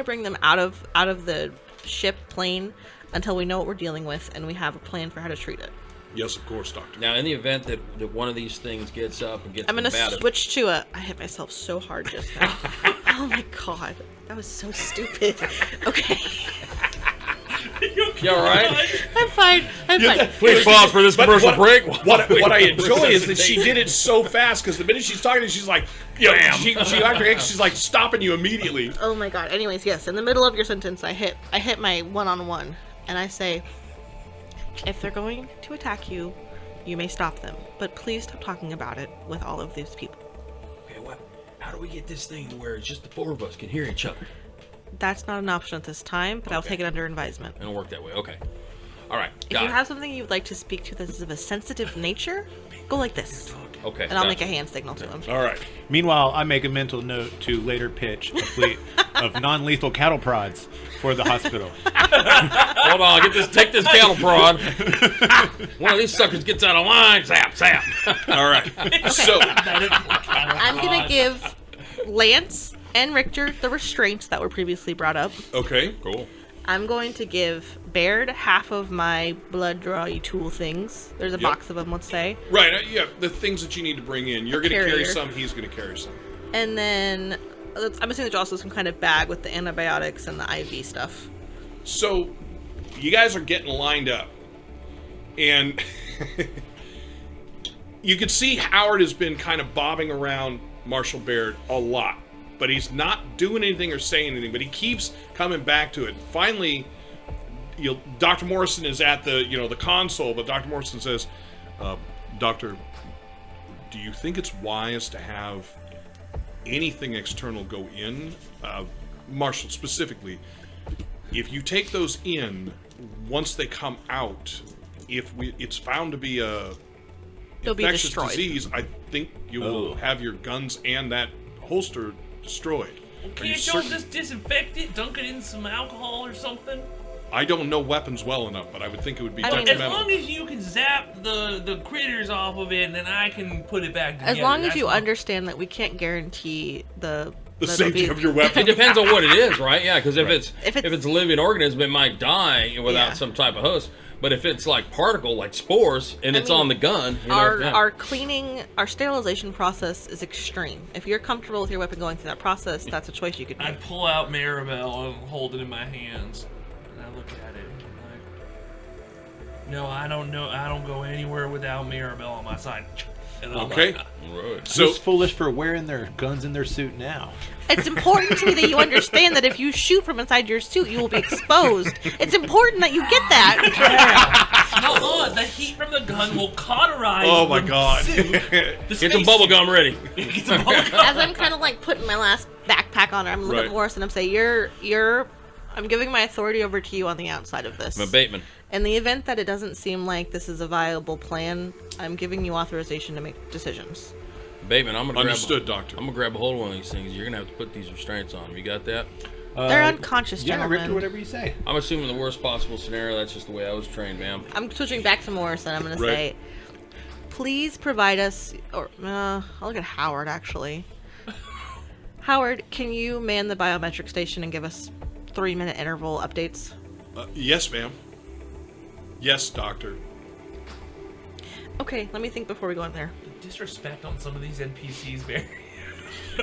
bring them out of the ship plane until we know what we're dealing with and we have a plan for how to treat it. Yes, of course, Doctor. Now, in the event that one of these things gets up and gets I'm going to combative, switch to I hit myself so hard just now. Oh my god. That was so stupid. Okay. you all right? I'm fine. Please pause for this commercial break. What I enjoy is that she did it so fast, because the minute she's talking, she's like, you know, she's like stopping you immediately. Oh my god. Anyways, yes, in the middle of your sentence, I hit my one-on-one, and I say, if they're going to attack you, you may stop them, but please stop talking about it with all of these people. Okay, how do we get this thing to where it's just the four of us can hear each other? That's not an option at this time, but I'll Okay. take it under advisement. It'll work that way. Okay. All right. If Got you it. have something you'd like to speak to that is of a sensitive nature, go like this, Okay. and I'll make gotcha. a hand signal to them. All right. Meanwhile, I make a mental note to later pitch a fleet of non-lethal cattle prods for the hospital. Hold on. Take this cattle prod. One of these suckers gets out of line. Zap, zap. All right. So I'm gonna give Lance and Rictor the restraints that were previously brought up. okay. Cool. I'm going to give Baird half of my blood draw tool things. There's a Yep. box of them, let's say. Right. Yeah. The things that you need to bring in. You're going to carry Carrier. some. He's going to carry some. And then I'm assuming there's also some kind of bag with the antibiotics and the IV stuff. So you guys are getting lined up, and you can see Howard has been kind of bobbing around Marshall Baird a lot, but he's not doing anything or saying anything, but he keeps coming back to it. Finally, Dr. Morrison is at the console, but Dr. Morrison says, Doctor, do you think it's wise to have anything external go in? Marshall, specifically, if you take those in, once they come out, it's found to be a They'll be infectious destroyed. disease, I think you will have your guns and that holster destroyed. Are you Can't y'all certain? just disinfect it, dunk it in some alcohol or something? I don't know weapons well enough, but I would think it would be I mean, As detrimental. long as you can zap the critters off of it, then I can put it back together. As long as That's you all. understand that we can't guarantee the safety of your It weapon. depends on what it is, right? Yeah, because if Right. it's a living organism, it might die without Yeah. some type of host. But if it's like particle, like spores, and it's mean, on the gun, our cleaning, our sterilization process is extreme. If you're comfortable with your weapon going through that process, that's a choice you could I make. pull out Maribel and hold it in my hands, and I look at it. And I'm like, no, I don't know. I don't go anywhere without Maribel on my side. And I'm Okay. like, Right. So Who's foolish for wearing their guns in their suit now? It's important to me that you understand that if you shoot from inside your suit, you will be exposed. It's important that you get that. Hold on, the heat from the gun will cauterize. oh my the god. suit. Get some bubble gum ready. Get some bubble gum. As I'm kind of like putting my last backpack on, I'm looking Right. at Morris and I'm saying, I'm giving my authority over to you on the outside of this. I'm a Bateman. In the event that it doesn't seem like this is a viable plan, I'm giving you authorization to make decisions. Bateman, I'm gonna Understood, Doctor. I'm gonna grab a hold of one of these things. You're gonna have to put these restraints on. You got that? They're unconscious, Yeah, gentlemen. Rictor, whatever you say. I'm assuming the worst possible scenario. That's just the way I was trained, ma'am. I'm switching back to Morris and I'm going to Right. say, please provide us, or I'll look at Howard actually. Howard, can you man the biometric station and give us 3-minute interval updates? Yes, ma'am. Yes, Doctor. Okay, let me think before we go in there. The disrespect on some of these NPCs, Barry.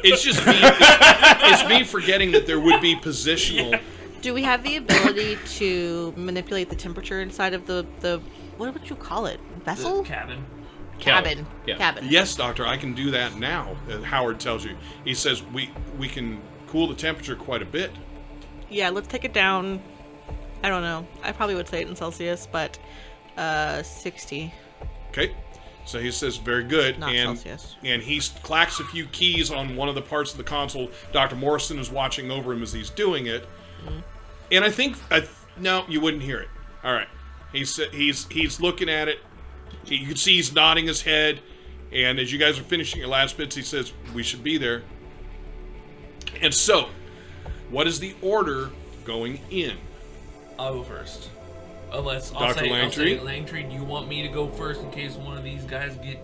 It's just me. It's me forgetting that there would be positional. Do we have the ability to manipulate the temperature inside of the what would you call it? Vessel? Cabin. Cabin. Yeah. Cabin. Yes, Doctor, I can do that now. Howard tells you. He says we can cool the temperature quite a bit. Yeah, let's take it down. I don't know. I probably would say it in Celsius, but 60. Okay. So he says, very good. Not and, Celsius. And he clacks a few keys on one of the parts of the console. Dr. Morrison is watching over him as he's doing it. Mm-hmm. And I think, no, you wouldn't hear it. All right. He's looking at it. You can see he's nodding his head. And as you guys are finishing your last bits, he says, we should be there. And so, what is the order going in? I'll go first. Unless I'll Dr. say, Langtree? Langtree, do you want me to go first in case one of these guys get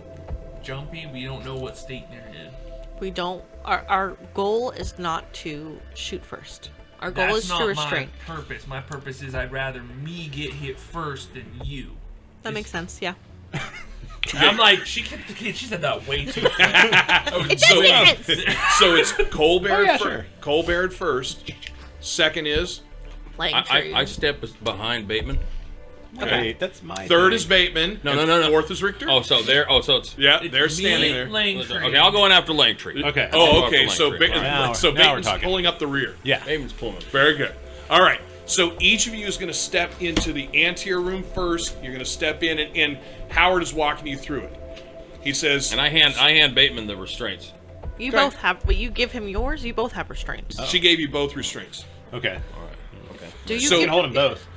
jumpy? We don't know what state they're in. We don't. Our goal is not to shoot first. Our goal That's is not to restrain. my purpose. My purpose is I'd rather me get hit first than you. That makes sense. Yeah. I'm like, she said that way too fast. It does make sense. So it's Cole Baird, yeah, sure. Cole Baird first. Second is, I step behind Bateman. Okay, that's my third thing. is Bateman. No, and no, no. Fourth is Rictor. Oh, so it's yeah, It's they're standing me, there. Langtree. okay. I'll go in after Langtree. Okay. Oh, okay. Langtree. So, Right. Now we're Bateman's talking. pulling up the rear. Yeah. Bateman's pulling. Very good. All right. So each of you is going to step into the anterior room first. You're going to step in, and Howard is walking you through it. He says, And I hand Bateman the restraints. You Okay. both have, but you give him yours. You both have restraints. she gave you both restraints. Okay. All right. Okay. Do you So- You give can hold them both.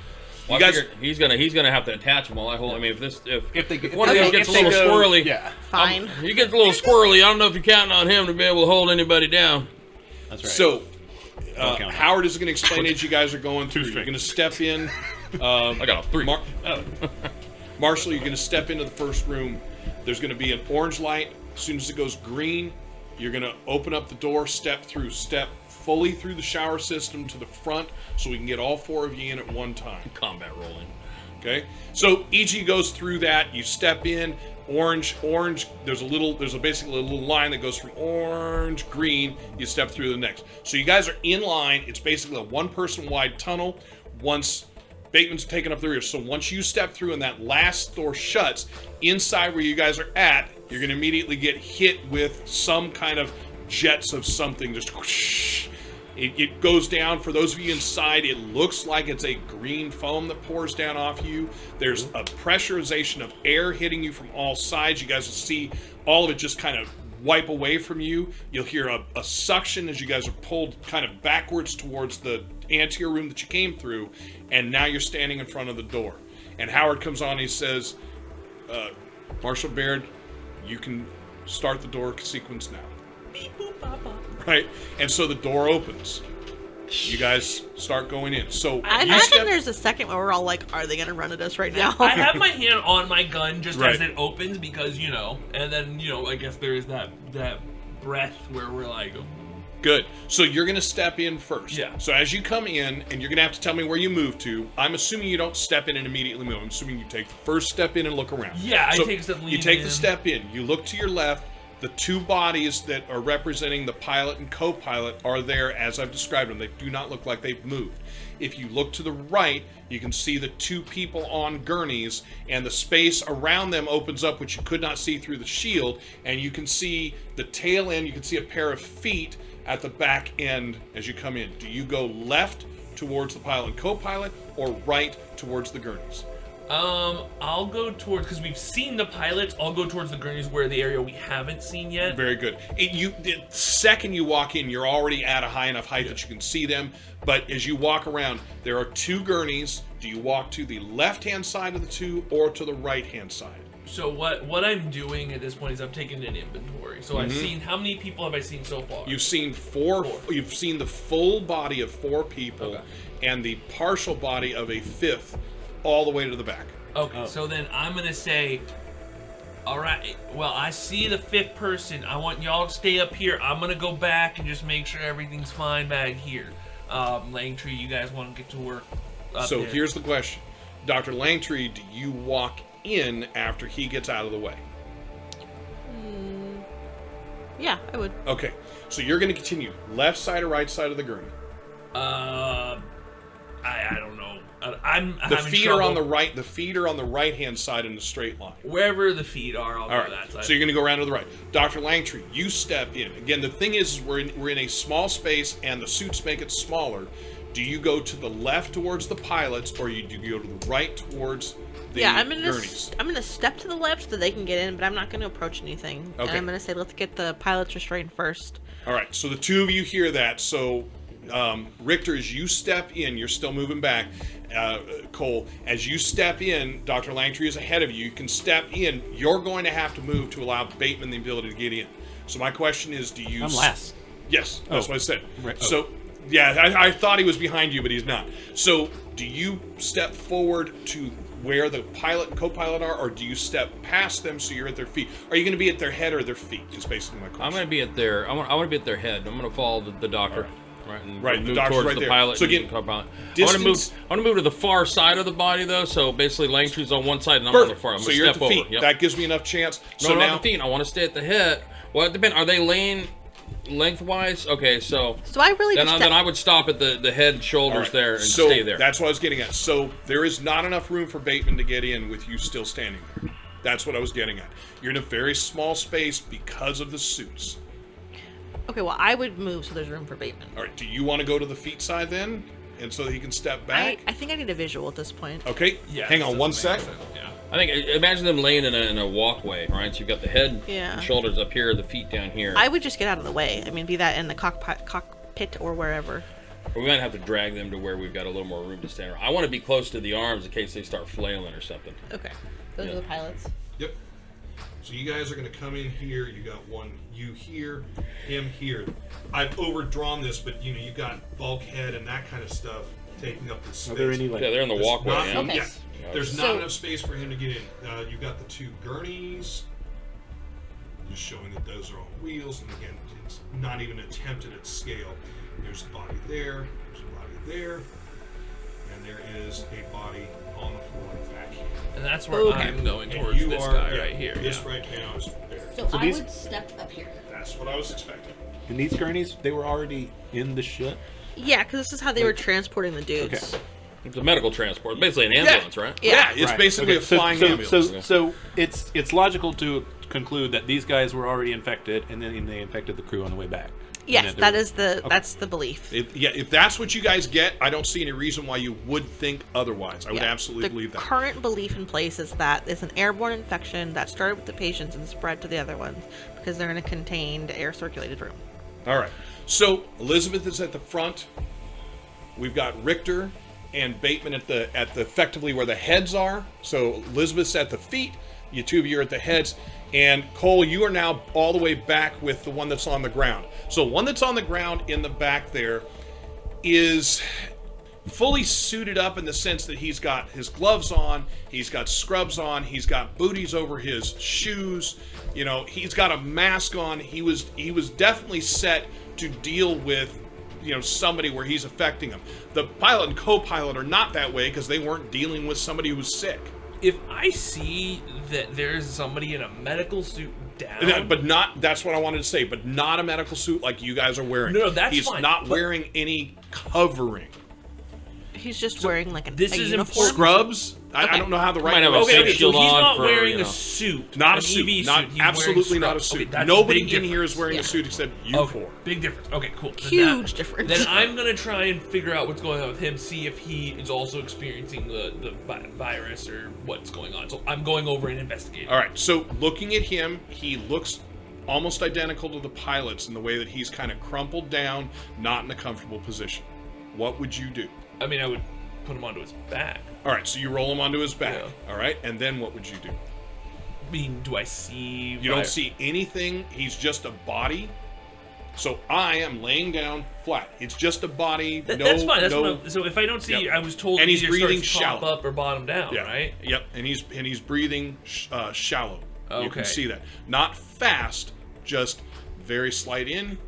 Well, You I guys- figure he's gonna have to attach them while I hold. I mean, if If one of these gets a little squirrely, Yeah, fine? he gets a little squirrely. I don't know if you're counting on him to be able to hold anybody down. that's right. So Don't count on Howard is going to explain as you guys are going through. You're strings. going to step in. I got a 3. Marshall, you're going to step into the first room. There's going to be an orange light. As soon as it goes green, you're going to open up the door, step fully through the shower system to the front so we can get all 4 of you in at one time. Combat rolling. Okay? So each of you goes through that. You step in, orange. There's basically a little line that goes from orange, green. You step through the next. So you guys are in line. It's basically a one-person wide tunnel. Once Bateman's taken up the rear. So once you step through and that last door shuts, inside where you guys are at, you're going to immediately get hit with some kind of jets of something just whoosh. It goes down. For those of you inside, it looks like it's a green foam that pours down off you. There's a pressurization of air hitting you from all sides. You guys will see all of it just kind of wipe away from you. You'll hear a suction as you guys are pulled kind of backwards towards the anterior room that you came through, and now you're standing in front of the door. And Howard comes on and he says, Marshall Baird, you can start the door sequence now. Beep, boop, bop, bop. Right? And so the door opens. You guys start going in. So I imagine there's a second where we're all like, are they going to run at us right now? I have my hand on my gun just Right. as it opens because, and then, I guess there is that breath where we're like, Good. So you're going to step in first. Yeah. So as you come in, and you're going to have to tell me where you move to. I'm assuming you don't step in and immediately move. I'm assuming you take the first step in and look around. Yeah, So I take a step. You take the step in. You look to your left. The two bodies that are representing the pilot and co-pilot are there as I've described them. They do not look like they've moved. If you look to the right, you can see the two people on gurneys, and the space around them opens up, which you could not see through the shield, and you can see the tail end. You can see a pair of feet at the back end as you come in. Do you go left towards the pilot and co-pilot, or right towards the gurneys? I'll go towards, because we've seen the pilots, I'll go towards the gurneys, where the area we haven't seen yet. Very good. The second you walk in, you're already at a high enough height that you can see them. But as you walk around, there are two gurneys. Do you walk to the left-hand side of the two or to the right-hand side? So what I'm doing at this point is I'm taking an inventory. So I've seen, how many people have I seen so far? You've seen four. You've seen the full body of 4 people, Okay. and the partial body of a 5th, all the way to the back. Okay, so then I'm going to say, all right, well, I see the 5th person. I want y'all to stay up here. I'm going to go back and just make sure everything's fine back here. Langtree, you guys want to get to work up So there. here's the question. Dr. Langtree, do you walk in after he gets out of the way? Yeah, I would. Okay, so you're going to continue left side or right side of the gurney? I don't know. I'm The having feet trouble. are on the right. The feet are on the right-hand side in a straight line. Wherever the feet are, I'll All go right. that side. So you're going to go around to the right. Dr. Langtree, you step in. Again, the thing is, we're in a small space, and the suits make it smaller. Do you go to the left towards the pilots, or do you go to the right towards the gurneys? I'm gonna step to the left so that they can get in, but I'm not gonna approach anything. Okay. And I'm gonna say let's get the pilots restrained first. All right. So the two of you hear that. So, Rictor, as you step in, you're still moving back. Cole, as you step in, Dr. Langtree is ahead of you. You can step in. You're going to have to move to allow Bateman the ability to get in. So my question is, do you... I'm last. Yes, that's what I said. Right. So, yeah, I thought he was behind you, but he's not. So, do you step forward to where the pilot and co-pilot are, or do you step past them so you're at their feet? Are you going to be at their head or their feet? Is basically my question. I'm going to be at their. I want to be at their head. I'm going to follow the doctor. Right, and Right, the move doctor's towards right the there. pilot. So and again, the co-pilot. distance- I want to move to the far side of the body, though. So basically, Langtree's on one side, and I'm on the Perfect. far. I'm So going you're to at step the feet. over. Yep. That gives me enough chance. No, So not now, the feet. I want to stay at the head. Well, it depends. Are they laying lengthwise? Okay, so So I really then just I would stop at the head and shoulders all right. there and So stay there. that's what I was getting at. So there is not enough room for Bateman to get in with you still standing there. That's what I was getting at. You're in a very small space because of the suits. Okay, well I would move so there's room for Bateman. All right. Do you want to go to the feet side then, and so that he can step back? I think I need a visual at this point. Okay. Yeah, Hang this on one doesn't sec. make sense. Yeah. I think imagine them laying in a walkway, right? So you've got the head, Yeah. and shoulders up here, the feet down here. I would just get out of the way. I mean, be that in the cockpit or wherever. We might have to drag them to where we've got a little more room to stand. I want to be close to the arms in case they start flailing or something. Okay, those Yeah. are the pilots. Yep. So you guys are going to come in here. You got you here, him here. I've overdrawn this, but you got bulkhead and that kind of stuff taking up the space. Are there any like? Yeah, they're in the There's walkway. not- Yeah. Okay. yeah. There's not So- enough space for him to get in. You've got the two gurneys. Just showing that those are on wheels, and again, it's not even attempted at scale. There's a body there. There's a body there, and there is a body on the floor back here. And that's where Okay. I'm going And towards you this are- guy yeah, right here. This yeah. right now is there. So, So I these- would step up here. That's what I was expecting. In these gurneys, they were already in the ship. Yeah, because this is how they were transporting the dudes. Okay. It's a medical transport, basically an ambulance, right? Yeah, it's Right. basically Okay, a flying so, ambulance. So it's logical to conclude that these guys were already infected, and then they infected the crew on the way back. Yes, that's the belief. If that's what you guys get, I don't see any reason why you would think otherwise. I would absolutely believe that. The current belief in place is that it's an airborne infection that started with the patients and spread to the other ones because they're in a contained, air-circulated room. All right. So Elizabeth is at the front. We've got Rictor and Bateman at the effectively where the heads are. So Elizabeth's at the feet. You two of you are at the heads. And Cole, you are now all the way back with the one that's on the ground. So one that's on the ground in the back there is fully suited up in the sense that he's got his gloves on, he's got scrubs on, he's got booties over his shoes, you know, he's got a mask on. He was definitely set to deal with, you know, somebody where he's affecting them. The pilot and co-pilot are not that way because they weren't dealing with somebody who was sick. If I see that there's somebody in a medical suit down, But not, that's what I wanted to say, but not a medical suit like you guys are wearing. No, that's He's fine, not but- wearing any covering. He's just wearing like a is uniform. important. Scrubs? I don't know how the right Might have word a is. face Okay, so shield he's on not for, wearing you know. a suit. Not an a suit. EV Not suit. He's absolutely wearing not a scrubs. suit. Okay, that's Nobody big in here is difference. wearing Yeah. a suit except you Okay, four. big difference. Okay, cool. Huge difference. Then I'm gonna try and figure out what's going on with him, see if he is also experiencing the virus or what's going on. So I'm going over and investigating. All right, so looking at him, he looks almost identical to the pilots in the way that he's kind of crumpled down, not in a comfortable position. What would you do? I mean, I would put him onto his back. All right, so you roll him onto his back. Yeah. All right, and then what would you do? I mean, do I see? You don't see anything. He's just a body. So I am laying down flat. It's just a body. That's fine. That's so if I don't see, Yep. I was told And he he's either breathing starts top shallow. up or bottom down, Yeah. right? Yep. And he's breathing shallow. You can Okay. see that. Not fast, just very slight in,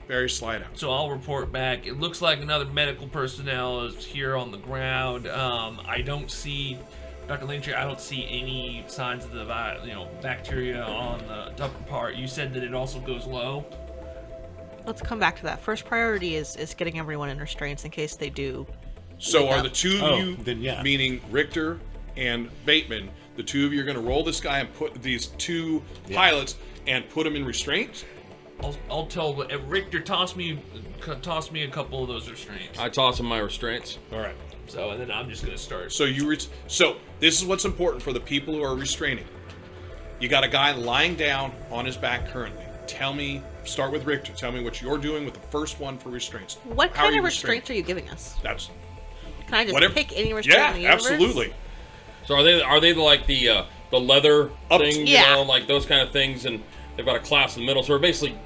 very slight out. So I'll report back. It looks like another medical personnel is here on the ground. I don't see, Dr. Langtree, I don't see any signs of the bacteria on the upper part. You said that it also goes low. Let's come back to that. First priority is getting everyone in restraints in case they do. So wake are up. the two Oh, of you, then yeah. meaning Rictor and Bateman, the two of you are going to roll this guy and put these two pilots and put them in restraints? I'll tell Rictor, toss me a couple of those restraints. I toss him my restraints. All right. So and then I'm just gonna start. So so this is what's important for the people who are restraining. You got a guy lying down on his back currently. Start with Rictor. Tell me what you're doing with the first one for restraints. What How are kind you of restraining? restraints are you giving us? That's Can I just whatever. pick any restraint in the universe? absolutely. So are they like the leather Up- thing, Yeah. like those kind of things, and they've got a clasp in the middle, so they're basically,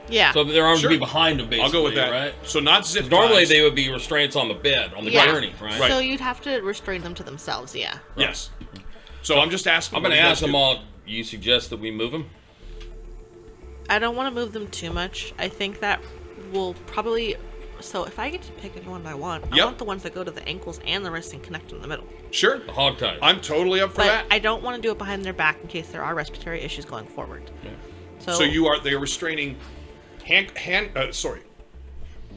Yeah. so their arms Sure. would be behind them, basically. I'll go with that. right? So not zip Normally ties. they would be restraints on the bed, on the Yeah. gurney, right? Right. So you'd have to restrain them to themselves, yeah. Yes. So I'm just asking. I'm going what to you ask guys them do. all, you suggest that we move them? I don't want to move them too much. I think that will probably... So if I get to pick anyone I want, I Yep. want the ones that go to the ankles and the wrists and connect in the middle. Sure. The hog tie. I'm totally up for But that. I don't want to do it behind their back in case there are respiratory issues going forward. So, So they are restraining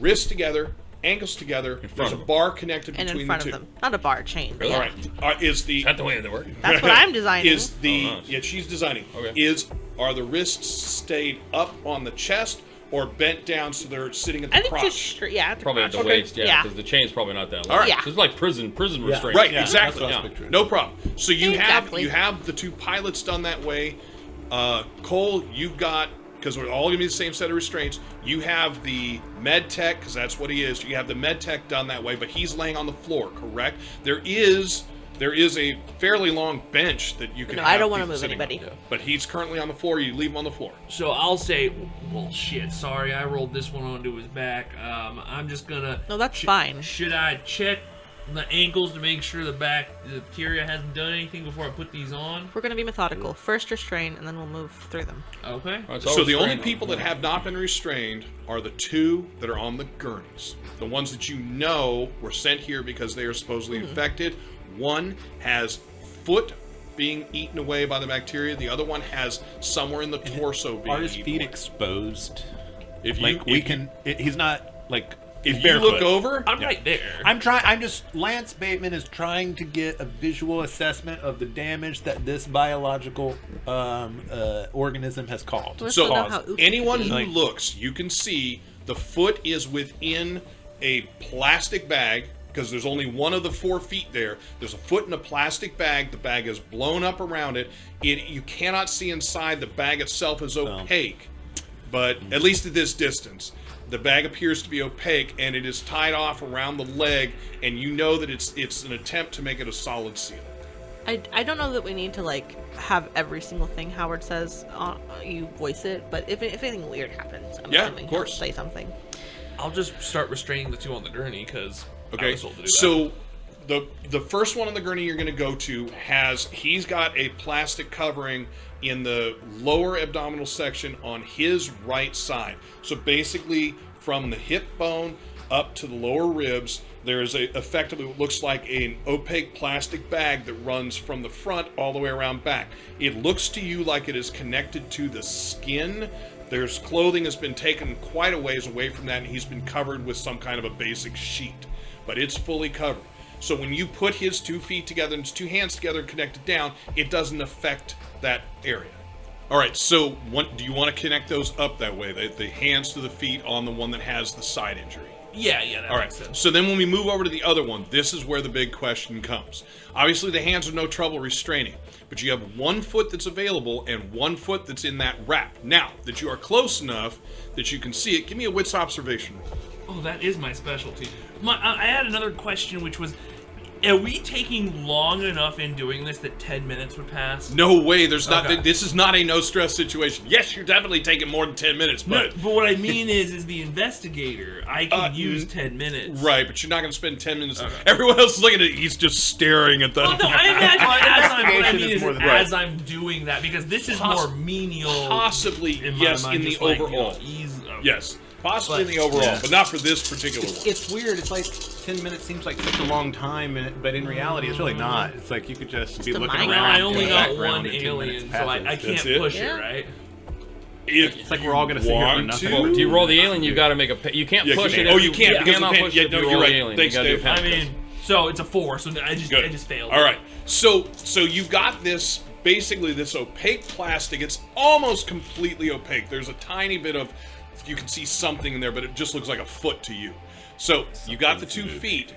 wrists together, ankles together. front There's a of them. bar connected and between in front the of two. them. Not a bar, a chain. Really? All Yeah. right. Is the Is that the way they work? That's what I'm designing. Is the Oh, nice. yeah she's designing. Okay. Are the wrists stayed up on the chest or bent down so they're sitting at the I think crotch? just straight, yeah, at the Probably at the crotch. waist, yeah, Yeah. because the chain's probably not that long. All right. Yeah. It's like prison restraints. Right, Yeah, exactly. that's what I was Yeah. picturing. No problem. So you Exactly. have the two pilots done that way. Cole, you've got, because we're all gonna be the same set of restraints. You have the med tech, because that's what he is. You have the med tech done that way, but he's laying on the floor. Correct. There is a fairly long bench that you can. No, have I don't wanna people move sitting on. anybody. But he's currently on the floor. You leave him on the floor. So I'll say, well, shit. Sorry, I rolled this one onto his back. I'm just gonna. No, that's fine. Should I check the ankles to make sure the bacteria hasn't done anything before I put these on? We're going to be methodical. First restrain, and then we'll move through them. Okay. All right, So I'll the only restrain people them. that have not been restrained are the two that are on the gurneys. The ones that you know were sent here because they are supposedly infected. One has foot being eaten away by the bacteria. The other one has somewhere in the torso being Are his eaten feet away. exposed? If you, Like if you- he's not like If you barefoot. look over, I'm right there. Lance Bateman is trying to get a visual assessment of the damage that this biological organism has caused. Do I still know how so oopsie anyone feet- who looks, you can see the foot is within a plastic bag, because there's only one of the 4 feet there. There's a foot in a plastic bag. The bag is blown up around it. You cannot see inside. The bag itself is opaque, but at least at this distance, the bag appears to be opaque, and it is tied off around the leg, and you know that it's an attempt to make it a solid seal. I don't know that we need to like have every single thing Howard says you voice it, but if anything weird happens, I'm Yeah, assuming of course. he'll say something. I'll just start restraining the 2 on the gurney because I Okay, was told to do that. so the first one on the gurney you're going to go to he's got a plastic covering in the lower abdominal section on his right side. So basically from the hip bone up to the lower ribs, there is effectively what looks like an opaque plastic bag that runs from the front all the way around back. It looks to you like it is connected to the skin. There's clothing has been taken quite a ways away from that, and he's been covered with some kind of a basic sheet, but it's fully covered. So when you put his 2 feet together and his 2 hands together and connect it down, it doesn't affect that area. All right, so do you want to connect those up that way, the hands to the feet on the one that has the side injury? Yeah, that All right, makes sense. so then when we move over to the other one, this is where the big question comes. Obviously, the hands are no trouble restraining, but you have 1 foot that's available and 1 foot that's in that wrap. Now, that you are close enough that you can see it, give me a wits observation roll. Oh, that is my specialty. I had another question, which was, are we taking long enough in doing this that 10 minutes would pass? No way, there's not. Okay. This is not a no stress situation. Yes, you're definitely taking more than 10 minutes, No, but but what I mean is the investigator, I can use 10 minutes. right, but you're not going to spend 10 minutes. Okay. Everyone else is looking at it. He's just staring at the. Well, no, I imagine what I Investigation mean is is more than as I'm doing that, because this is more menial. Possibly, in my yes, mind, in the just like, you know, overall. ease- okay. Yes, possibly in But- the overall, yeah. but not for this particular one. It's weird. It's like 10 minutes seems like such a long time, but in reality, it's really not. It's like you could just be a looking mind around. Well, I in only the got background one and 10 minutes alien, so I passes. can't That's it. push Yeah. it, right? It's like we're all gonna sit here for Want nothing. to? Do you roll the alien? You got to make a. You can't Yeah, push can it. you- oh, if you can't because cannot of the push pen. it if Yeah, no, you you're roll right. the alien. Thanks, you gotta do Dave. a I pen. mean, so it's a 4, so I just failed. All right. So you got this, basically this opaque plastic. It's almost completely opaque. There's a tiny bit of, you can see something in there, but it just looks like a foot to you. So you got the 2 feet.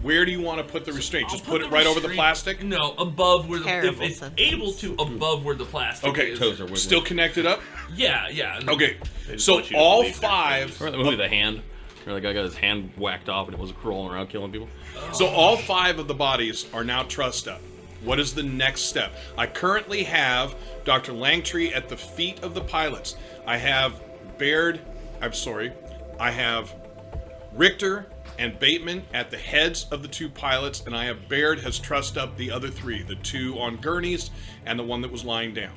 Where do you want to put the restraint? I'll Just put put it right over the restraint- plastic? No, above where the if Terrible it's sense. able to above where the plastic Okay. is. Toes are wiggling. Still connected up? Yeah. Okay. just So want you to all believe that. 5, Remember the movie The Hand? Where the guy got his hand whacked off and it was crawling around killing people? so all 5 of the bodies are now trussed up. What is the next step? I currently have Dr. Langtree at the feet of the pilots. I have I have Rictor and Bateman at the heads of the 2 pilots, and I have Baird has trussed up the other 3, the 2 on gurneys and the one that was lying down.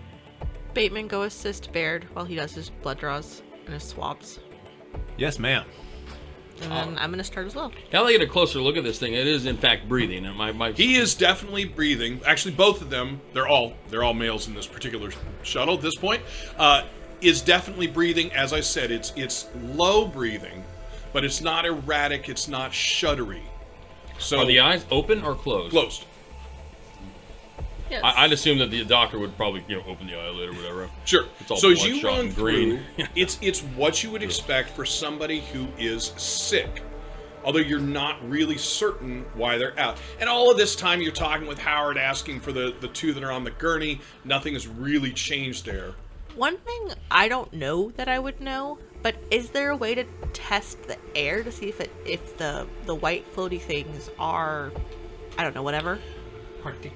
Bateman, go assist Baird while he does his blood draws and his swabs. Yes, ma'am. And then I'm gonna start as well. Now they get a closer look at this thing. It is in fact breathing. And He is definitely breathing. Actually, both of them, they're all males in this particular shuttle at this point, is definitely breathing. As I said, it's low breathing, but it's not erratic, it's not shuddery. So Are the eyes open or closed? closed. Yes. I'd assume that the doctor would probably open the eyelid or whatever. Sure. It's all So as you bloodshot run and through, green. it's what you would expect for somebody who is sick. Although you're not really certain why they're out. And all of this time you're talking with Howard asking for the 2 that are on the gurney. Nothing has really changed there. One thing I don't know that I would know, but is there a way to test the air to see if the white floaty things are, I don't know, whatever?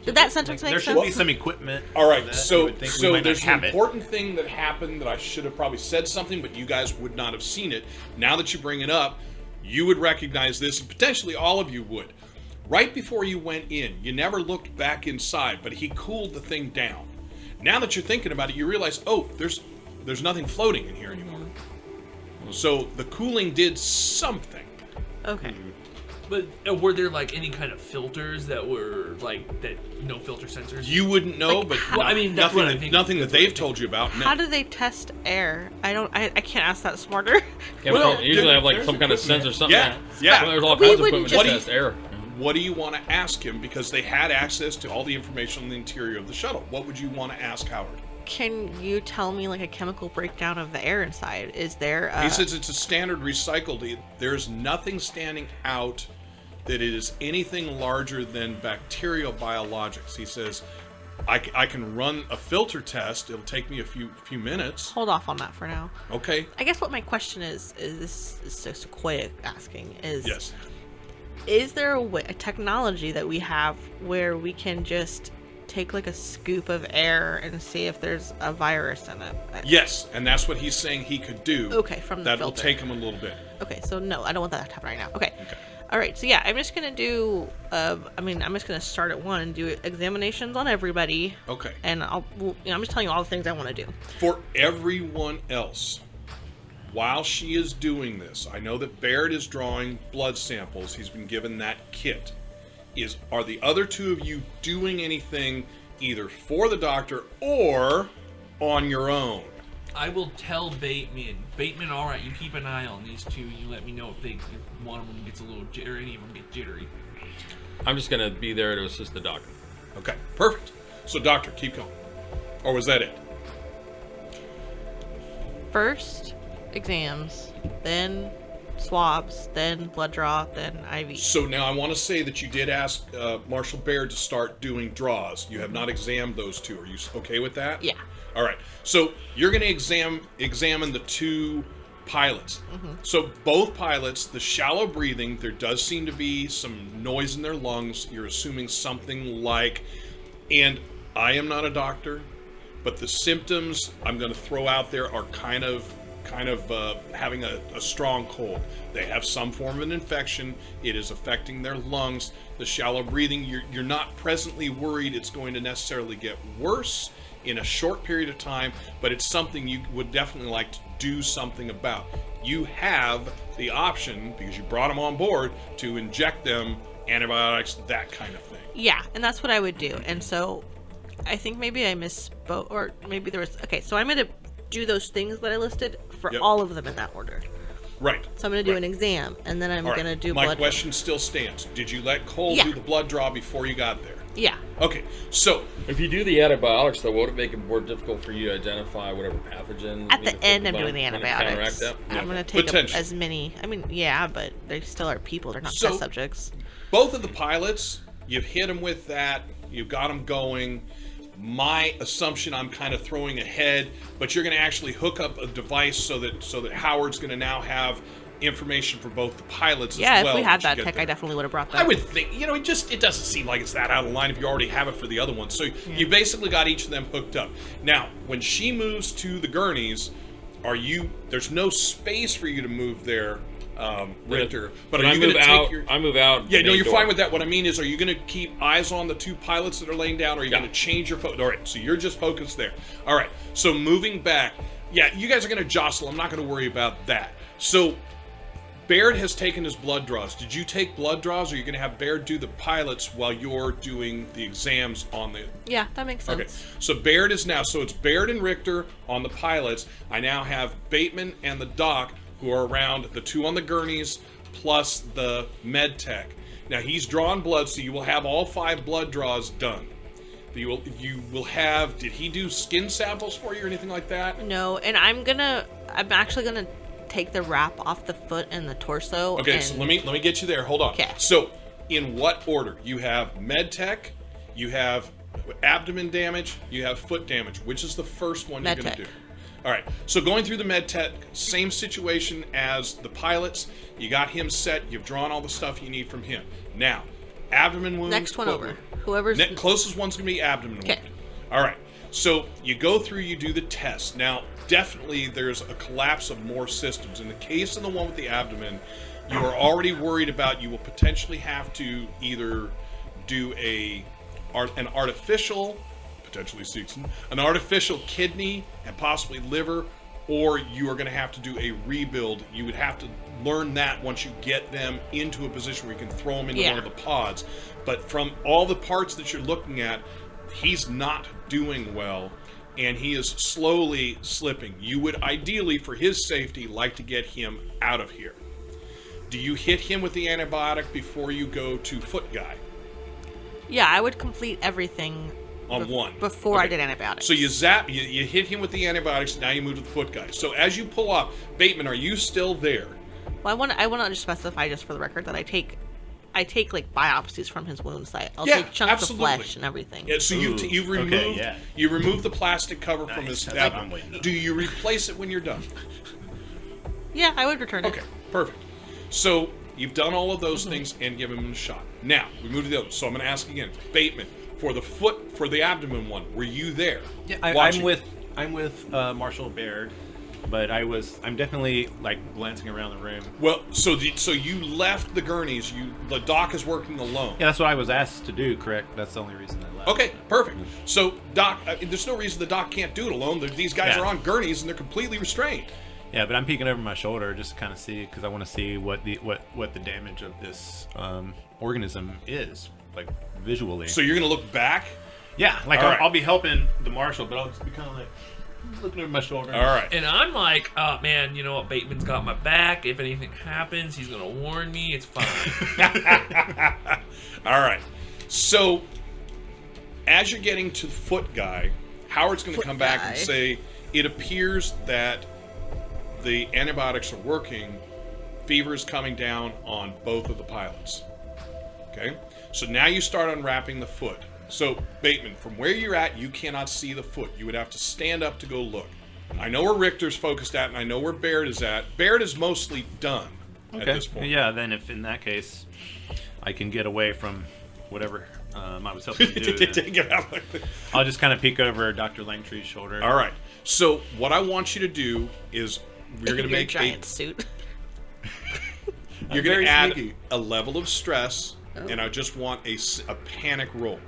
Did that sentence make There sense? should be some equipment. All right, for that. You so would think we might not there's have an it. important thing that happened that I should have probably said something, but you guys would not have seen it. Now that you bring it up, you would recognize this, and potentially all of you would. Right before you went in, you never looked back inside, but he cooled the thing down. Now that you're thinking about it, you realize, oh, there's nothing floating in here anymore. So the cooling did something. Okay. But were there like any kind of filters that were like that? No filter sensors. You wouldn't know, Like, but well, I mean, that's what I think. nothing that they've told you about. How do they test air? I can't ask that smarter. Yeah, Well, we usually have like there's some kind of sensor or something. Yeah, yeah. Well, there's all We kinds of wouldn't equipment to just- test air. What do you want to ask him? Because they had access to all the information on the interior of the shuttle. What would you want to ask Howard? Can you tell me like a chemical breakdown of the air inside? Is there? He says it's a standard recycled. There's nothing standing out that it is anything larger than bacterial biologics. He says, I can run a filter test. It'll take me a few minutes. Hold off on that for now. Okay. I guess what my question is this is Sequoia asking is. Yes. Is there a technology that we have where we can just take like a scoop of air and see if there's a virus in it? Yes, and that's what he's saying he could do. Okay, from the that will filter. take him a little bit. Okay, so no, I don't want that to happen right now. Okay. All right, so yeah, I'm just gonna do. I'm just gonna start at 1 and do examinations on everybody. Okay. And I'm just telling you all the things I want to do. For everyone else, while she is doing this, I know that Baird is drawing blood samples. He's been given that kit. Are the other two of you doing anything either for the doctor or on your own? I will tell Bateman. Bateman, all right, you keep an eye on these two. You let me know if one of them gets a little jittery, any of them get jittery. I'm just gonna be there to assist the doctor. Okay, perfect. So, doctor, keep going. Or was that it? First exams, then swabs, then blood draw, then IV. So now I want to say that you did ask Marshall Baird to start doing draws. You have not examined those two. Are you okay with that? Yeah. All right. So you're going to examine the two pilots. So both pilots, the shallow breathing, there does seem to be some noise in their lungs. You're assuming something like, and I am not a doctor, but the symptoms I'm going to throw out there are kind of having a strong cold. They have some form of an infection. It is affecting their lungs. The shallow breathing, you're not presently worried it's going to necessarily get worse in a short period of time, but it's something you would definitely like to do something about. You have the option, because you brought them on board, to inject them antibiotics, that kind of thing. Yeah, and that's what I would do. And so I think maybe I misspoke, or maybe there was. Okay, so I'm going to do those things that I listed for Yep. all of them in that order. Right. So I'm going to do Right. an exam, and then I'm All right. going to do My blood. question still stands. Did you let Cole Yeah. do the blood draw before you got there? Yeah. Okay, so If you do the antibiotics, though, won't it make it more difficult for you to identify whatever pathogen? At you the need to end, I'm focus doing on the and counteract antibiotics. that? I'm going to take up Potentially. as many. I mean, yeah, but they still are people. They're not So- test subjects. both of the pilots, you've hit them with that. You've got them going. My assumption, I'm kind of throwing ahead, but you're going to actually hook up a device so that Howard's going to now have information for both the pilots Yeah, as well. if we had once you that get tech, there. I definitely would have brought that. I would think, it doesn't seem like it's that out of line if you already have it for the other one. So you basically got each of them hooked up. Now, when she moves to the gurneys, there's no space for you to move there, Rictor, but are I you going move to out? take your... I move out. Yeah, the no, main you're door. fine with that. What I mean is, are you going to keep eyes on the two pilots that are laying down, or are you Yeah. going to change your focus? All right, so you're just focused there. All right, so moving back, yeah, you guys are going to jostle. I'm not going to worry about that. So Baird has taken his blood draws. Did you take blood draws, or are you going to have Baird do the pilots while you're doing the exams on the... Yeah, that makes sense. Okay, so Baird is now, so it's Baird and Rictor on the pilots. I now have Bateman and the doc, who are around, the two on the gurneys, plus the med tech. Now, he's drawn blood, so you will have all 5 blood draws done. You will have, did he do skin samples for you or anything like that? No, and I'm actually gonna take the wrap off the foot and the torso. Okay, and so let me get you there. Hold on. Okay. So, in what order? You have med tech, you have abdomen damage, you have foot damage. Which is the first one you're going Med to tech. do? All right. So going through the med tech, same situation as the pilots. You got him set. You've drawn all the stuff you need from him. Now, abdomen wound. Next one foot over. wound. Whoever's Closest one's going to be abdomen Okay. wound. All right. So you go through, you do the test. Now, definitely there's a collapse of more systems. In the case of the one with the abdomen, you are already worried about you will potentially have to either do an artificial, potentially Seegson, an artificial kidney and possibly liver, or you are going to have to do a rebuild. You would have to learn that once you get them into a position where you can throw them into one of the pods. But from all the parts that you're looking at, he's not doing well, and he is slowly slipping. You would ideally, for his safety, like to get him out of here. Do you hit him with the antibiotic before you go to foot guy? Yeah, I would complete everything On one. before I did antibiotics. So you zap, you hit him with the antibiotics, now you move to the foot guy. So as you pull off, Bateman, are you still there? Well, I want to just specify, just for the record, that I take like biopsies from his wound site. I'll take chunks of flesh and everything. Yeah, so you remove you remove the plastic cover from his abdomen. Do you replace it when you're done? Yeah, I would return it. Okay, perfect. So you've done all of those things and given him a shot. Now we move to the other. So I'm going to ask again, Bateman, for the abdomen one, were you there? Yeah, I'm with Marshall Baird, but I'm definitely like glancing around the room. Well, so you left the gurneys. The doc is working alone. Yeah, that's what I was asked to do. Correct. That's the only reason I left. Okay, perfect. So doc, there's no reason the doc can't do it alone. These guys are on gurneys and they're completely restrained. Yeah, but I'm peeking over my shoulder just to kind of see, because I want to see what the damage of this organism is, like visually. So you're gonna look back. Yeah, like All right. I'll be helping the marshal, but I'll just be kind of like looking over my shoulder. All right. And I'm like, oh man, you know what? Bateman's got my back. If anything happens, he's gonna warn me. It's fine. All right. So as you're getting to the foot guy, Howard's going to come back and say, it appears that the antibiotics are working. Fever is coming down on both of the pilots. Okay? So now you start unwrapping the foot. So, Bateman, from where you're at, you cannot see the foot. You would have to stand up to go look. I know where Rictor's focused at, and I know where Baird is at. Baird is mostly done at this point. Yeah, then if in that case, I can get away from whatever I was helping to do, Take it out like that. I'll just kind of peek over Dr. Langtree's shoulder. All right. So what I want you to do is we're going to make giant suit. You're going to add a level of stress, and I just want a panic roll.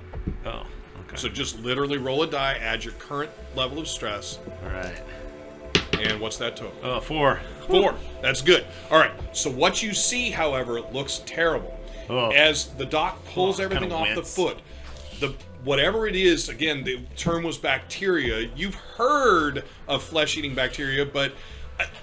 Oh, okay. So just literally roll a die, add your current level of stress, All right. and what's that total? 4. 4. That's good. All right. So what you see, however, looks terrible. Oh. As the doc pulls everything kinda off the wince. foot, whatever it is, again, the term was bacteria. You've heard of flesh-eating bacteria, but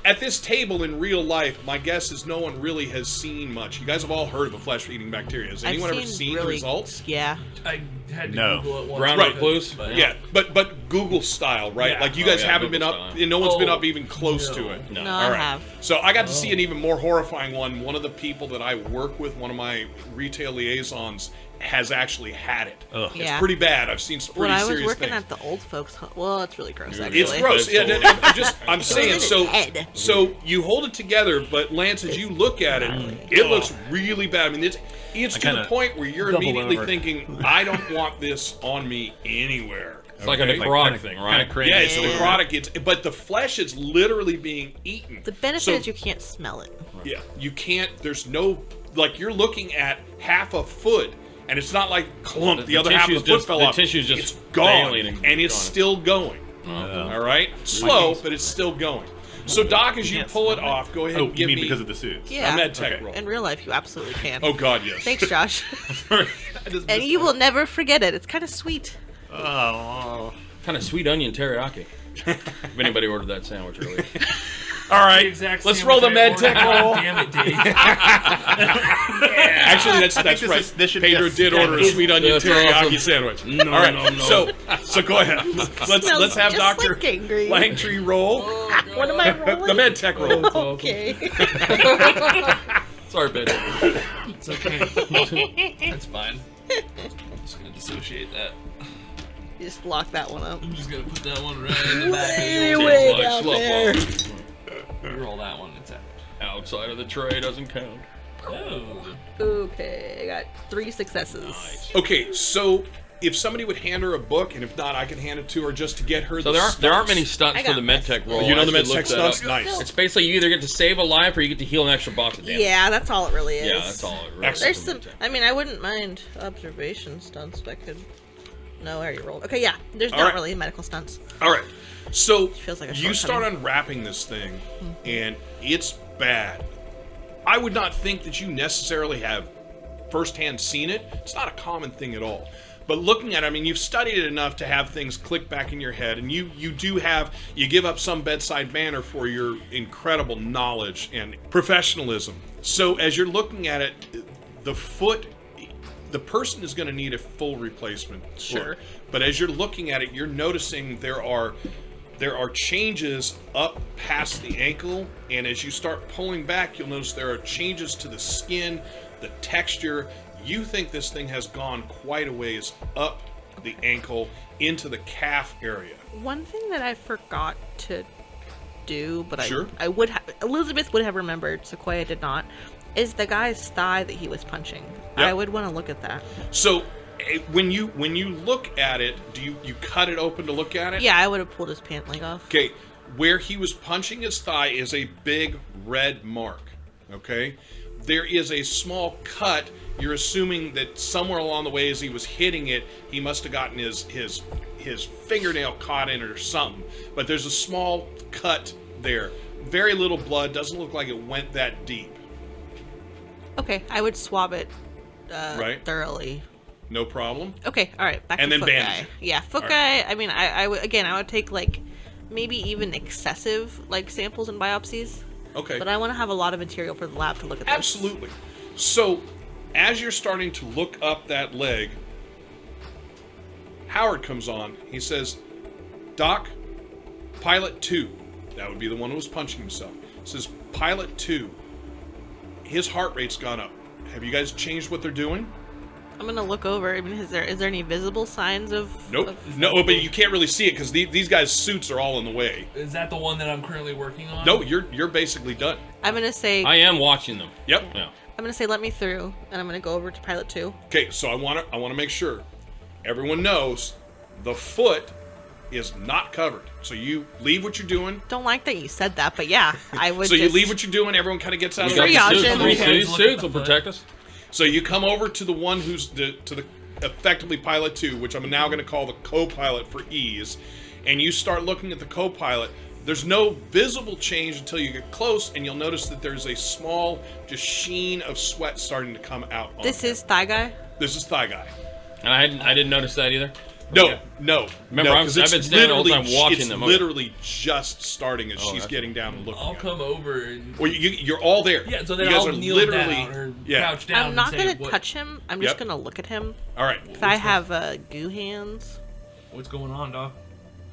at this table in real life, my guess is no one really has seen much. You guys have all heard of a flesh-eating bacteria. Has anyone ever seen the results? Yeah. I had to No. Google it once. Ground up clues? Yeah, but Google style, right? Yeah. Like you guys haven't Google been up, style. and no one's been up even close to it. No, All right. I have. So I got to see an even more horrifying one. One of the people that I work with, one of my retail liaisons, has actually had it. Ugh. It's Yeah. pretty bad. I've seen some When pretty I was serious working things. at the old folks' home, well, it's really gross, actually. It's gross. Yeah, I'm saying. So, head. so you hold it together, but Lance, as you look at it, it looks really bad. I mean, it's to the kinda point where you're double immediately over. thinking, I don't want this on me anywhere. It's like a necrotic thing, right? Yeah, it's necrotic. But the flesh is literally being eaten. The benefit So- is you can't smell it. Yeah, you can't. There's no, like, you're looking at half a foot, and it's not like clump. The The other half of the tissue's foot just- fell the off. tissue's just it's gone, failing and it's gone. still going. All right, slow, but it's still going. So, Doc, as you can't pull it smell it. off, go ahead Oh, and you give mean me because of the suits? Yeah. a med tech Okay. roll. In real life, you absolutely can. Oh God, yes. Thanks, Josh. I just And you will never forget it. It's kind of sweet. Oh. Kind of sweet onion teriyaki. If anybody ordered that sandwich earlier. All right, Exact let's sandwich roll the I med ordered. tech roll. Damn it, Dave. Actually, that's this right. is- this should be Pedro a did order a sweet onion That's teriyaki awesome. sandwich. No, All right, no, no. so go ahead. Let's Smells have just Dr. like gangrene. Langtree roll What am I rolling? the med tech roll. Okay. Sorry, Pedro. It's okay. That's fine. I'm just gonna dissociate that. You just lock that one up. I'm just gonna put that one right in the back of Way, the old way table. down slow there. You roll that one. It's out. Outside of the tray doesn't count. Oh. Okay, I got 3 successes. Okay, so if somebody would hand her a book, and if not, I can hand it to her just to get her. So the there aren't stunts. many stunts I for got the medtech roll. You know I the med actually tech looked that stunts? up. Nice. It's basically you either get to save a life or you get to heal an extra box of damage. Yeah, that's all it really is. Yeah, that's all it really Excellent. is. There's some. I mean, I wouldn't mind observation stunts. I could. No, I already rolled. Okay, yeah. There's All not right. really medical stunts. All right. So Feels like a you start shortcoming. unwrapping this thing, and it's bad. I would not think that you necessarily have firsthand seen it. It's not a common thing at all. But looking at it, I mean, you've studied it enough to have things click back in your head, and you give up some bedside manner for your incredible knowledge and professionalism. So as you're looking at it, the person is going to need a full replacement. Sure. foot. But as you're looking at it, you're noticing there are changes up past the ankle, and as you start pulling back, you'll notice there are changes to the skin, the texture. You think this thing has gone quite a ways up the ankle into the calf area. One thing that I forgot to do, but Sure. I would have, Elizabeth would have remembered, Sequoia did not, is the guy's thigh that he was punching. Yep. I would want to look at that. So when you look at it, do you cut it open to look at it? Yeah, I would have pulled his pant leg off. Okay, where he was punching his thigh is a big red mark. Okay, there is a small cut. You're assuming that somewhere along the way, as he was hitting it, he must have gotten his fingernail caught in it or something. But there's a small cut there. Very little blood. Doesn't look like it went that deep. Okay, I would swab it Right. thoroughly. No problem. Okay, all right, back And to then foot bandage guy. it. Yeah, foot All guy. I mean, I would take like maybe even excessive like samples and biopsies. Okay. But I want to have a lot of material for the lab to look at this. Absolutely. So, as you're starting to look up that leg, Howard comes on. He says, Doc, Pilot 2, that would be the one who was punching himself, says, Pilot 2, his heart rate's gone up. Have you guys changed what they're doing? I'm gonna look over. I mean, is there any visible signs of? Nope. of- No, but you can't really see it because these guys' suits are all in the way. Is that the one that I'm currently working on? No, you're basically done. I'm gonna say. I am watching them. Yep. Yeah. I'm gonna say let me through, and I'm gonna go over to Pilot 2. Okay, so I want to make sure everyone knows the foot is not covered. So you leave what you're doing. Don't like that you said that, but yeah, I would. So you just- leave what you're doing. Everyone kind of gets out We of got the the Triage suits. him. These Triage suits look will at the protect us. So you come over to the one who's to the effectively Pilot 2, which I'm now going to call the co-pilot for ease, and you start looking at the co-pilot. There's no visible change until you get close, and you'll notice that there's a small just sheen of sweat starting to come out. On This him. is thigh guy. This is thigh guy. And I didn't notice that either. No, Okay. no. Remember, no, I've 'cause been it's standing all the literally- time watching it's them. Okay. literally just starting as she's that's- getting down and looking. I'll at it. come over and. Well, you're all there. Yeah, so then you guys I'll are kneel literally, down or yeah. crouch down. I'm not and say gonna what, touch him. I'm just Yep. gonna look at him. All right. 'Cause I have goo hands. What's going on, dog?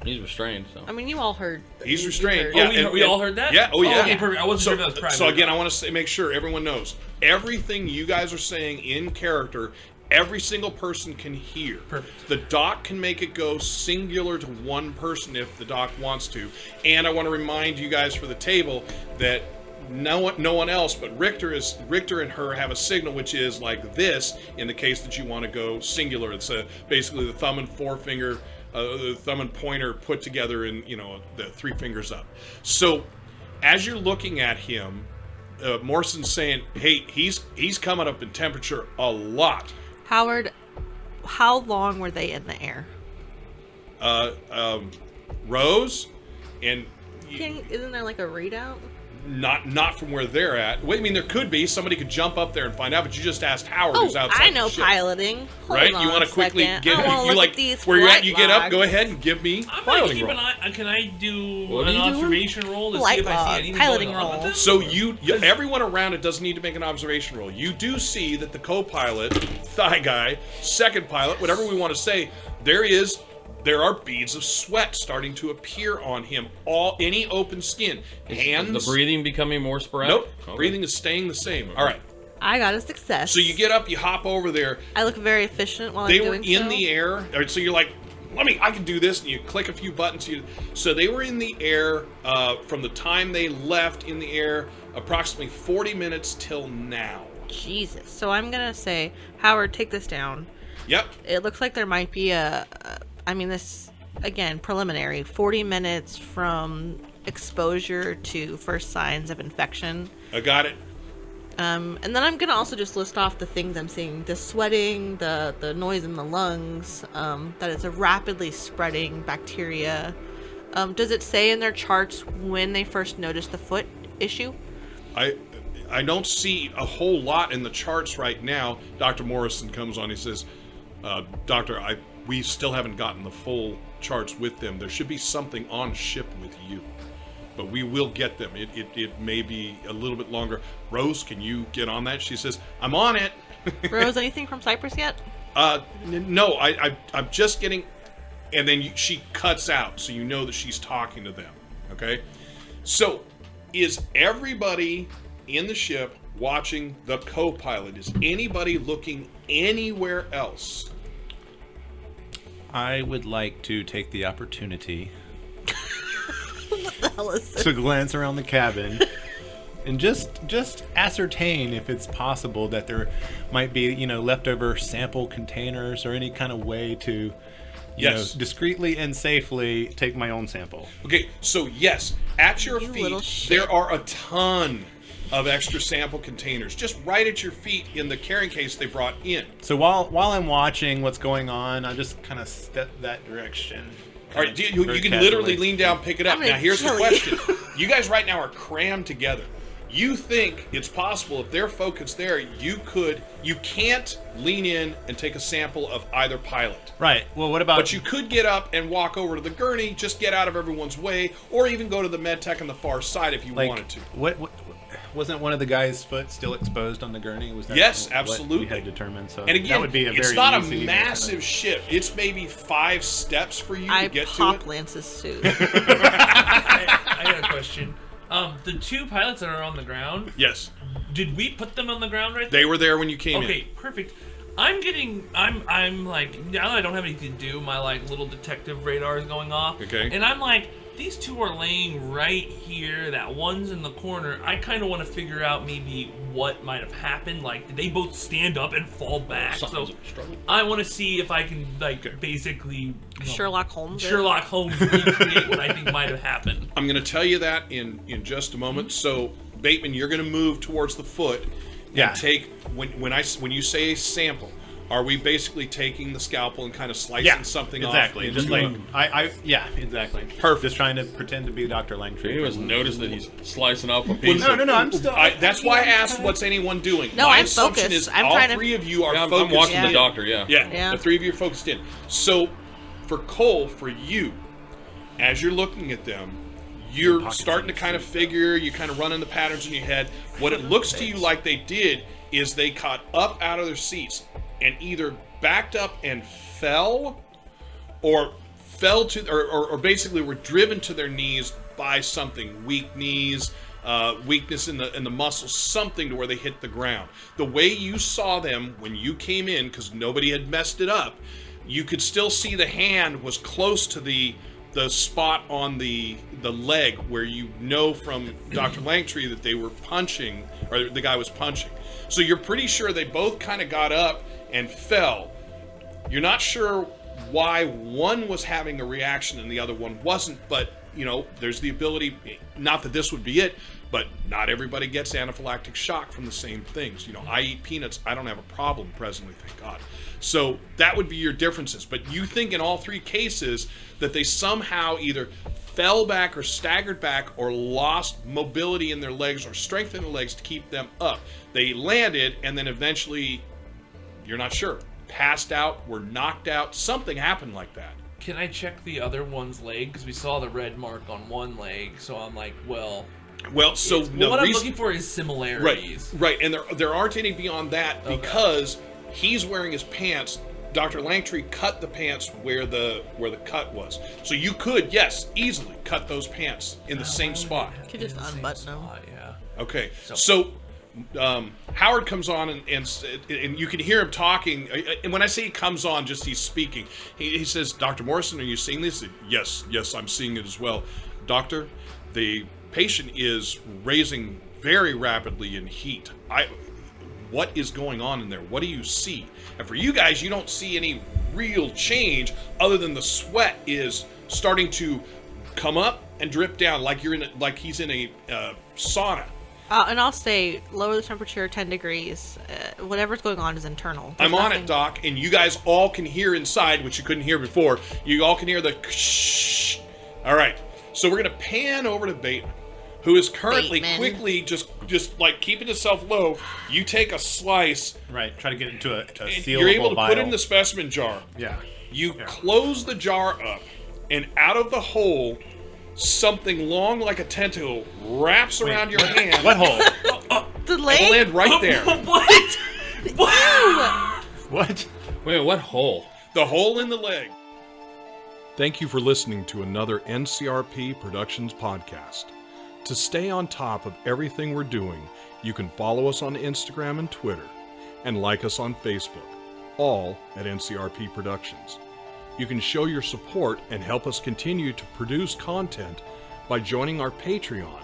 He's restrained, so. I mean, you all heard. He's you restrained. heard. Yeah, we all heard that? Yeah. Oh, yeah. Okay, perfect. I wasn't sure if that was private. So again, I want to make sure everyone knows everything you guys are saying in character. Every single person can hear. Perfect. The doc can make it go singular to one person if the doc wants to. And I want to remind you guys for the table that no one else but Rictor and her have a signal which is like this in the case that you want to go singular. It's basically the thumb and forefinger, the thumb and pointer put together and the three fingers up. So as you're looking at him, Morrison's saying, "Hey, he's coming up in temperature a lot." Howard, how long were they in the air? Rose, and Isn't there like a readout? not from where they're at. Wait, I mean, there could be somebody could jump up there and find out, but you just asked Howard, Oh, who's outside. I know the ship, piloting. Hold right? on You want a to quickly second. get I wanna you look like at these where you're at. flight You get up. logs. Go ahead and give me I'm piloting gonna keep roll. an eye. Can I do What are an you doing? observation roll to Flight see if I log, see anything piloting going on with roll. this? So everyone around it doesn't need to make an observation roll. You do see that the co-pilot, thigh guy, second pilot, whatever we want to say, there are beads of sweat starting to appear on him. Any open skin, hands. The breathing becoming more sporadic? Nope. Okay. Breathing is staying the same. All right. I got a success. So you get up, you hop over there. I look very efficient while They I'm were doing in so. the air. All right, so you're like, I can do this, and you click a few buttons. So they were in the air from the time they left in the air, approximately 40 minutes till now. Jesus. So I'm gonna say, Howard, take this down. Yep. It looks like there might be this, again, preliminary, 40 minutes from exposure to first signs of infection. I got it. And then I'm gonna also just list off the things I'm seeing: the sweating, the noise in the lungs, that it's a rapidly spreading bacteria. Does it say in their charts when they first noticed the foot issue? I don't see a whole lot in the charts right now. Dr. Morrison comes on. He says, "Doctor, we still haven't gotten the full charts with them. There should be something on ship with you, but we will get them. It may be a little bit longer. Rose, can you get on that?" She says, "I'm on it." Rose, anything from Cyprus yet? No, I'm just getting. And then she cuts out, so you know that she's talking to them. Okay, so is everybody in the ship watching the co-pilot? Is anybody looking anywhere else? I would like to take the opportunity What the hell is this? to glance around the cabin and just ascertain if it's possible that there might be, leftover sample containers or any kind of way to, Yes. discreetly and safely take my own sample. Okay, so yes, at your You little feet shit. there are a ton of extra sample containers, just right at your feet in the carrying case they brought in. So while I'm watching what's going on, I just kind of step that direction. All right, you Very can casually. literally lean down, pick it up. I'm gonna Now here's the kill question: you guys right now are crammed together. You think it's possible if they're focused there, you can't lean in and take a sample of either pilot. Right. Well, what about? But you could get up and walk over to the gurney, just get out of everyone's way, or even go to the med tech on the far side if you wanted to. What wasn't one of the guy's foot still exposed on the gurney? Was that Yes, what absolutely. we had determined? So And again, that would be a very it's not a easy massive ship. It's maybe 5 steps for you I to get to pop it. Lance's suit. I got a question. The 2 pilots that are on the ground, Yes, did we put them on the ground right they were there when you came Okay, in. perfect. I'm like, now that I don't have anything to do, my like little detective radar is going off. Okay. And I'm like, these 2 are laying right here. That one's in the corner. I kind of want to figure out maybe what might have happened. Like, did they both stand up and fall back? Something's So a struggle. I want to see if I can basically Sherlock Holmes. it. Sherlock Holmes recreate what I think might have happened. I'm going to tell you that in just a moment. So, Bateman, you're going to move towards the foot. Yeah. And take when you say sample, are we basically taking the scalpel and kind of slicing something exactly. off? Just into like yeah, exactly. Perfect. Just trying to pretend to be Dr. Langtree. He was noticed that he's slicing off a piece. No, I'm still. that's why I asked what's anyone doing. No, My I'm assumption focused. is I'm all trying to- 3 of you are Yeah, I'm focused. watching Yeah. the doctor. Yeah. Yeah, the 3 of you are focused in. So, for Cole, for you, as you're looking at them, you're pockets starting to in the kind of suit, figure, you're kind of running the patterns in your head. What it looks to you like they did is they got up out of their seats and either backed up and fell, or fell to, or basically were driven to their knees by something. Weak knees, weakness in the muscles, something to where they hit the ground. The way you saw them when you came in, because nobody had messed it up, you could still see the hand was close to the spot on the leg where you know from Dr. Langtree that they were punching, or the guy was punching. So you're pretty sure they both kind of got up and fell. You're not sure why one was having a reaction and the other one wasn't, but there's the ability, not that this would be it, but not everybody gets anaphylactic shock from the same things. I eat peanuts, I don't have a problem presently, thank God. So that would be your differences. But you think in all 3 cases that they somehow either fell back or staggered back or lost mobility in their legs or strength in their legs to keep them up. They landed and then eventually, you're not sure, passed out, were knocked out, something happened like that. Can I check the other one's leg? Because we saw the red mark on one leg, so I'm like, well, So what I'm looking for is similarities. Right, and there aren't any beyond that because he's wearing his pants. Dr. Langtree cut the pants where the cut was. So you could, yes, easily cut those pants in the same spot. Could just unbutton them. Yeah. Okay, so Howard comes on and you can hear him talking. And when I say he comes on, just he's speaking. He says, "Dr. Morrison, are you seeing this?" Yes, I'm seeing it as well. Doctor, the patient is raising very rapidly in heat. What is going on in there? What do you see? And for you guys, you don't see any real change other than the sweat is starting to come up and drip down, like he's in a sauna. And I'll say lower the temperature 10 degrees. Whatever's going on is internal. There's I'm on nothing- it, Doc, and you guys all can hear inside, which you couldn't hear before. You all can hear the shh. All right, so we're gonna pan over to Bateman, who is currently Bateman. quickly just like keeping himself low. You take a slice, Right. Try to get into a and sealable you're able to vial. put it in the specimen jar. Yeah. You close the jar up, and out of the hole, something long like a tentacle wraps around your hand. What hole? The It'll leg? land right there. What? What? What? Wait, what hole? The hole in the leg. Thank you for listening to another NCRP Productions podcast. To stay on top of everything we're doing, you can follow us on Instagram and Twitter, and like us on Facebook, all at NCRP Productions. You can show your support and help us continue to produce content by joining our Patreon.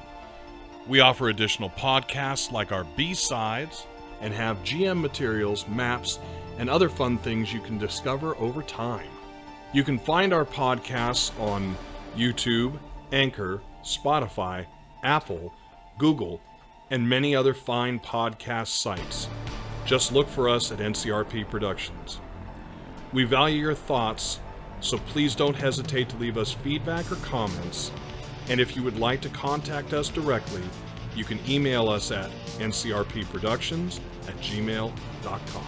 We offer additional podcasts like our B-Sides and have GM materials, maps, and other fun things you can discover over time. You can find our podcasts on YouTube, Anchor, Spotify, Apple, Google, and many other fine podcast sites. Just look for us at NCRP Productions. We value your thoughts, so please don't hesitate to leave us feedback or comments. And if you would like to contact us directly, you can email us at ncrpproductions@gmail.com.